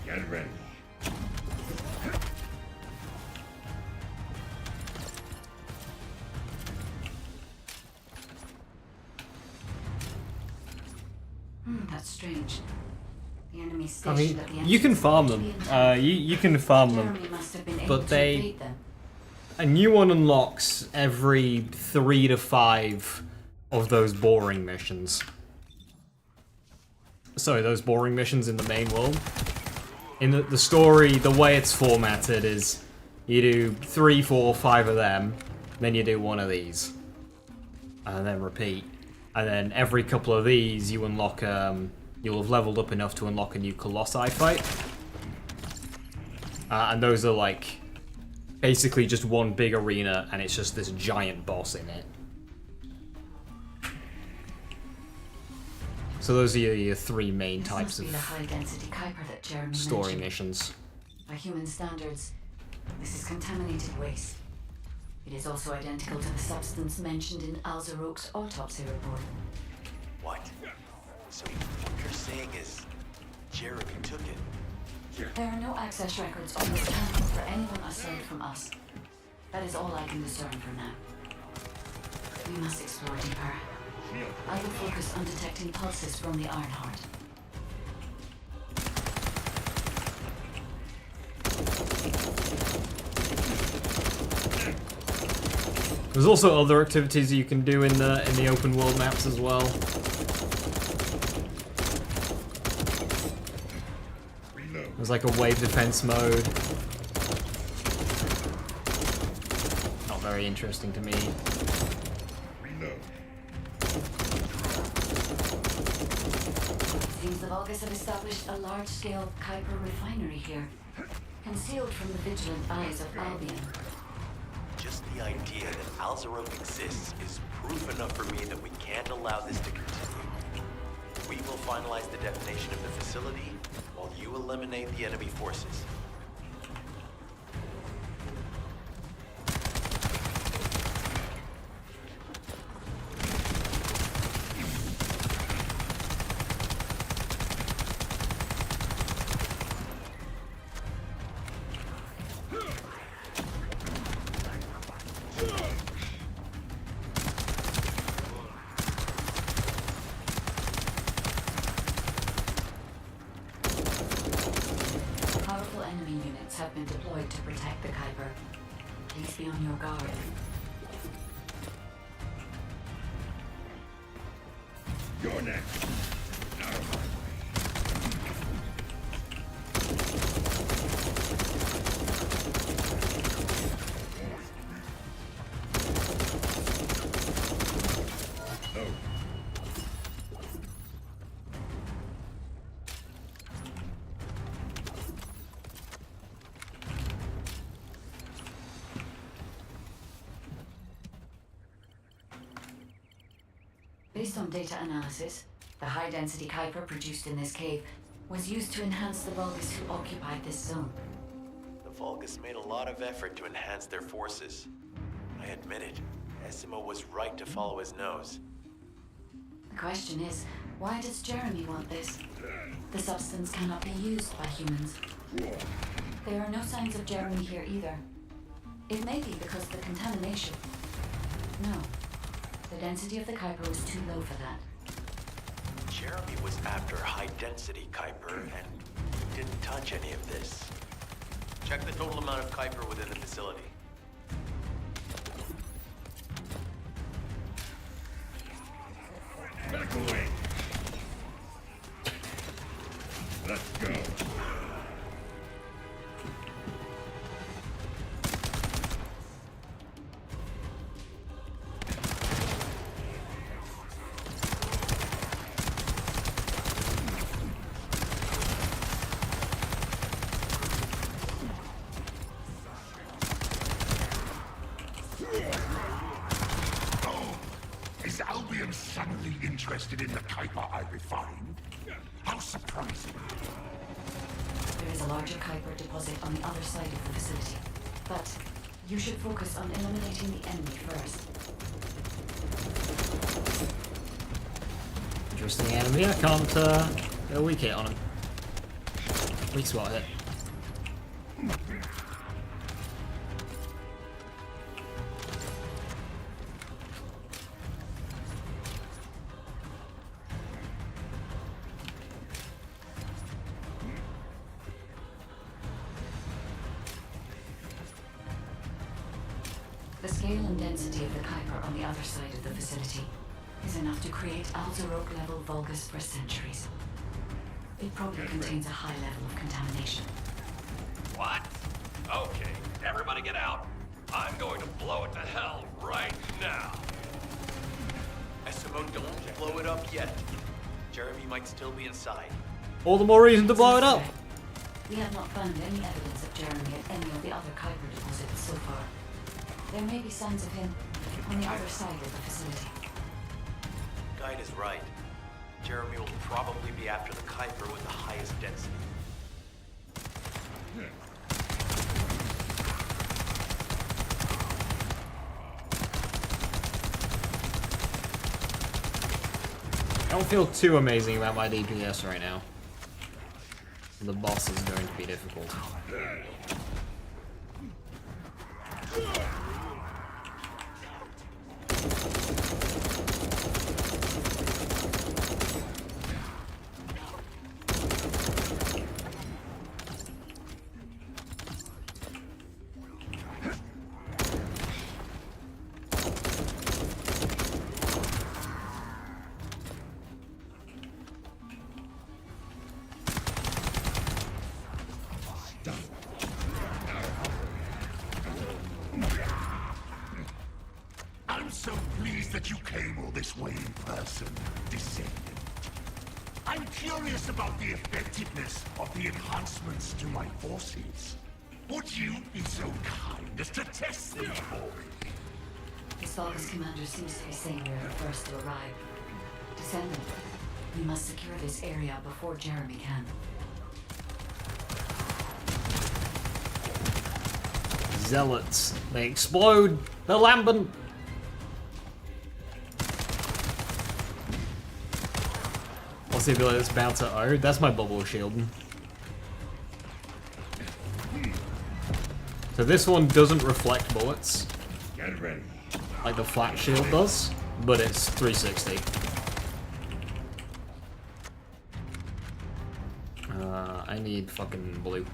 Get ready. That's strange. The enemy I stationed mean, at the you entrance can farm appear to them. be intact. You can farm them, Jeremy must have been able but to they evade them. a new one unlocks every 3 to 5 of those boring missions. Sorry, those boring missions in the main world. In the story, the way it's formatted is you do 3, 4, 5 of them, then you do one of these, and then repeat. And then every couple of these, you unlock. You'll have leveled up enough to unlock a new Colossi fight, and those are like basically just one big arena, and it's just this giant boss in it. So those are your 3 main This types must be of the high-density Kuiper that Jeremy story mentioned. missions. By human standards, this is contaminated waste. It is also identical to the substance mentioned in Alzarok's autopsy report. What? So what you're saying is Jeremy took it? There are no access records on this camera for anyone aside from us. That is all I can discern for now. We must explore deeper. I will focus on detecting pulses from the Ironheart. There's also other activities you can do in the open world maps as well. There's like a wave defense mode. Not very interesting to me. Seems the Vulgus have established a large-scale Kuiper refinery here, concealed from the vigilant eyes of Albion. Just the idea that Alzarok exists is proof enough for me that we can't allow this to continue. We will finalize the detonation of the facility while you eliminate the enemy forces. Powerful enemy units have been deployed to protect the Kuiper. Please be on your guard. You're next. Out of my way. Based on data analysis, the high-density Kuiper produced in this cave was used to enhance the Vulgus who occupied this zone. The Vulgus made a lot of effort to enhance their forces. I admit it. Essimo was right to follow his nose. The question is, why does Jeremy want this? The substance cannot be used by humans. There are no signs of Jeremy here either. It may be because of the contamination. No. The density of the Kuiper was too low for that. Jeremy was after high-density Kuiper, and he didn't touch any of this. Check the total amount of Kuiper within the facility. Back away! Let's go! Is Albion suddenly interested in the Kuiper I refined? How surprising. There is a larger Kuiper deposit on the other side of the facility. But you should focus on eliminating the enemy first. Interesting enemy. I can't get a weak hit on him. Weak spot hit. The scale and density of the Kuiper on the other side of the facility is enough to create Alzarok-level Vulgus for centuries. It probably contains a high level of contamination. What? Okay, everybody get out. I'm going to blow it to hell right now. Essimo, don't blow it up yet. Jeremy might still be inside. All the more reason to blow it up. We have not found any evidence of Jeremy at any of the other Kuiper deposits so far. There may be signs of him on the other side of the facility. Guide is right. Jeremy will probably be after the Kuiper with the highest density. I don't feel too amazing about my DPS right now. The boss is going to be difficult. I'm so pleased that you came all this way in person, Descendant. I'm curious about the effectiveness of the enhancements to my forces. Would you be so kind as to test them for me? His Vulgus commander seems to be saying we're the first to arrive. Descendant, we must secure this area before Jeremy can. Zealots. They explode. The lambent. What's the ability that's about to O? That's my bubble shield. So this one doesn't reflect bullets. Get ready. Like the flat shield does, but it's 360. I need fucking blue.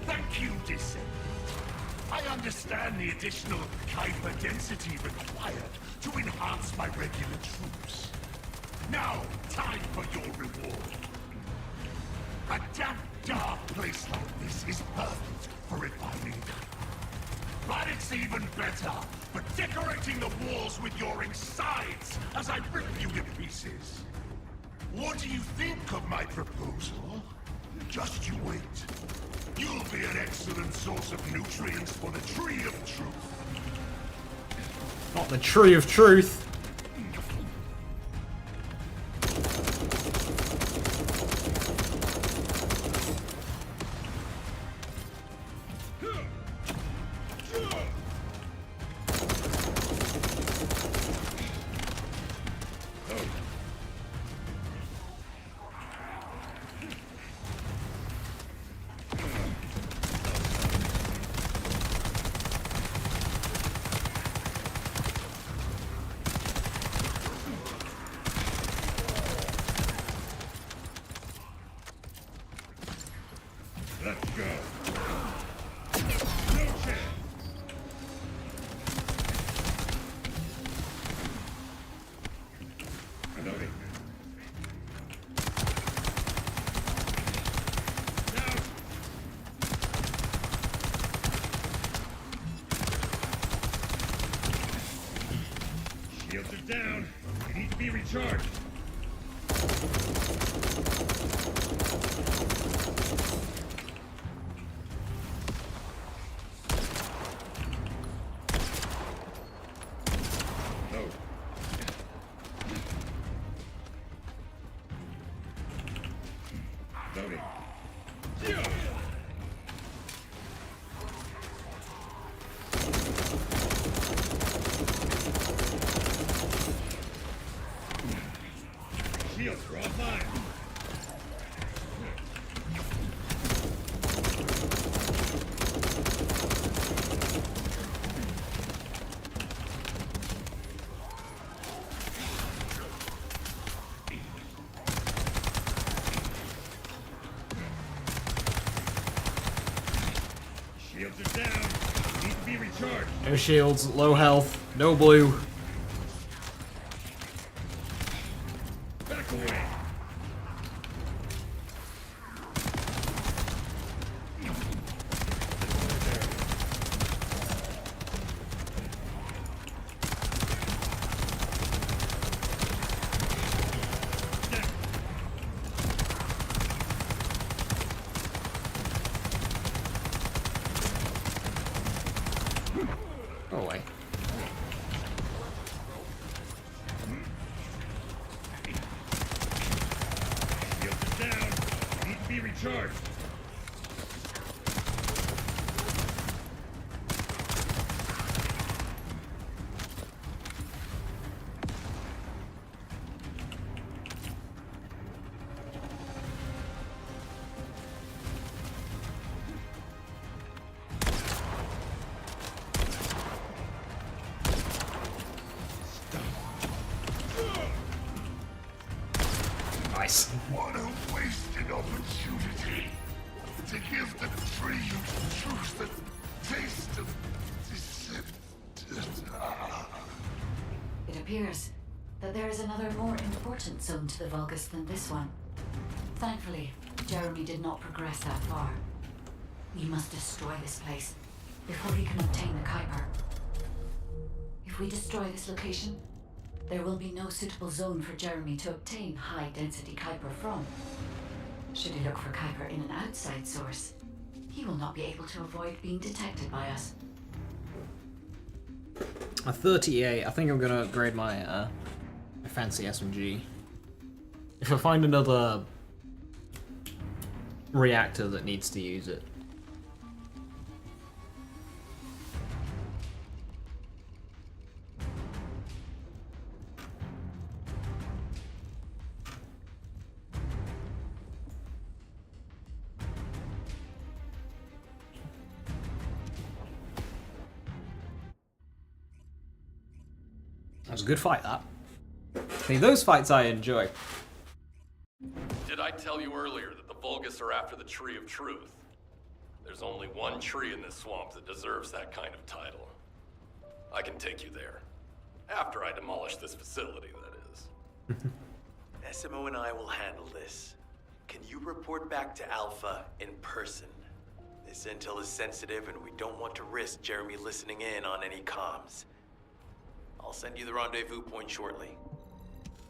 Thank you, Descendant. I understand the additional Kuiper density required to enhance my regular troops. Now, time for your reward. A damp, dark place like this is perfect for refining Kuiper. But it's even better for decorating the walls with your insides as I rip you to pieces. What do you think of my proposal? Just you wait. You'll be an excellent source of nutrients for the Tree of Truth. Not the Tree of Truth. Let's go. Loading. Shields are down. They need to be recharged. Loading. Shields are offline. Shields are down. Need to be recharged. No shields, low health, no blue. Back away. Go away. Shields are down. Need to be recharged. Nice. What a wasted opportunity to give the Tree of Truth the taste of deception. It appears that there is another more important zone to the Vulgus than this one. Thankfully, Jeremy did not progress that far. We must destroy this place before he can obtain the Kuiper. If we destroy this location, there will be no suitable zone for Jeremy to obtain high-density Kuiper from. Should he look for Kuiper in an outside source, he will not be able to avoid being detected by us. A 38. I think I'm gonna upgrade my fancy SMG. If I find another reactor that needs to use it. That was a good fight, that. See, those fights I enjoy. Did I tell you earlier that the Vulgus are after the Tree of Truth? There's only one tree in this swamp that deserves that kind of title. I can take you there. After I demolish this facility, that is. SMO and I will handle this. Can you report back to Alpha in person? This intel is sensitive and we don't want to risk Jeremy listening in on any comms. I'll send you the rendezvous point shortly.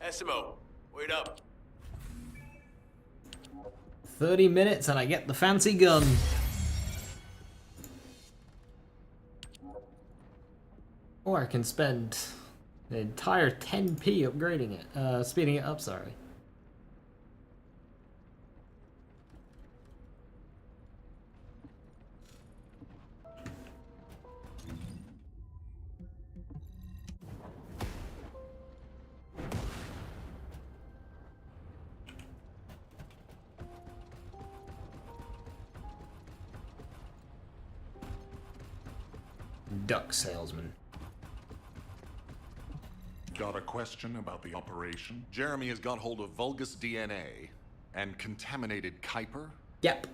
SMO, wait up. 30 minutes and I get the fancy gun. Or I can spend an entire 10p upgrading it, speeding it up, sorry. Duck salesman. Got a question about the operation? Jeremy has got hold of Vulgus DNA and contaminated Kuiper? Yep.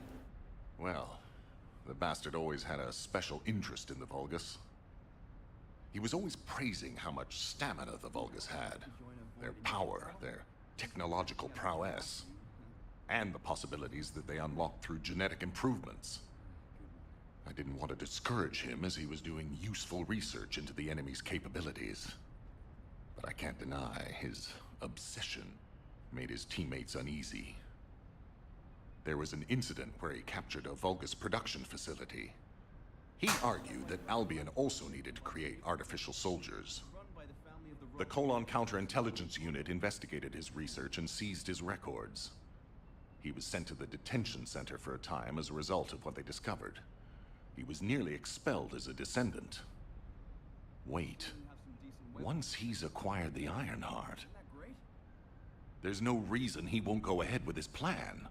Well, the bastard always had a special interest in the Vulgus. He was always praising how much stamina the Vulgus had, their power, their technological prowess, and the possibilities that they unlocked through genetic improvements. I didn't want to discourage him as he was doing useful research into the enemy's capabilities. But I can't deny his obsession made his teammates uneasy. There was an incident where he captured a Vulgus production facility. He argued that Albion also needed to create artificial soldiers. The Colon Counterintelligence Unit investigated his research and seized his records. He was sent to the detention center for a time as a result of what they discovered. He was nearly expelled as a descendant. Wait. Once he's acquired the Ironheart, there's no reason he won't go ahead with his plan.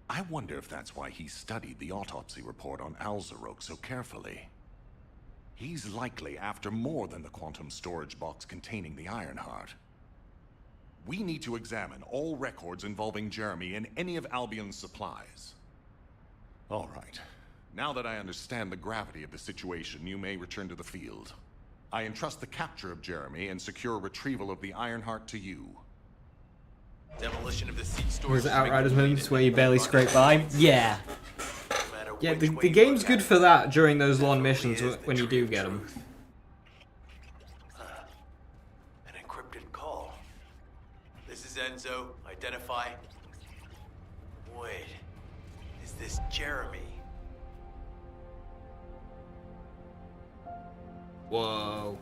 I wonder if that's why he studied the autopsy report on Alzarok so carefully. He's likely after more than the quantum storage box containing the Ironheart. We need to examine all records involving Jeremy and any of Albion's supplies. All right. Now that I understand the gravity of the situation, you may return to the field. I entrust the capture of Jeremy and secure retrieval of the Ironheart to you. Demolition of the seat storage. There's Outriders moments where you barely scrape by. Yeah. Yeah, the game's good for that during those long missions when you do get them. An encrypted call. This is Enzo. Identify. Wait. Is this Jeremy? Whoa.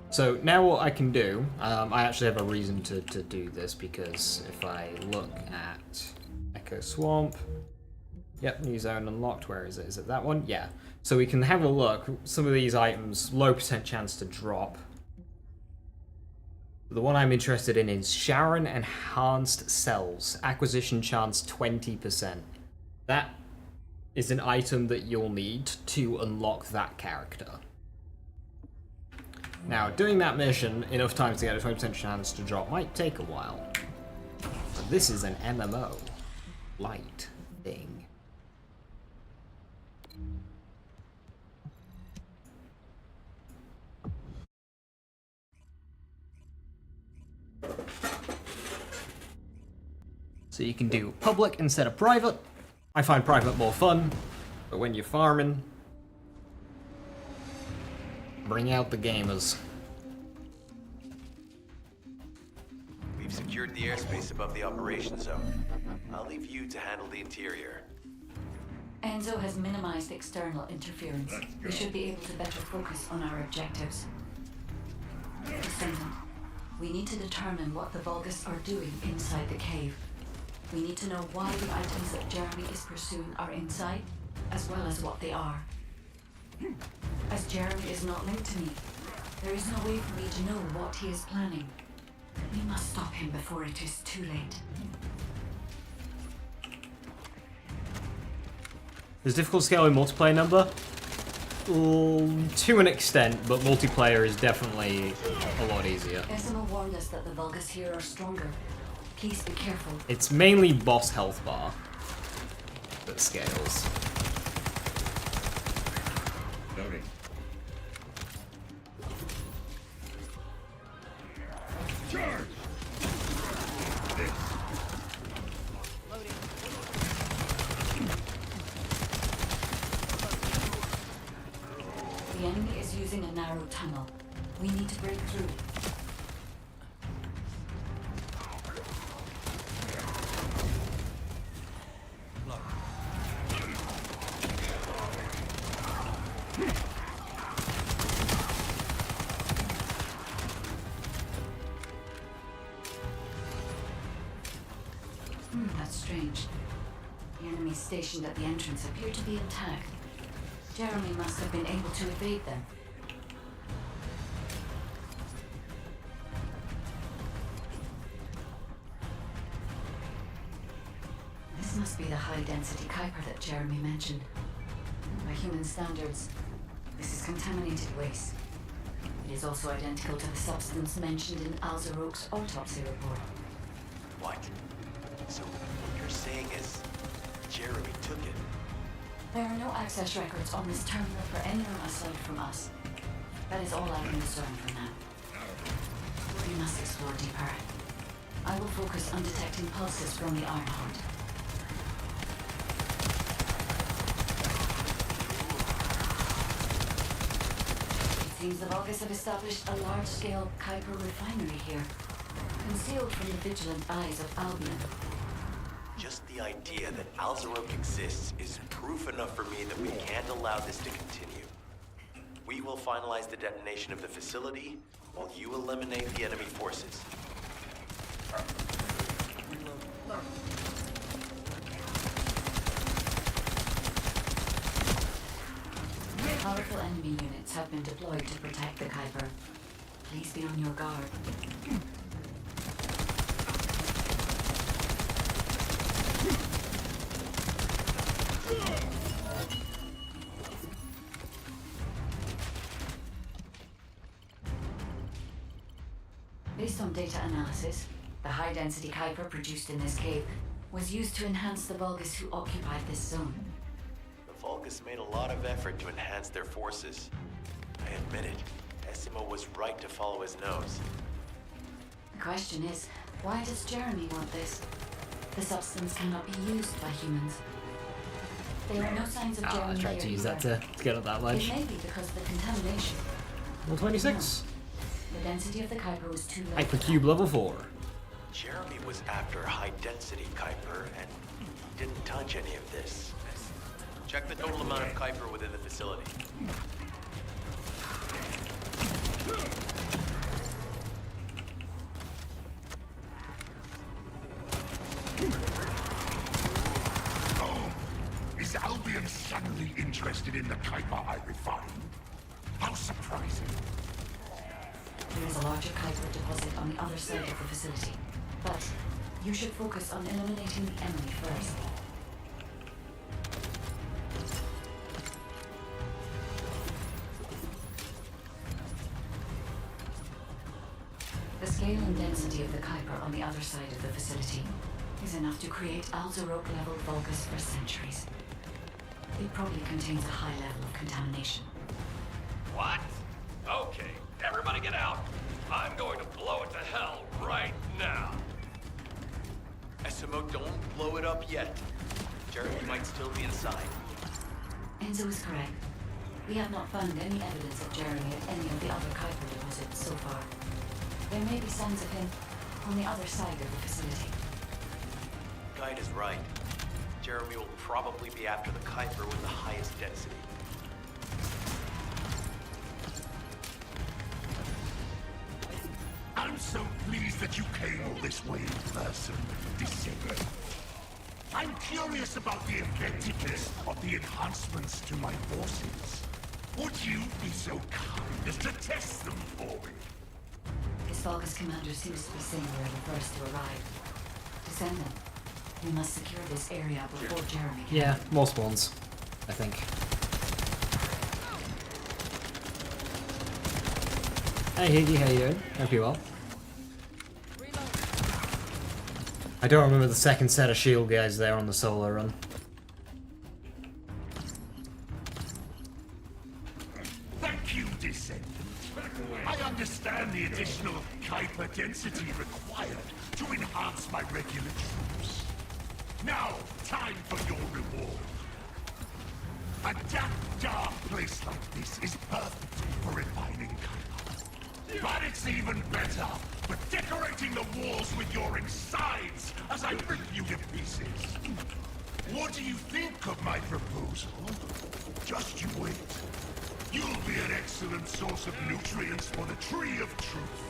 So now what I can do, I actually have a reason to do this, because if I look at Echo Swamp, yep, new zone unlocked, where is it? Is it that one? Yeah. So we can have a look. Some of these items, low % chance to drop. The one I'm interested in is Sharon Enhanced Cells, acquisition chance 20%. That is an item that you'll need to unlock that character. Now, doing that mission enough times to get a 20% chance to drop might take a while. But this is an MMO light thing. So you can do public instead of private. I find private more fun, but when you're farming, bring out the gamers. We've secured the airspace above the operation zone. I'll leave you to handle the interior. Enzo has minimized external interference. We should be able to better focus on our objectives. Descendant, we need to determine what the Vulgus are doing inside the cave. We need to know why the items that Jeremy is pursuing are inside, as well as what they are. As Jeremy is not linked to me, there is no way for me to know what he is planning. We must stop him before it is too late. Is difficult scale in multiplayer number? To an extent, but multiplayer is definitely a lot easier. Decima warned us that the Vulgus here are stronger. Please be careful. It's mainly boss health bar that scales. Loading. Charge! This. Loading. The enemy is using a narrow tunnel. We need to break through. That's strange. The enemies stationed at the entrance appear to be intact. Jeremy must have been able to evade them. This must be the high-density Kuiper that Jeremy mentioned. By human standards, this is contaminated waste. It is also identical to the substance mentioned in Alzaroke's autopsy report. What? So what you're saying is Jeremy took it? There are no access records on this terminal for anyone aside from us. That is all I can discern for now. We must explore deeper. I will focus on detecting pulses from the Ironheart. It seems the Vulgus have established a large-scale Kuiper refinery here, concealed from the vigilant eyes of Albion. Just the idea that Alzaroke exists is proof enough for me that we can't allow this to continue. We will finalize the detonation of the facility while you eliminate the enemy forces. Powerful enemy units have been deployed to protect the Kuiper. Please be on your guard. Based on data analysis, the high-density Kuiper produced in this cave was used to enhance the Vulgus who occupied this zone. The Vulgus made a lot of effort to enhance their forces. I admit it. Essimo was right to follow his nose. The question is, why does Jeremy want this? The substance cannot be used by humans. There are no signs of Jeremy I tried here to use that either. to get up that ledge. It may be because of the contamination. Level 26. The density of the Kuiper was too low. Hypercube level 4. Jeremy was after high-density Kuiper and didn't touch any of this. Check the total amount of Kuiper within the facility. Oh, is Albion suddenly interested in the Kuiper I refined? How surprising. There is a larger Kuiper deposit on the other side of the facility. But you should focus on eliminating the enemy first. The scale and density of the Kuiper on the other side of the facility is enough to create Alzaroke-level Vulgus for centuries. It probably contains a high level of contamination. What? Okay, everybody get out. I'm going to blow it to hell right now. Essimo, don't blow it up yet. Jeremy might still be inside. Enzo is correct. We have not found any evidence of Jeremy at any of the other Kuiper deposits so far. There may be signs of him on the other side of the facility. Guide is right. Jeremy will probably be after the Kuiper with the highest density. I'm so pleased that you came all this way in person, Descendant. I'm curious about the effectiveness of the enhancements to my forces. Would you be so kind as to test them for me? His Vulgus commander seems to be saying we're the first to arrive. Descendant, we must secure this area before Jeremy can. Yeah, more spawns, I think. Hey Higgy, how you doing? Hope you're well. I don't remember the second set of shield guys there on the solo run. Thank you, Descendant. I understand the additional Kuiper density required to enhance my regular troops. Now, time for your reward. A damp, dark place like this is perfect for refining Kuiper. But it's even better for decorating the walls with your insides as I rip you to pieces. What do you think of my proposal? Just you wait. You'll be an excellent source of nutrients for the Tree of Truth.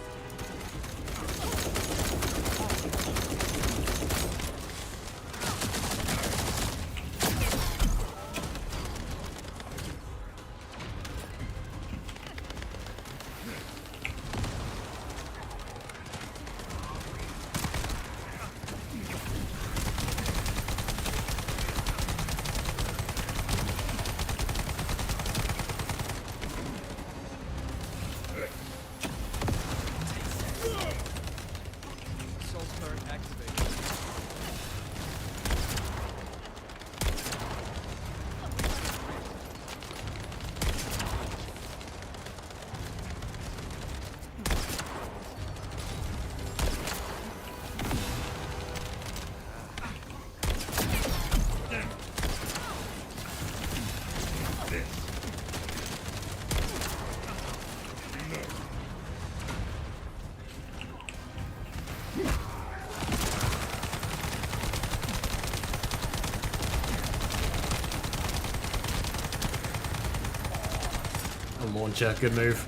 launcher. Good move.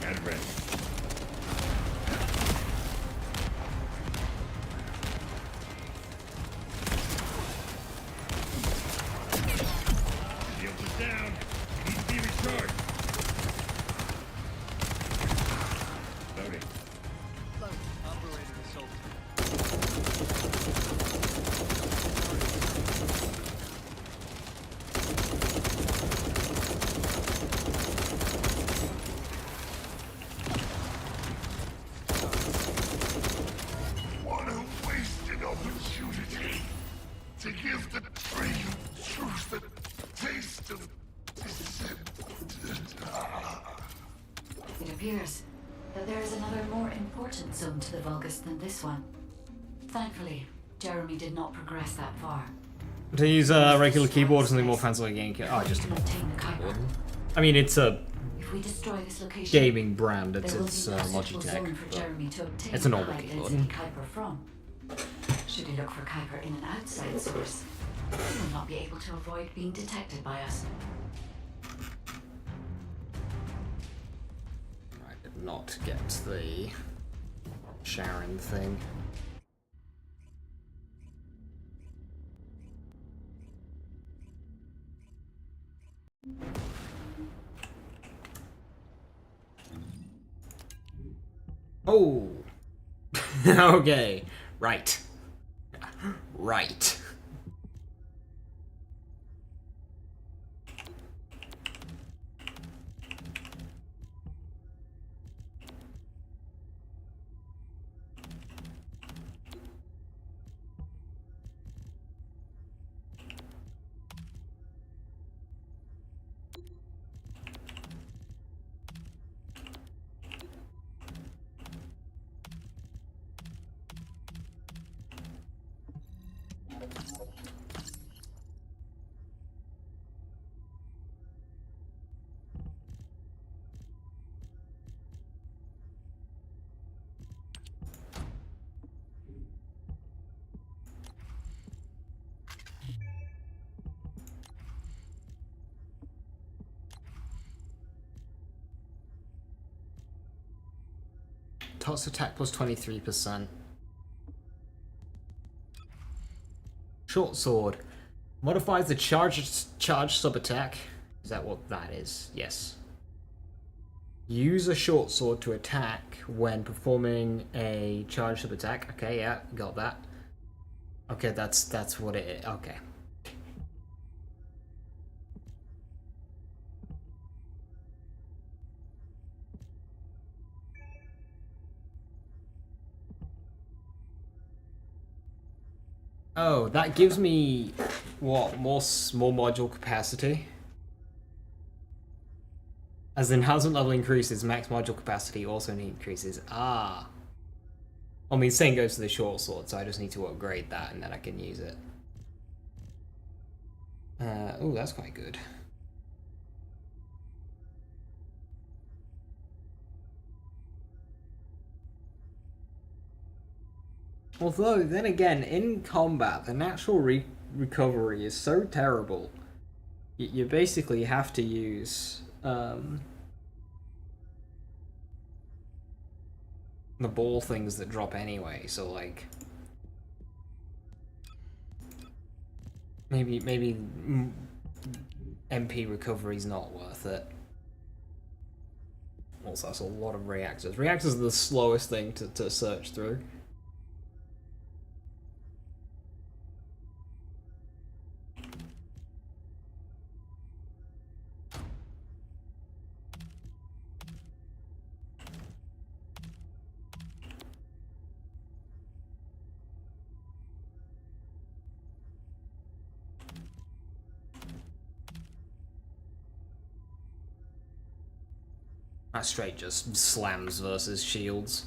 Got it ready. Shields is down. Need to be recharged. Loading. Operating assault. What a wasted opportunity to give the tree of truth the taste of descent. It appears that there is another more important zone to the Vulgus than this one. Thankfully, Jeremy did not progress that far. To use a regular keyboard or something more fancy like game. Oh, just a Obtain the Kuiper. I mean, it's a If we destroy this location, gaming brand. It's there will be no suitable Logitech. zone for Jeremy to obtain It's a the normal high keyboard. density Kuiper from. Should he look for Kuiper in an outside source, he will not be able to avoid being detected by us. I did not get the Sharon thing. Oh. Okay. Right. Right. Toss attack plus 23%. Short sword. Modifies the charge sub attack. Is that what that is? Yes. Use a short sword to attack when performing a charge sub attack. Okay, yeah, got that. Okay, that's what it is. Okay. Oh, that gives me what, more module capacity? As the enhancement level increases, max module capacity also increases. Ah. I mean, same goes to the short sword, so I just need to upgrade that and then I can use it. Oh, that's quite good. Although, then again, in combat, the natural recovery is so terrible. You basically have to use the ball things that drop anyway. So like, maybe MP recovery is not worth it. Also, that's a lot of reactors. Reactors are the slowest thing to search through. That straight just slams versus shields.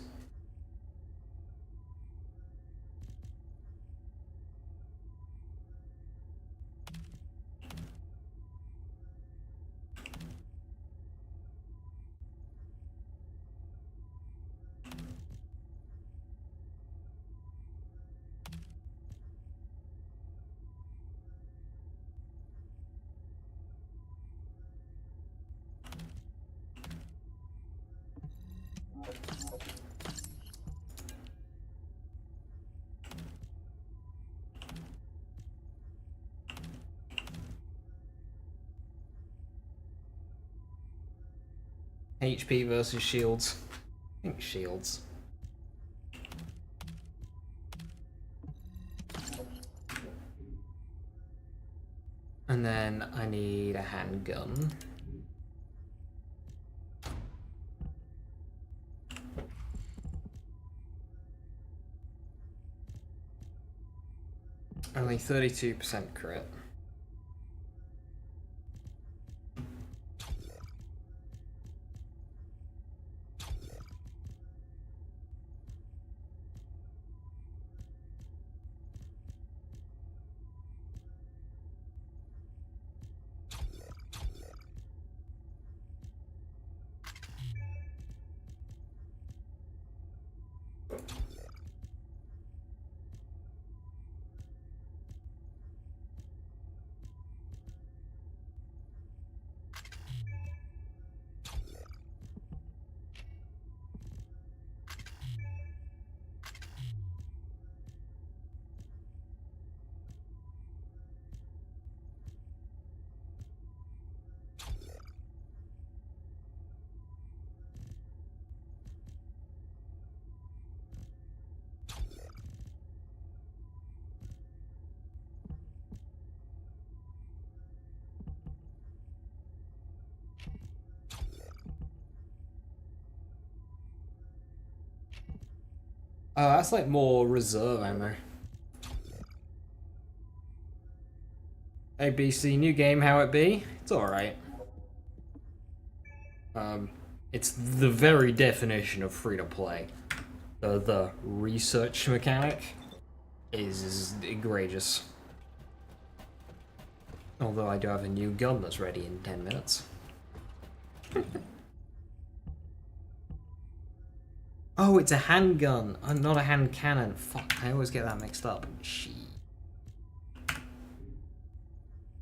HP versus shields. I think shields. And then I need a handgun. Only 32% crit. Oh, that's like more reserve ammo. ABC, new game, how it be? It's alright. It's the very definition of free-to-play. The research mechanic is egregious. Although I do have a new gun that's ready in 10 minutes. Oh, it's a handgun, not a hand cannon. Fuck, I always get that mixed up. Shit.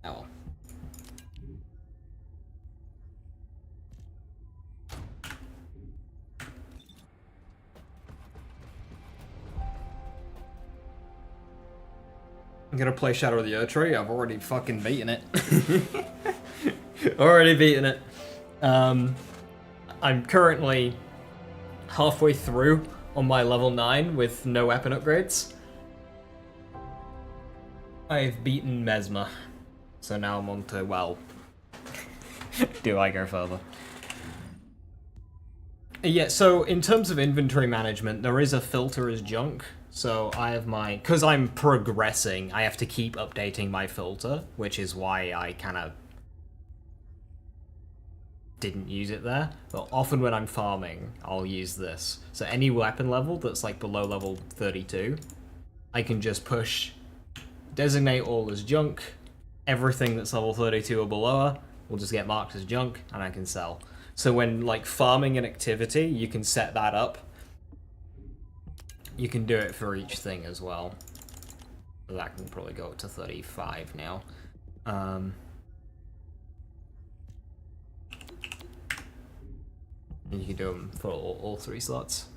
Oh. I'm gonna play Shadow of the Erdtree. I've already fucking beaten it. Already beaten it. I'm currently halfway through on my level 9 with no weapon upgrades. I've beaten Mesmer. So now I'm on to, well, do I go further? Yeah, so in terms of inventory management, there is a filter as junk. So I have my, because I'm progressing, I have to keep updating my filter, which is why I kind of didn't use it there. But often when I'm farming, I'll use this. So any weapon level that's like below level 32, I can just push, designate all as junk, everything that's level 32 or below will just get marked as junk, and I can sell. So when like farming an activity, you can set that up. You can do it for each thing as well. That can probably go up to 35 now. You can do them for all 3 slots.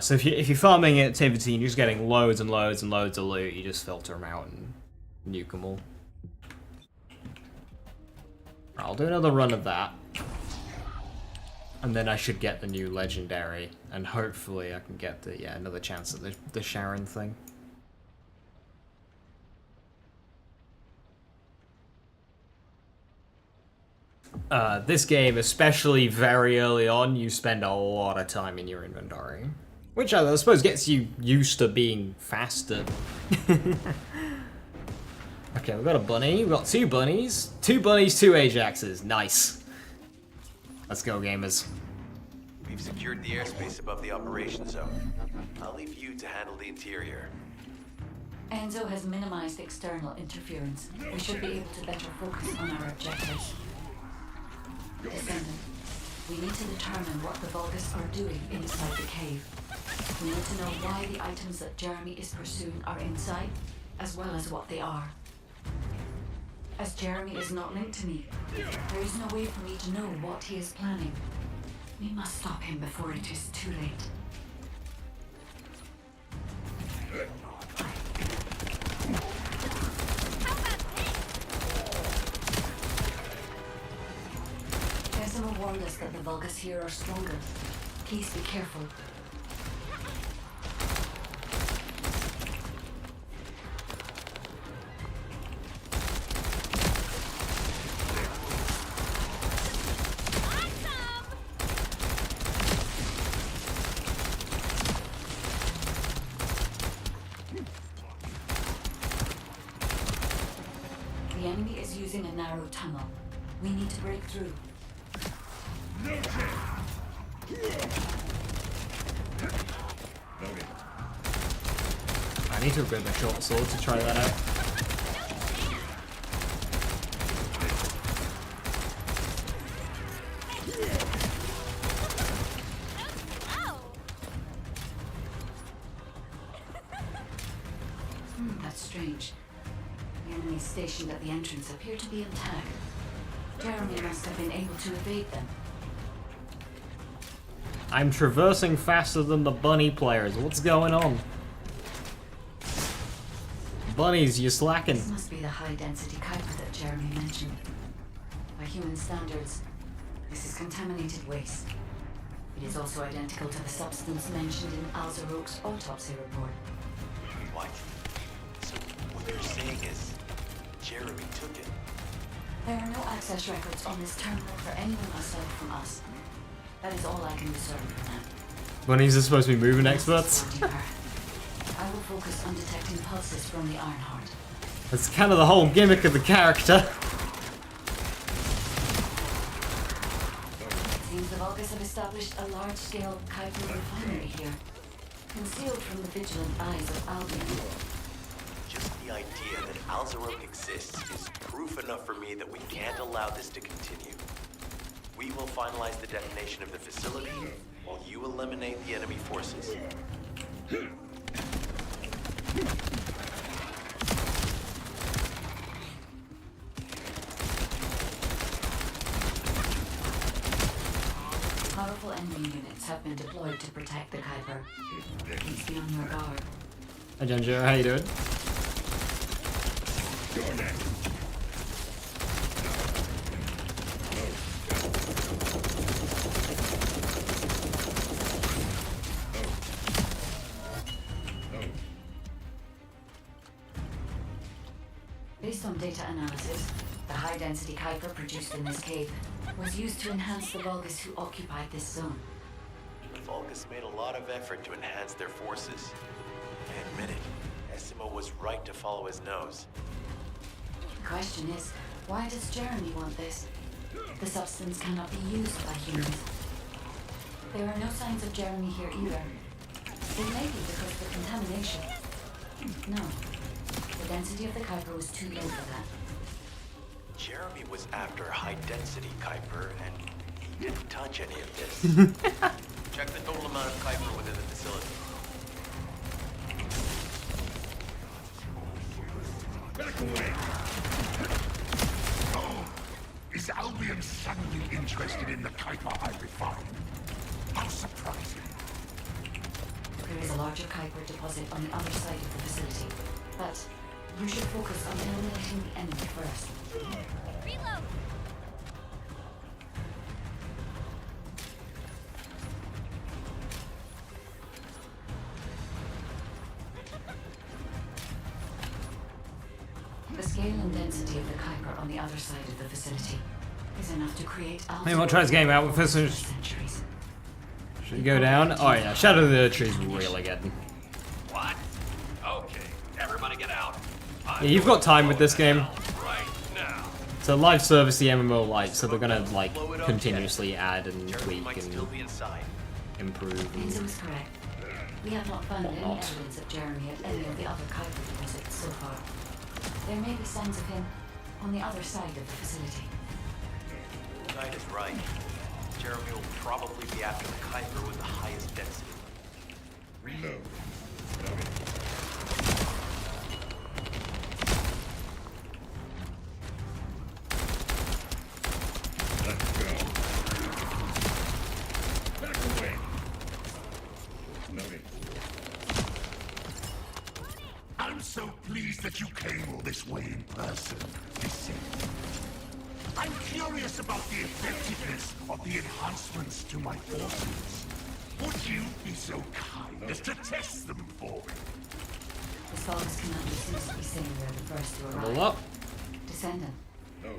So if you're farming an activity and you're just getting loads and loads and loads of loot, you just filter them out and nuke them all. I'll do another run of that. And then I should get the new legendary, and hopefully I can get the another chance at the Sharon thing. This game, especially very early on, you spend a lot of time in your inventory, which I suppose gets you used to being faster. Okay, we've got a bunny. We've got 2 bunnies. 2 bunnies, 2 Ajaxes. Nice. Let's go, gamers. We've secured the airspace above the operation zone. I'll leave you to handle the interior. Enzo has minimized external interference. We should be able to better focus on our objectives. Descendant, we need to determine what the Vulgus are doing inside the cave. We need to know why the items that Jeremy is pursuing are inside, as well as what they are. As Jeremy is not linked to me, there is no way for me to know what he is planning. We must stop him before it is too late. Decimal warned us that the Vulgus here are stronger. Please be careful. The enemy is using a narrow tunnel. We need to break through. I need to equip a short sword to try that out. That's strange. The enemies stationed at the entrance appear to be intact. Jeremy must have been able to evade them. I'm traversing faster than the bunny players. What's going on? Bunnies, you're slacking. This must be the high-density Kuiper that Jeremy mentioned. By human standards, this is contaminated waste. It is also identical to the substance mentioned in Alzarok's autopsy report. What? So what they're saying is Jeremy took it. There are no access records on this terminal for anyone aside from us. That is all I can discern for now. Bunnies are supposed to be moving experts. I will focus on detecting pulses from the Ironheart. That's kind of the whole gimmick of the character. It seems the Vulgus have established a large-scale Kuiper refinery here, concealed from the vigilant eyes of Albion. Just the idea that Alzarok exists is proof enough for me that we can't allow this to continue. We will finalize the detonation of the facility while you eliminate the enemy forces. Powerful enemy units have been deployed to protect the Kuiper. Please be on your guard. Hi Ginger, how you doing? Based on data analysis, the high-density Kuiper produced in this cave was used to enhance the Vulgus who occupied this zone. The Vulgus made a lot of effort to enhance their forces. I admit it, Essimo was right to follow his nose. The question is, why does Jeremy want this? The substance cannot be used by humans. There are no signs of Jeremy here either. It may be because of the contamination. No. The density of the Kuiper was too low for that. Jeremy was after high-density Kuiper, and he didn't touch any of this. Check the total amount of Kuiper within the facility. Back away! Oh, is Albion suddenly interested in the Kuiper I refined? How surprising. There is a larger Kuiper deposit on the other side of the facility, but you should focus on eliminating the enemy first. Reload! The scale and density of the Kuiper on the other side of the facility is enough to create Hey, we'll try this game out with this. Should we go down? Oh yeah, Shadow of the Tree's really good. What? Okay, everybody get out. Yeah, you've got time with this game. Right now. It's a live service, the MMO Lite, so they're gonna like continuously add and tweak and improve. Enzo is correct. We have not found any evidence of Jeremy at any of the other Kuiper deposits so far. There may be signs of him on the other side of the facility. Knight is right. Jeremy will probably be after the Kuiper with the highest density. Reload. Let's go. Back away. Loading. I'm so pleased that you came all this way in person. Listen. I'm curious about the effectiveness of the enhancements to my forces. Would you be so kind as to test them for me? The Solace Commander seems to be saying they're the first to arrive. Level up. Descendant,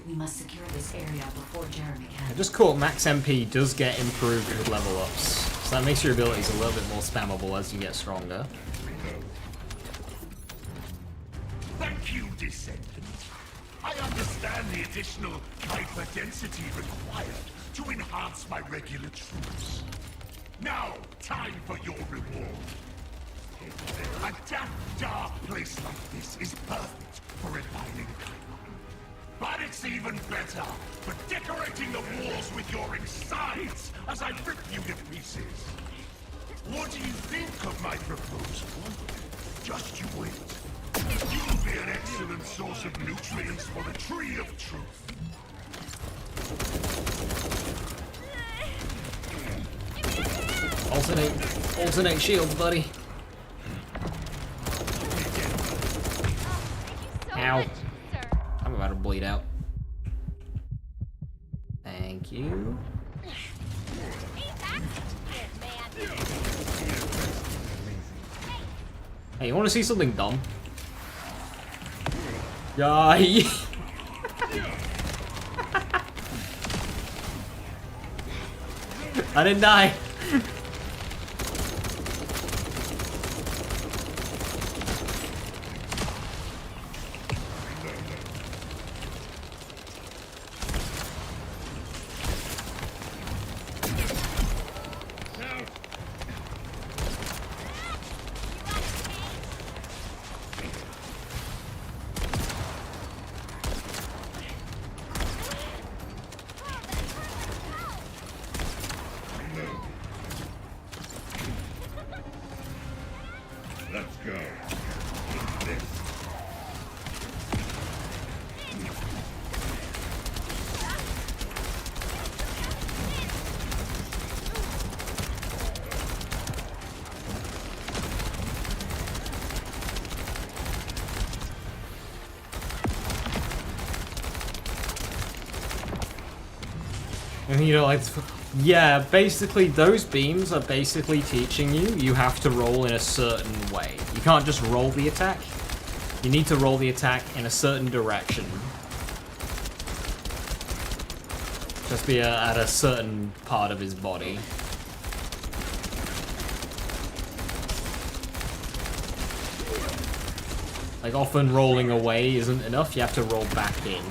we must secure this area before Jeremy can. I just caught max MP does get improved with level ups. So that makes your abilities a little bit more spammable as you get stronger. Thank you, Descendant. I understand the additional Kuiper density required to enhance my regular troops. Now, time for your reward. A damp, dark place like this is perfect for refining Kuiper. But it's even better for decorating the walls with your insides as I rip you to pieces. What do you think of my proposal? Just you wait. You'll be an excellent source of nutrients for the Tree of Truth. Alternate shields, buddy. Ow. I'm about to bleed out. Thank you. Hey, you want to see something dumb? Yay! I didn't die. Let's go. And you know, like, yeah, basically those beams are basically teaching you have to roll in a certain way. You can't just roll the attack. You need to roll the attack in a certain direction. Just be at a certain part of his body. Like, often rolling away isn't enough, you have to roll back in.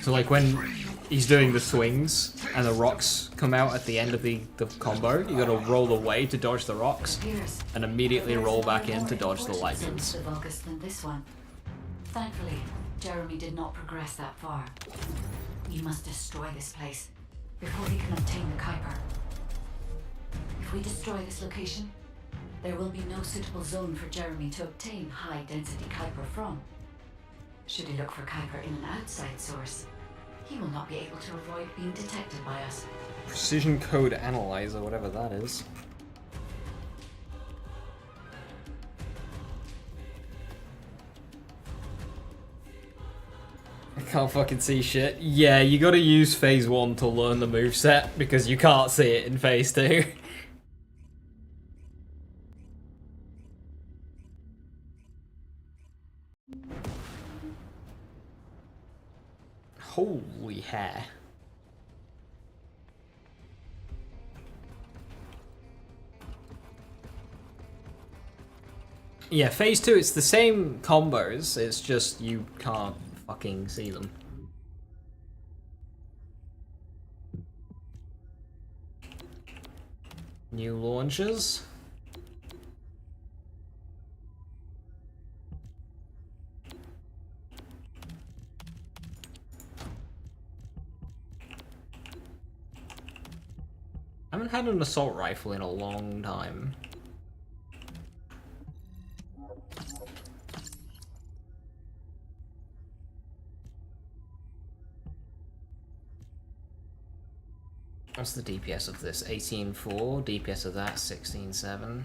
So like when he's doing the swings and the rocks come out at the end of the combo, you gotta roll away to dodge the rocks and immediately roll back in to dodge the lightnings. Than this one. Thankfully, Jeremy did not progress that far. We must destroy this place before he can obtain the Kuiper. If we destroy this location, there will be no suitable zone for Jeremy to obtain high-density Kuiper from. Should he look for Kuiper in an outside source, he will not be able to avoid being detected by us. Precision code analyzer, whatever that is. I can't fucking see shit. Yeah, you gotta use phase 1 to learn the moveset because you can't see it in phase 2. Holy hair. Yeah, phase 2, it's the same combos, it's just you can't fucking see them. New launchers. I haven't had an assault rifle in a long time. What's the DPS of this? 18.4, DPS of that, 16.7.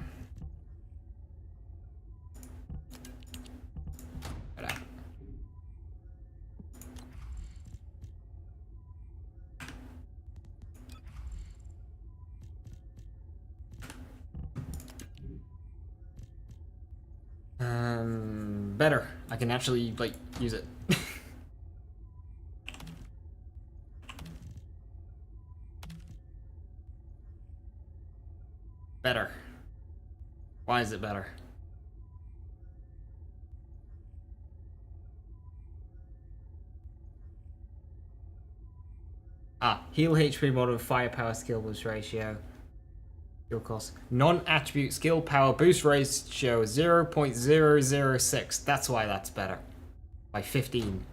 Better. I can actually, like, use it. Better. Why is it better? Heal HP mod firepower skill boost ratio. Skill cost. Non-attribute skill power boost ratio 0.006. That's why that's better. By 15.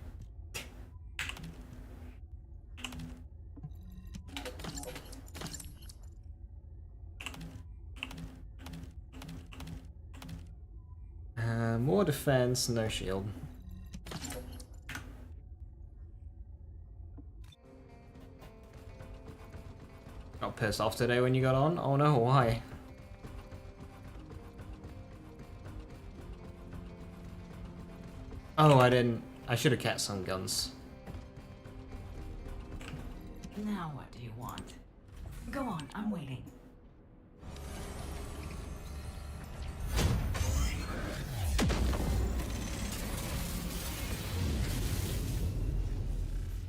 More defense, no shield. Got pissed off today when you got on? Oh no, why? Oh, I didn't. I should have kept some guns. Now what do you want? Go on, I'm waiting.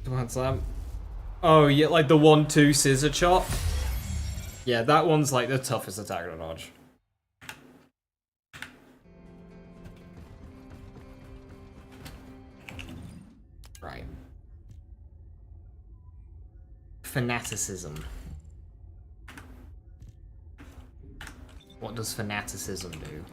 What's that? Oh, yeah, like the 1-2 scissor chop. Yeah, that one's like the toughest attack to dodge. Right. Fanaticism. What does fanaticism do?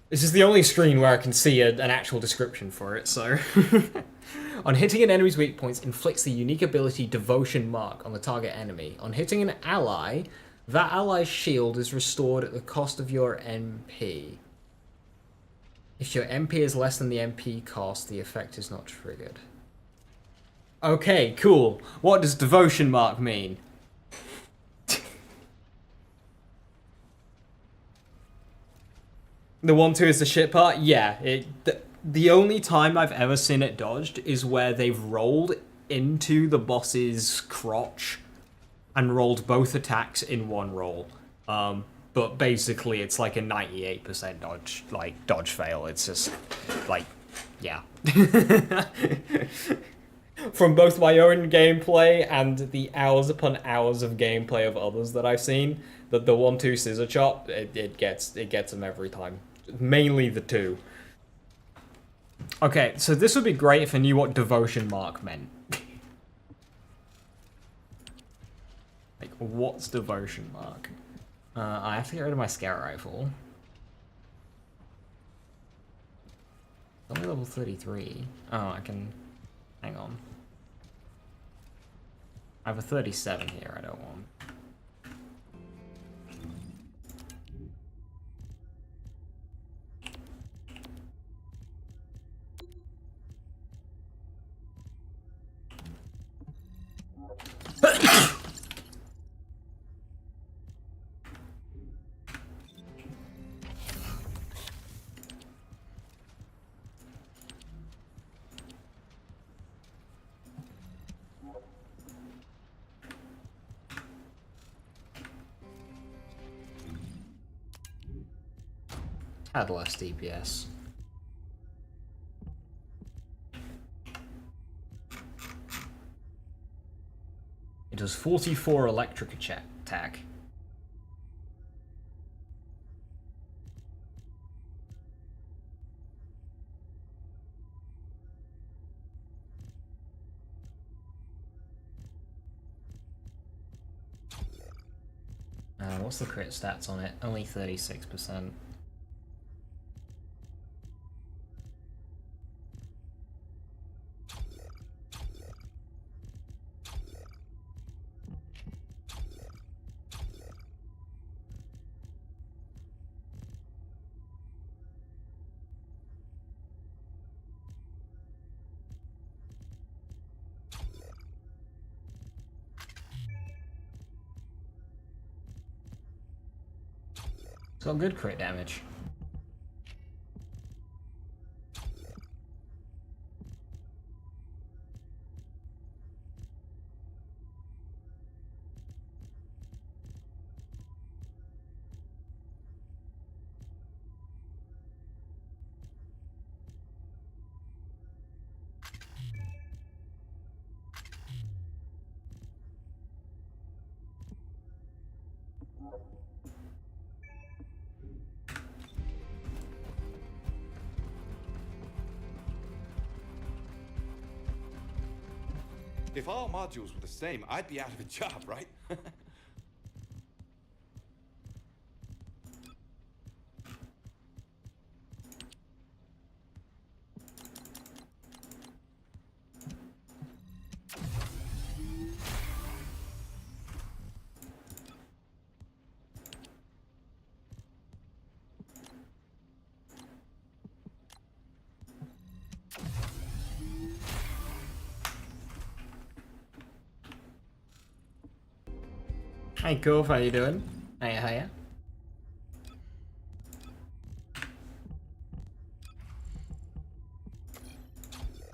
This is the only screen where I can see an actual description for it, so... On hitting an enemy's weak points, inflicts the unique ability Devotion Mark on the target enemy. On hitting an ally, that ally's shield is restored at the cost of your MP. If your MP is less than the MP cost, the effect is not triggered. Okay, cool. What does Devotion Mark mean? The 1-2 is the shit part? Yeah. The only time I've ever seen it dodged is where they've rolled into the boss's crotch and rolled both attacks in one roll. But basically it's like a 98% dodge fail. It's just like, yeah. From both my own gameplay and the hours upon hours of gameplay of others that I've seen, that the 1-2 scissor chop, it gets them every time. Mainly the 2. Okay, so this would be great if I knew what Devotion Mark meant. Like, what's Devotion Mark? I have to get rid of my scout rifle. It's only level 33. Oh, I can... Hang on. I have a 37 here I don't want. Had less DPS. It does 44 electric attack. What's the crit stats on it? Only 36%. It's got good crit damage. If all modules were the same, I'd be out of a job, right? Hey, Cove, how you doing? Hiya.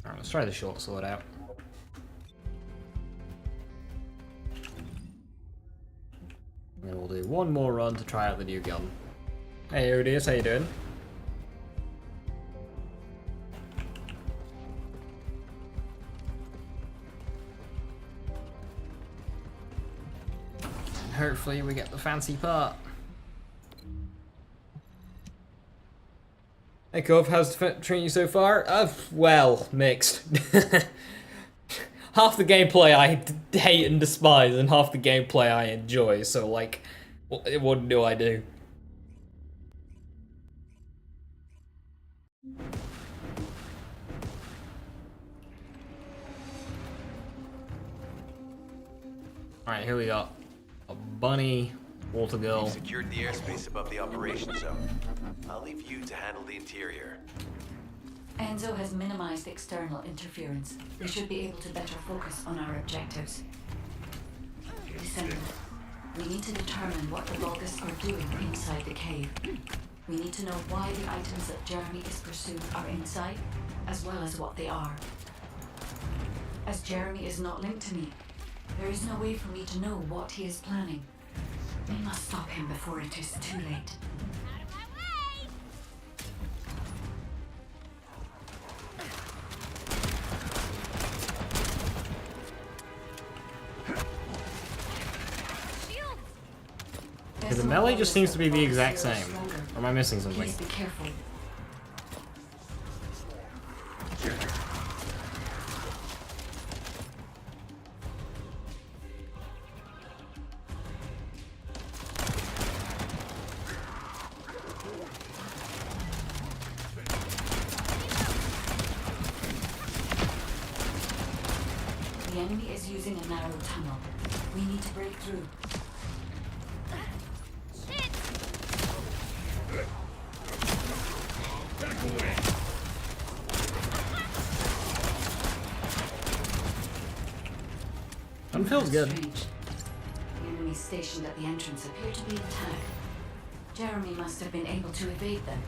Alright, let's try the short sword out. And then we'll do one more run to try out the new gun. Hey, Odious, how you doing? Hopefully we get the fancy part. Hey Cove, how's the treating you so far? Well, mixed. Half the gameplay I hate and despise, and half the gameplay I enjoy, so like, what do I do? Alright, here we go. A bunny, water girl. We've secured the airspace above the operation zone. I'll leave you to handle the interior. Enzo has minimized external interference. We should be able to better focus on our objectives. Descendant, we need to determine what the Vulgus are doing inside the cave. We need to know why the items that Jeremy is pursuing are inside, as well as what they are. As Jeremy is not linked to me, there is no way for me to know what he is planning. We must stop him before it is too late. Okay, the melee just seems to be the exact same. Or am I missing something? Please be careful. The enemy is using a narrow tunnel. We need to break through. That feels good. Strange. The enemies stationed at the entrance appear to be intact. Jeremy must have been able to evade them.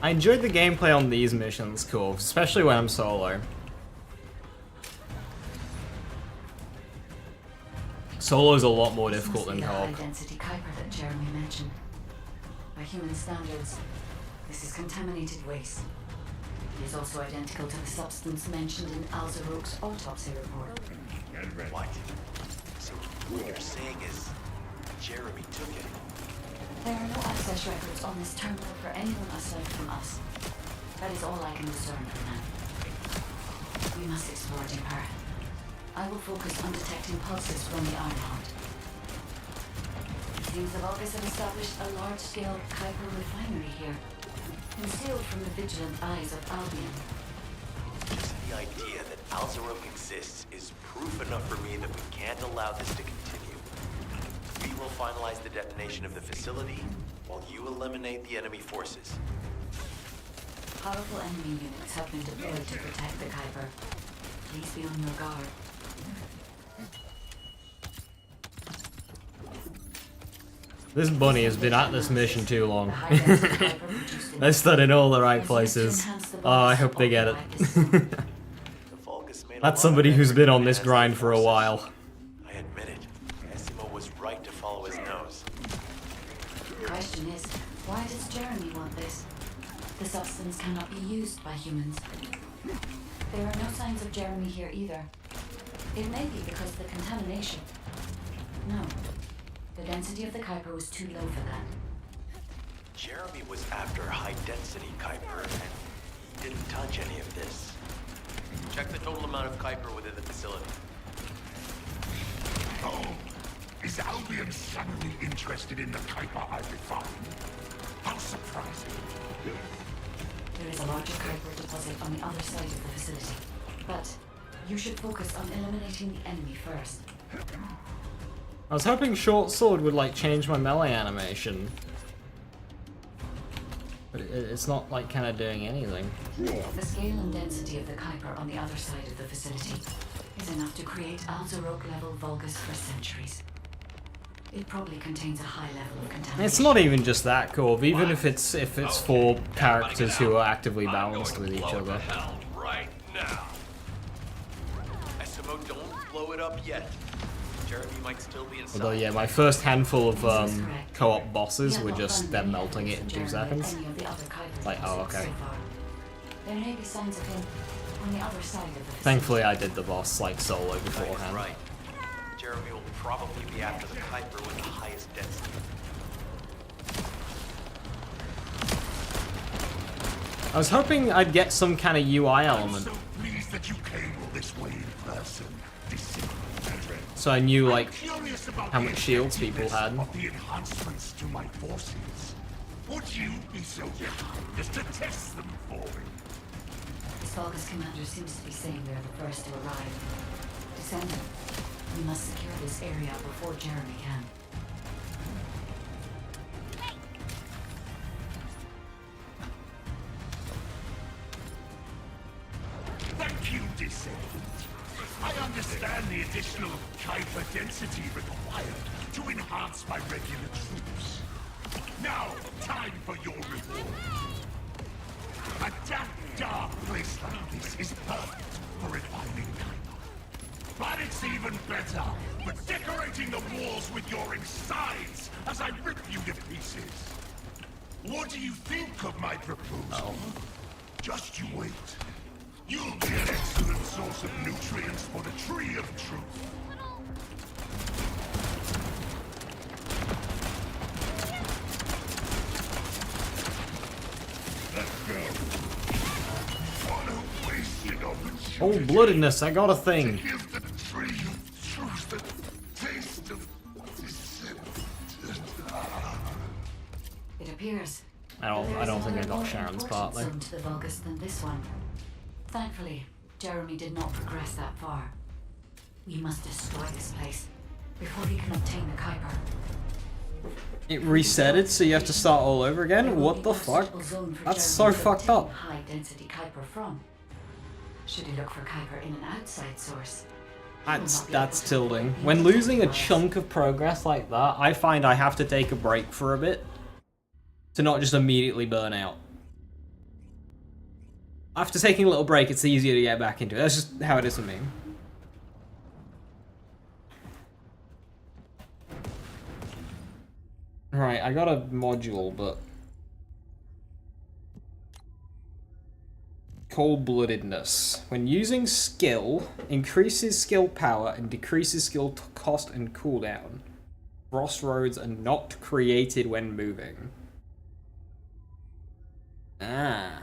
I enjoyed the gameplay on these missions, cool, especially when I'm solo. Solo's a lot more difficult than This must co-op. be the high-density Kuiper that Jeremy mentioned. By human standards, this is contaminated waste. It is also identical to the substance mentioned in Alzarook's autopsy report. What? So what you're saying is Jeremy took it? There are no access records on this terminal for anyone aside from us. That is all I can discern for now. We must explore deeper. I will focus on detecting pulses from the Ironheart. It seems the Vulgus have established a large-scale Kuiper refinery here, concealed from the vigilant eyes of Albion. Just the idea that Alzarook exists is proof enough for me that we can't allow this to continue. We will finalize the detonation of the facility while you eliminate the enemy forces. Powerful enemy units have been deployed to protect the Kuiper. Please be on your guard. This bunny has been at this mission too long. They're stood in all the right places. Oh, I hope they get it. That's somebody who's been on this grind for a while. I admit it. Essimo was right to follow his nose. The question is, why does Jeremy want this? The substance cannot be used by humans. There are no signs of Jeremy here either. It may be because of the contamination. No. The density of the Kuiper was too low for that. Jeremy was after high-density Kuiper, and he didn't touch any of this. Check the total amount of Kuiper within the facility. Oh, is Albion suddenly interested in the Kuiper I refined? How surprising. There is a larger Kuiper deposit on the other side of the facility. But you should focus on eliminating the enemy first. I was hoping Short Sword would like change my melee animation. But it's not like kind of doing anything. The scale and density of the Kuiper on the other side of the facility is enough to create Alzarok level Vulgus for centuries. It probably contains a high level of contamination. It's not even just that, Corv. Even if it's for characters who are actively balanced with each other. Right now. SMO, don't blow it up yet. Jeremy might still be inside. Although yeah, my first handful of co-op bosses were just them melting it in 2 seconds. Like, oh okay. There may be signs of him on the other side of the facility. Thankfully I did the boss like solo beforehand. Right. Jeremy will probably be after the Kuiper with the highest density. I was hoping I'd get some kind of UI element. I'm so pleased that you came all this way in person. So I knew like Curious about how the much shields people effectiveness had. of the enhancements to my forces. Would you be so kind as to test them for me? This Vulgus commander seems to be saying we are the first to arrive. Descendant, we must secure this area before Jeremy can. Thank you, Descendant. I understand the additional Kuiper density required to enhance my regular troops. Now, time for your reward. A damp, dark place like this is perfect for refining Kuiper. But it's even better for decorating the walls with your insides as I rip you to pieces. What do you think of my proposal? Just you wait. You'll be an excellent source of nutrients for the Tree of Truth. Let's go. What a wasted opportunity. Cold-bloodedness, I got a thing. To give the Tree of Truth the taste of It appears. I don't think I got Sharon's part though. To the Vulgus than this one. Thankfully, Jeremy did not progress that far. We must destroy this place before he can obtain the Kuiper. It resetted, so you have to start all over again? What the fuck? That's so fucked up. High density Kuiper from. Should he look for Kuiper in an outside source? That's tilting. When losing a chunk of progress like that, I find I have to take a break for a bit to not just immediately burn out. After taking a little break, it's easier to get back into it. That's just how it is for me. Right, I got a module, but... Cold-bloodedness. When using skill, increases skill power and decreases skill cost and cooldown. Crossroads are not created when moving. Ah.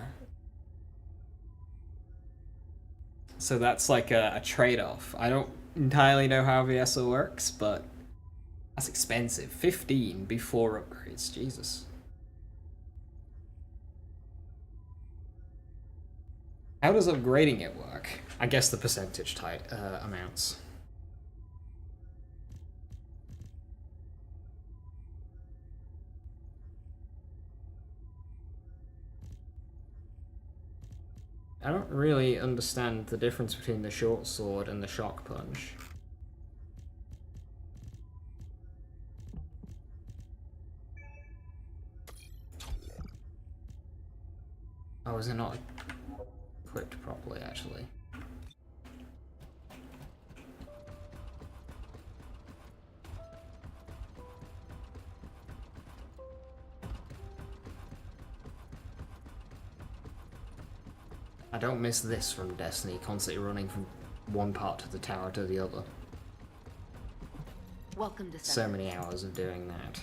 So that's like a trade-off. I don't entirely know how VSO works, but that's expensive. 15 before upgrades. Jesus. How does upgrading it work? I guess the percentage amounts. I don't really understand the difference between the short sword and the shock punch. Oh, is it not equipped properly, actually? I don't miss this from Destiny, constantly running from one part of the tower to the other. Welcome to So many hours of doing that.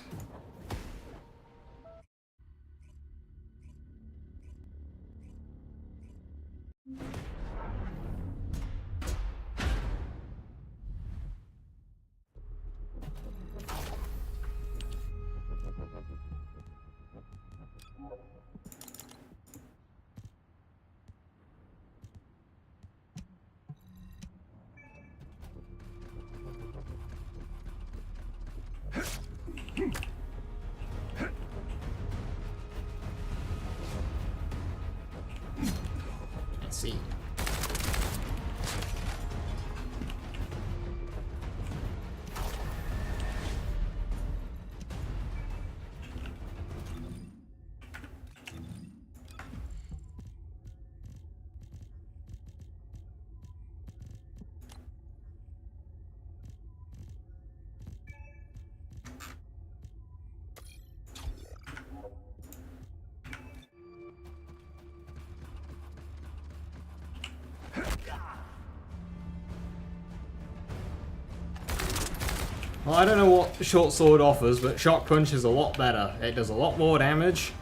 Well, I don't know what short sword offers, but shock punch is a lot better. It does a lot more damage.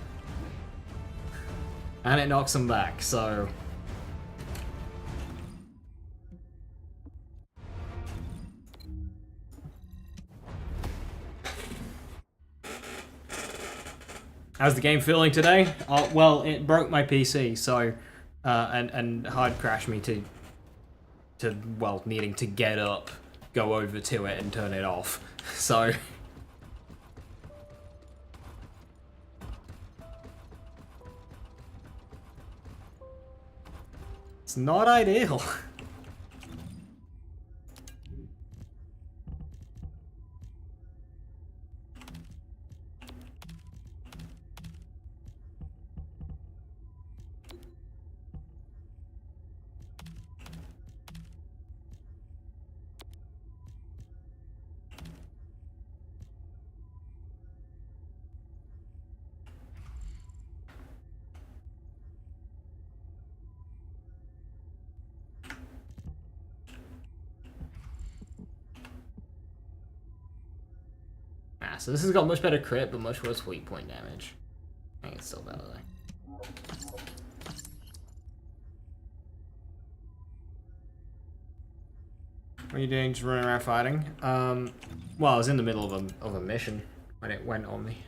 And it knocks them back, so... How's the game feeling today? Well, it broke my PC, so... and hard crashed me to, well, needing to get up, go over to it, and turn it off. So... It's not ideal. So this has got much better crit, but much worse weak point damage. I think it's still better though. What are you doing? Just running around fighting? Well, I was in the middle of a mission when it went on me.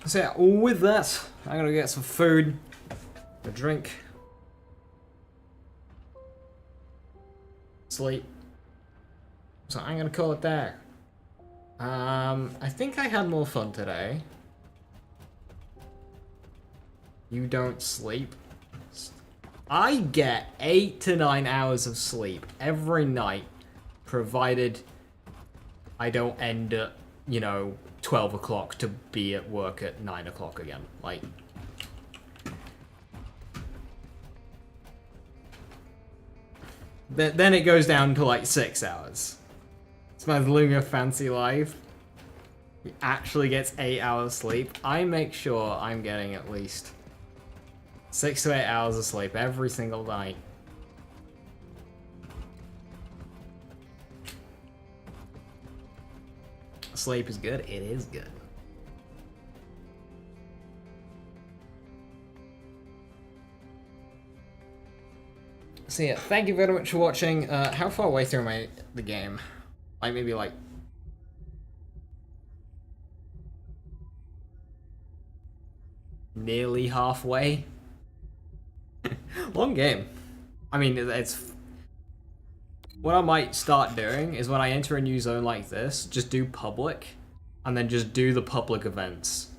So yeah, with that, I'm gonna get some food, a drink, sleep. So I'm gonna call it there. I think I had more fun today. You don't sleep. I get 8 to 9 hours of sleep every night, provided I don't end at, you know, 12 o'clock to be at work at 9 o'clock again. Like, then it goes down to like 6 hours. It's my living a fancy life. He actually gets 8 hours sleep. I make sure I'm getting at least 6 to 8 hours of sleep every single night. Sleep is good. It is good. So yeah, thank you very much for watching. How far away through the game? Like maybe like nearly halfway. Long game. I mean, it's... What I might start doing is when I enter a new zone like this, just do public, and then just do the public events.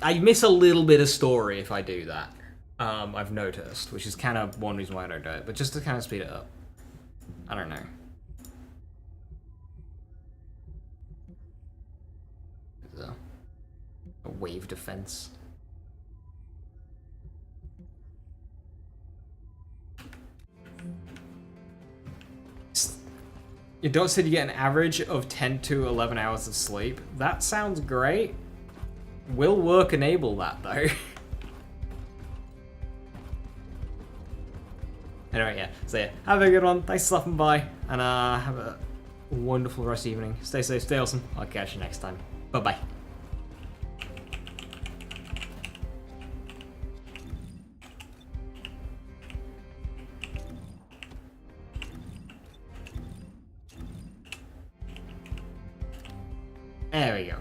I miss a little bit of story if I do that. I've noticed, which is kind of one reason why I don't do it, but just to kind of speed it up. I don't know. There's a wave defense. Your dog said you get an average of 10 to 11 hours of sleep. That sounds great. Will work enable that though? Anyway, yeah. So yeah, have a good one. Thanks for stopping by, and have a wonderful rest of the evening. Stay safe, stay awesome. I'll catch you next time. Bye bye. There we go.